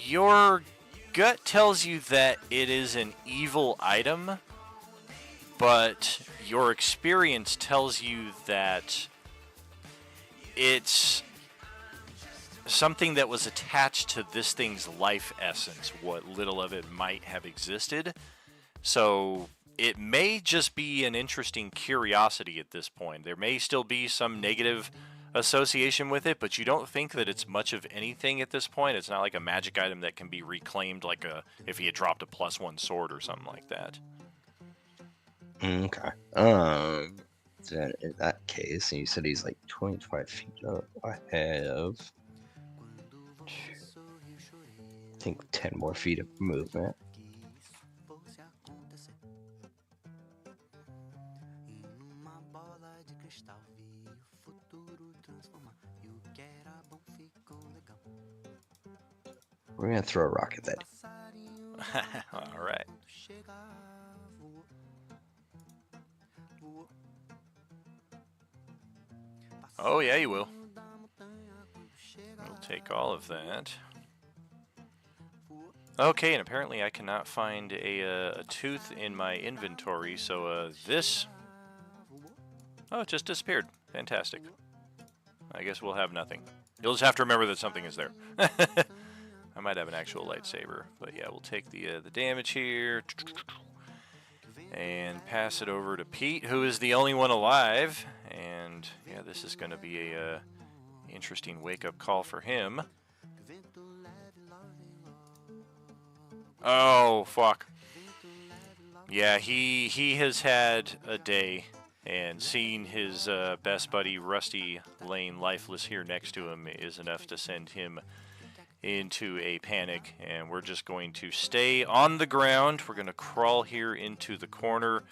Your gut tells you that it is an evil item, but your experience tells you that it's something that was attached to this thing's life essence, what little of it might have existed. So it may just be an interesting curiosity at this point. There may still be some negative association with it, but you don't think that it's much of anything at this point. It's not like a magic item that can be reclaimed, like if he had dropped a +1 sword or something like that. Okay. Then in that case, and you said he's like 25 feet up, I have, I think, 10 more feet of movement. We're gonna throw a rock at that. All right. Oh, yeah, you will. We'll take all of that. Okay, and apparently I cannot find a tooth in my inventory, so this... Oh, it just disappeared. Fantastic. I guess we'll have nothing. You'll just have to remember that something is there. I might have an actual lightsaber, but yeah, we'll take the damage here and pass it over to Pete, who is the only one alive. And yeah, this is going to be a interesting wake-up call for him. Oh, fuck. Yeah, he has had a day, and seeing his best buddy Rusty laying lifeless here next to him is enough to send him into a panic, and we're just going to stay on the ground. We're going to crawl here into the corner,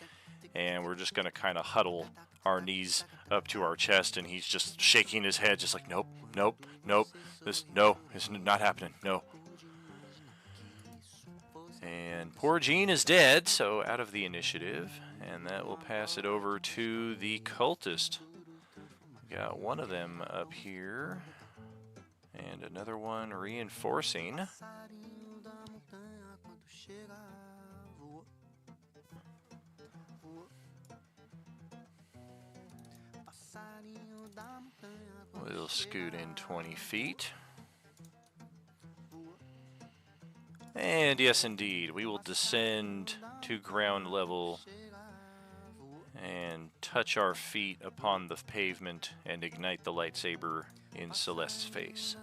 and we're just going to kind of huddle our knees up to our chest, and he's just shaking his head, just like, nope, nope, nope, this not happening, no. And poor Gene is dead, so out of the initiative, and that will pass it over to the cultist. Got one of them up here, and another one reinforcing. We'll scoot in 20 feet. And yes, indeed, we will descend to ground level and touch our feet upon the pavement and ignite the lightsaber in Celeste's face.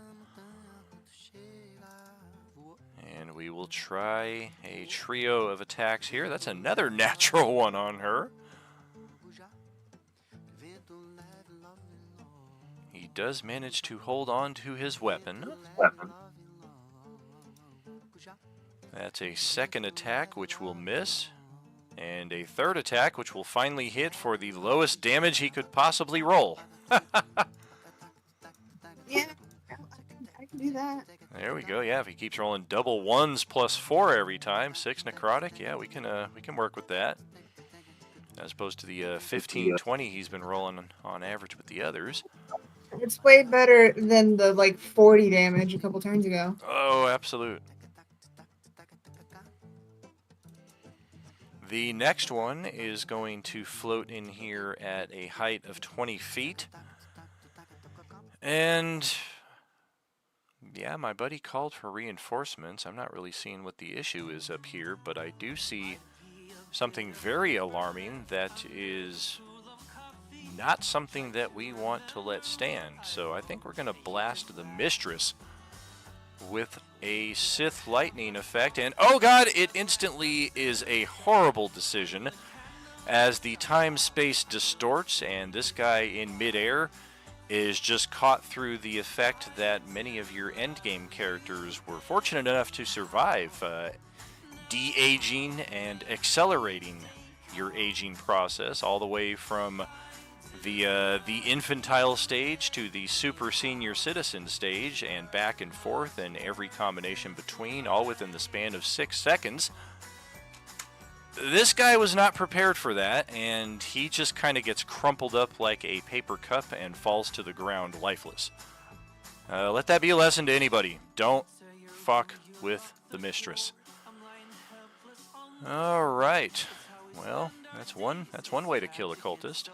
And we will try a trio of attacks here. That's another natural one on her. He does manage to hold on to his weapon. That's a second attack, which will miss. And a third attack, which will finally hit for the lowest damage he could possibly roll. Yeah, I can do that. There we go. Yeah, if he keeps rolling double 1s plus 4 every time, 6 necrotic, yeah, we can work with that. As opposed to the 15, 20 he's been rolling on average with the others. It's way better than the like 40 damage a couple turns ago. Oh, absolute. The next one is going to float in here at a height of 20 feet. And yeah, my buddy called for reinforcements. I'm not really seeing what the issue is up here, but I do see something very alarming that is not something that we want to let stand. So I think we're going to blast the Mistress with a Sith lightning effect, and oh god, it instantly is a horrible decision as the time-space distorts, and this guy in midair is just caught through the effect that many of your endgame characters were fortunate enough to survive, de-aging and accelerating your aging process all the way from the infantile stage to the super senior citizen stage and back and forth and every combination between, all within the span of 6 seconds. This guy was not prepared for that, and he just kind of gets crumpled up like a paper cup and falls to the ground lifeless. Let that be a lesson to anybody. Don't fuck with the Mistress. All right. Well, that's one way to kill a cultist.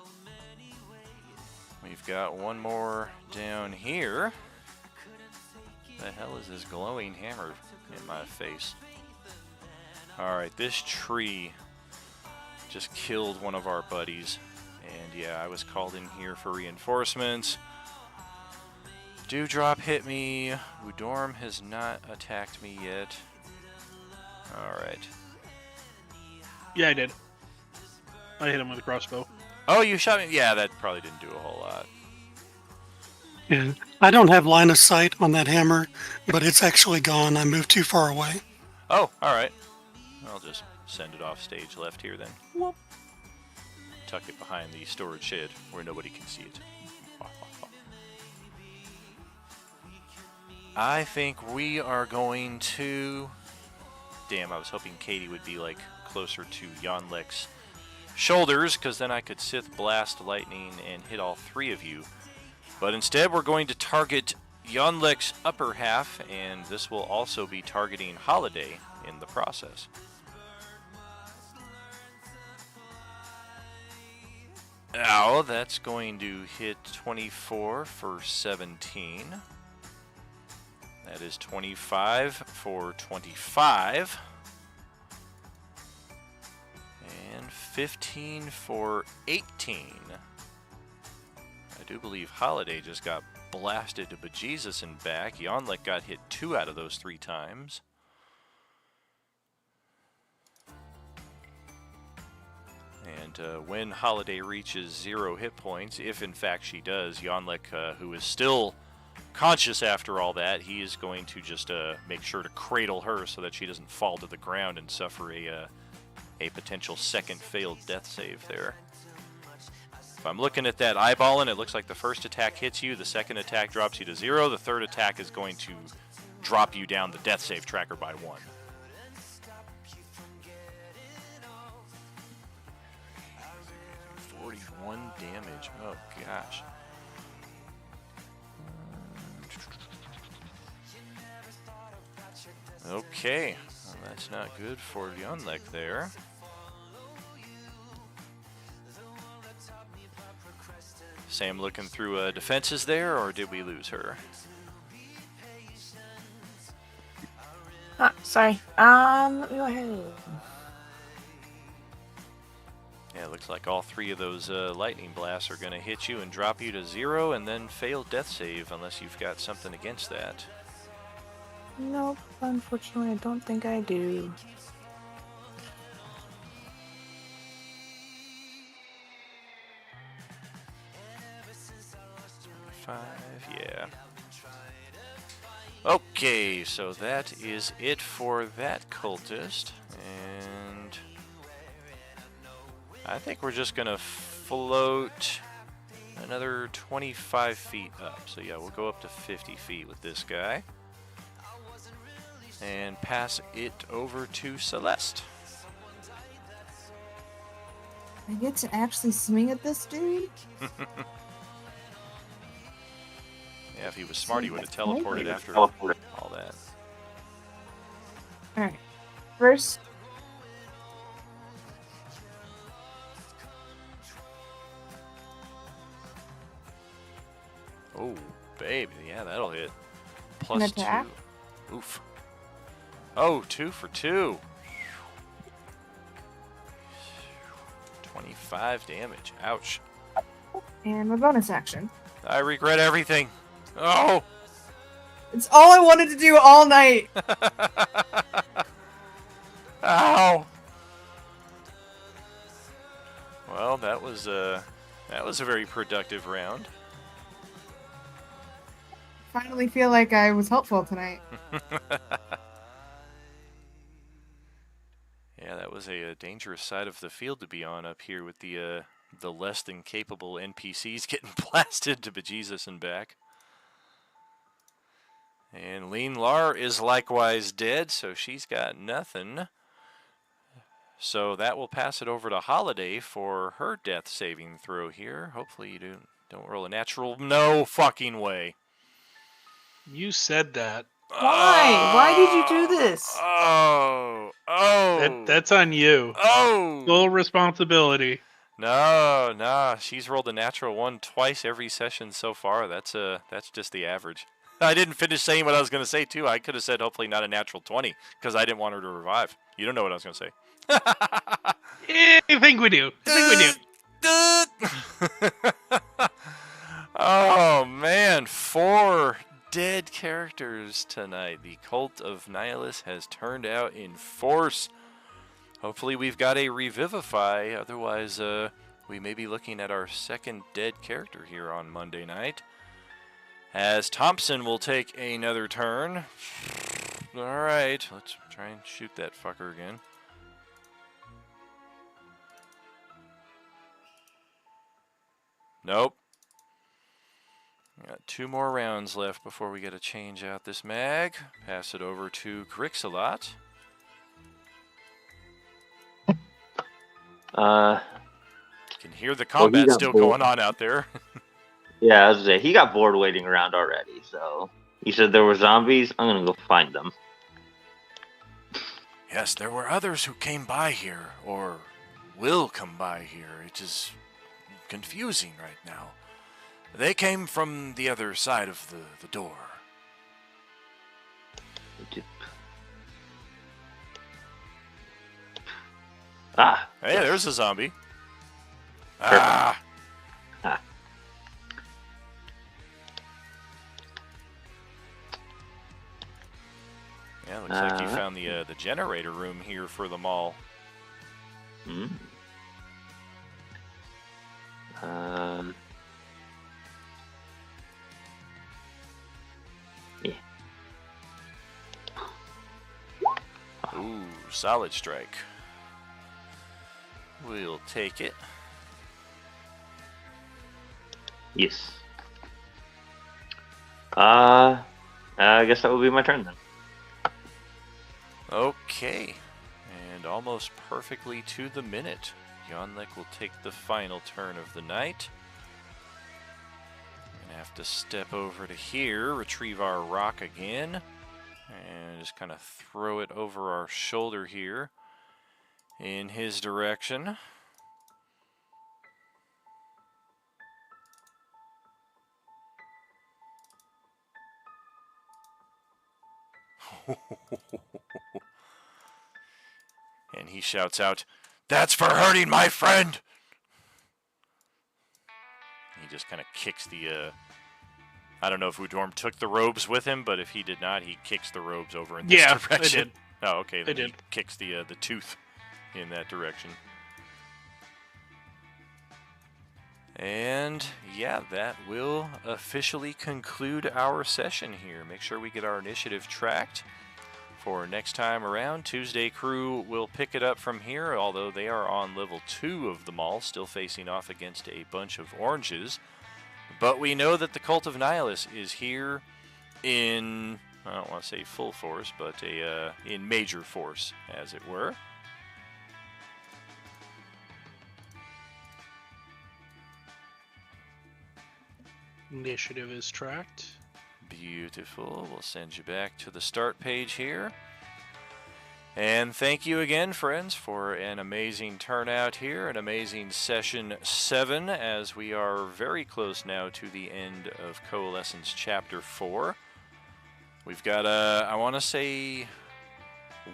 We've got one more down here. The hell is this glowing hammer in my face? Alright, this tree just killed one of our buddies. And yeah, I was called in here for reinforcements. Dewdrop hit me. Udorm has not attacked me yet. Alright. Yeah, I did. I hit him with a crossbow. Oh, you shot me? Yeah, that probably didn't do a whole lot. Yeah. I don't have line of sight on that hammer, but it's actually gone. I moved too far away. Oh, alright. I'll just send it off stage left here then. Whoop. Tuck it behind the storage shed where nobody can see it. I think we are going to... Damn, I was hoping Katie would be like closer to Yonlek's shoulders, because then I could Sith Blast Lightning and hit all three of you. But instead we're going to target Yonlek's upper half, and this will also be targeting Holiday in the process. Now that's going to hit 24 for 17. That is 25 for 25. And 15 for 18. I do believe Holiday just got blasted to bejesus and back. Yonlek got hit 2 out of those 3 times. And when Holiday reaches 0 hit points, if in fact she does, Yonlek, who is still conscious after all that, he is going to just make sure to cradle her so that she doesn't fall to the ground and suffer a potential second failed death save there. If I'm looking at that eyeballing, it looks like the first attack hits you, the second attack drops you to 0, the third attack is going to drop you down the death save tracker by 1. One damage. Oh gosh. Okay, well, that's not good for Yonlek there. Sam looking through defenses there, or did we lose her? Sorry. Let me go ahead. Yeah, it looks like all 3 of those lightning blasts are going to hit you and drop you to 0 and then fail death save unless you've got something against that. Nope, unfortunately, I don't think I do. Yeah. Okay, so that is it for that cultist, and I think we're just gonna float another 25 feet up. So yeah, we'll go up to 50 feet with this guy and pass it over to Celeste. I get to actually swing at this dude? Yeah, if he was smart, he would have teleported after all that. Alright. First. Oh, baby. Yeah, that'll hit. An Plus attack? 2. Oof. Oh, 2 for 2. 25 damage. Ouch. And my bonus action. I regret everything. Oh! It's all I wanted to do all night. Ow! Well, that was a very productive round. Finally feel like I was helpful tonight. Yeah, that was a dangerous side of the field to be on up here with the less than capable NPCs getting blasted to bejesus and back. And Lean Lar is likewise dead, so she's got nothing. So that will pass it over to Holiday for her death saving throw here. Hopefully you don't roll a natural. No fucking way. You said that. Why? Why did you do this? Oh. That's on you. Oh. Full responsibility. No. She's rolled a natural 1 twice every session so far. That's just the average. I didn't finish saying what I was going to say, too. I could have said hopefully not a natural 20, because I didn't want her to revive. You don't know what I was going to say. I think we do. Oh, man. 4 characters tonight. The Cult of Nihilus has turned out in force. Hopefully we've got a Revivify, otherwise we may be looking at our second dead character here on Monday night. As Thompson will take another turn. Alright, let's try and shoot that fucker again. Nope. Got 2 more rounds left before we get to change out this mag. Pass it over to Grixalot. Can hear the combat got still bored. going on out there. Yeah, I was gonna say, he got bored waiting around already, so he said there were zombies. I'm gonna go find them. Yes, there were others who came by here, or will come by here. It is confusing right now. They came from the other side of the door. Ah, Hey, yes. there's a zombie. Perfect. Ah! Ah. Yeah, looks like you found the generator room here for the mall. Mm. Yeah. Ooh, solid strike. We'll take it. Yes. I guess that will be my turn then. Okay. And almost perfectly to the minute, Yonlek will take the final turn of the night. I'm gonna have to step over to here, retrieve our rock again, and just kind of throw it over our shoulder here in his direction. And he shouts out, "That's for hurting my friend!" He just kind of kicks the, I don't know if Udorm took the robes with him, but if he did not, he kicks the robes over in this Yeah, direction. I did. Oh, okay, then I he did. kicks the tooth in that direction. And yeah, that will officially conclude our session here. Make sure we get our initiative tracked for next time around. Tuesday crew will pick it up from here, although they are on level 2 of the mall, still facing off against a bunch of oranges. But we know that the Cult of Nihilus is here in, I don't want to say full force, but in major force, as it were. Initiative is tracked. Beautiful. We'll send you back to the start page here. And thank you again, friends, for an amazing turnout here, an amazing session 7, as we are very close now to the end of Coalescence Chapter 4. We've got, I want to say,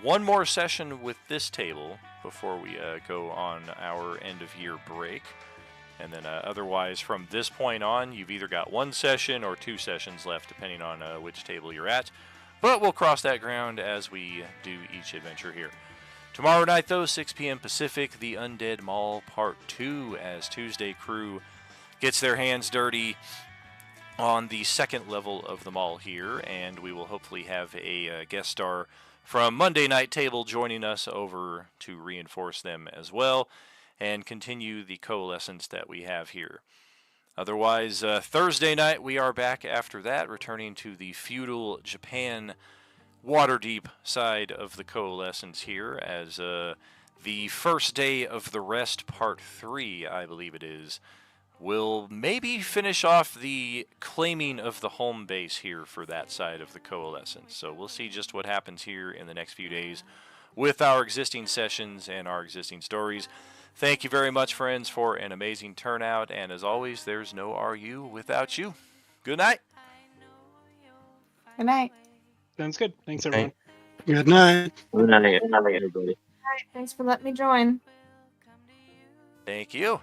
one more session with this table before we go on our end-of-year break. And then otherwise, from this point on, you've either got 1 session or 2 sessions left, depending on which table you're at. But we'll cross that ground as we do each adventure here. Tomorrow night, though, 6 p.m. Pacific, the Undead Mall Part 2, as Tuesday crew gets their hands dirty on the second level of the mall here. And we will hopefully have a guest star from Monday Night Table joining us over to reinforce them as well, and continue the coalescence that we have here. Otherwise, Thursday night we are back after that, returning to the feudal Japan Waterdeep side of the coalescence here, as the first day of the rest part 3, I believe it is, will maybe finish off the claiming of the home base here for that side of the coalescence. So we'll see just what happens here in the next few days with our existing sessions and our existing stories. Thank you very much, friends, for an amazing turnout, and as always, there's no RU without you. Good night. Good night. Sounds good. Thanks, everyone. Good night. Good night, everybody. Thanks for letting me join. Thank you.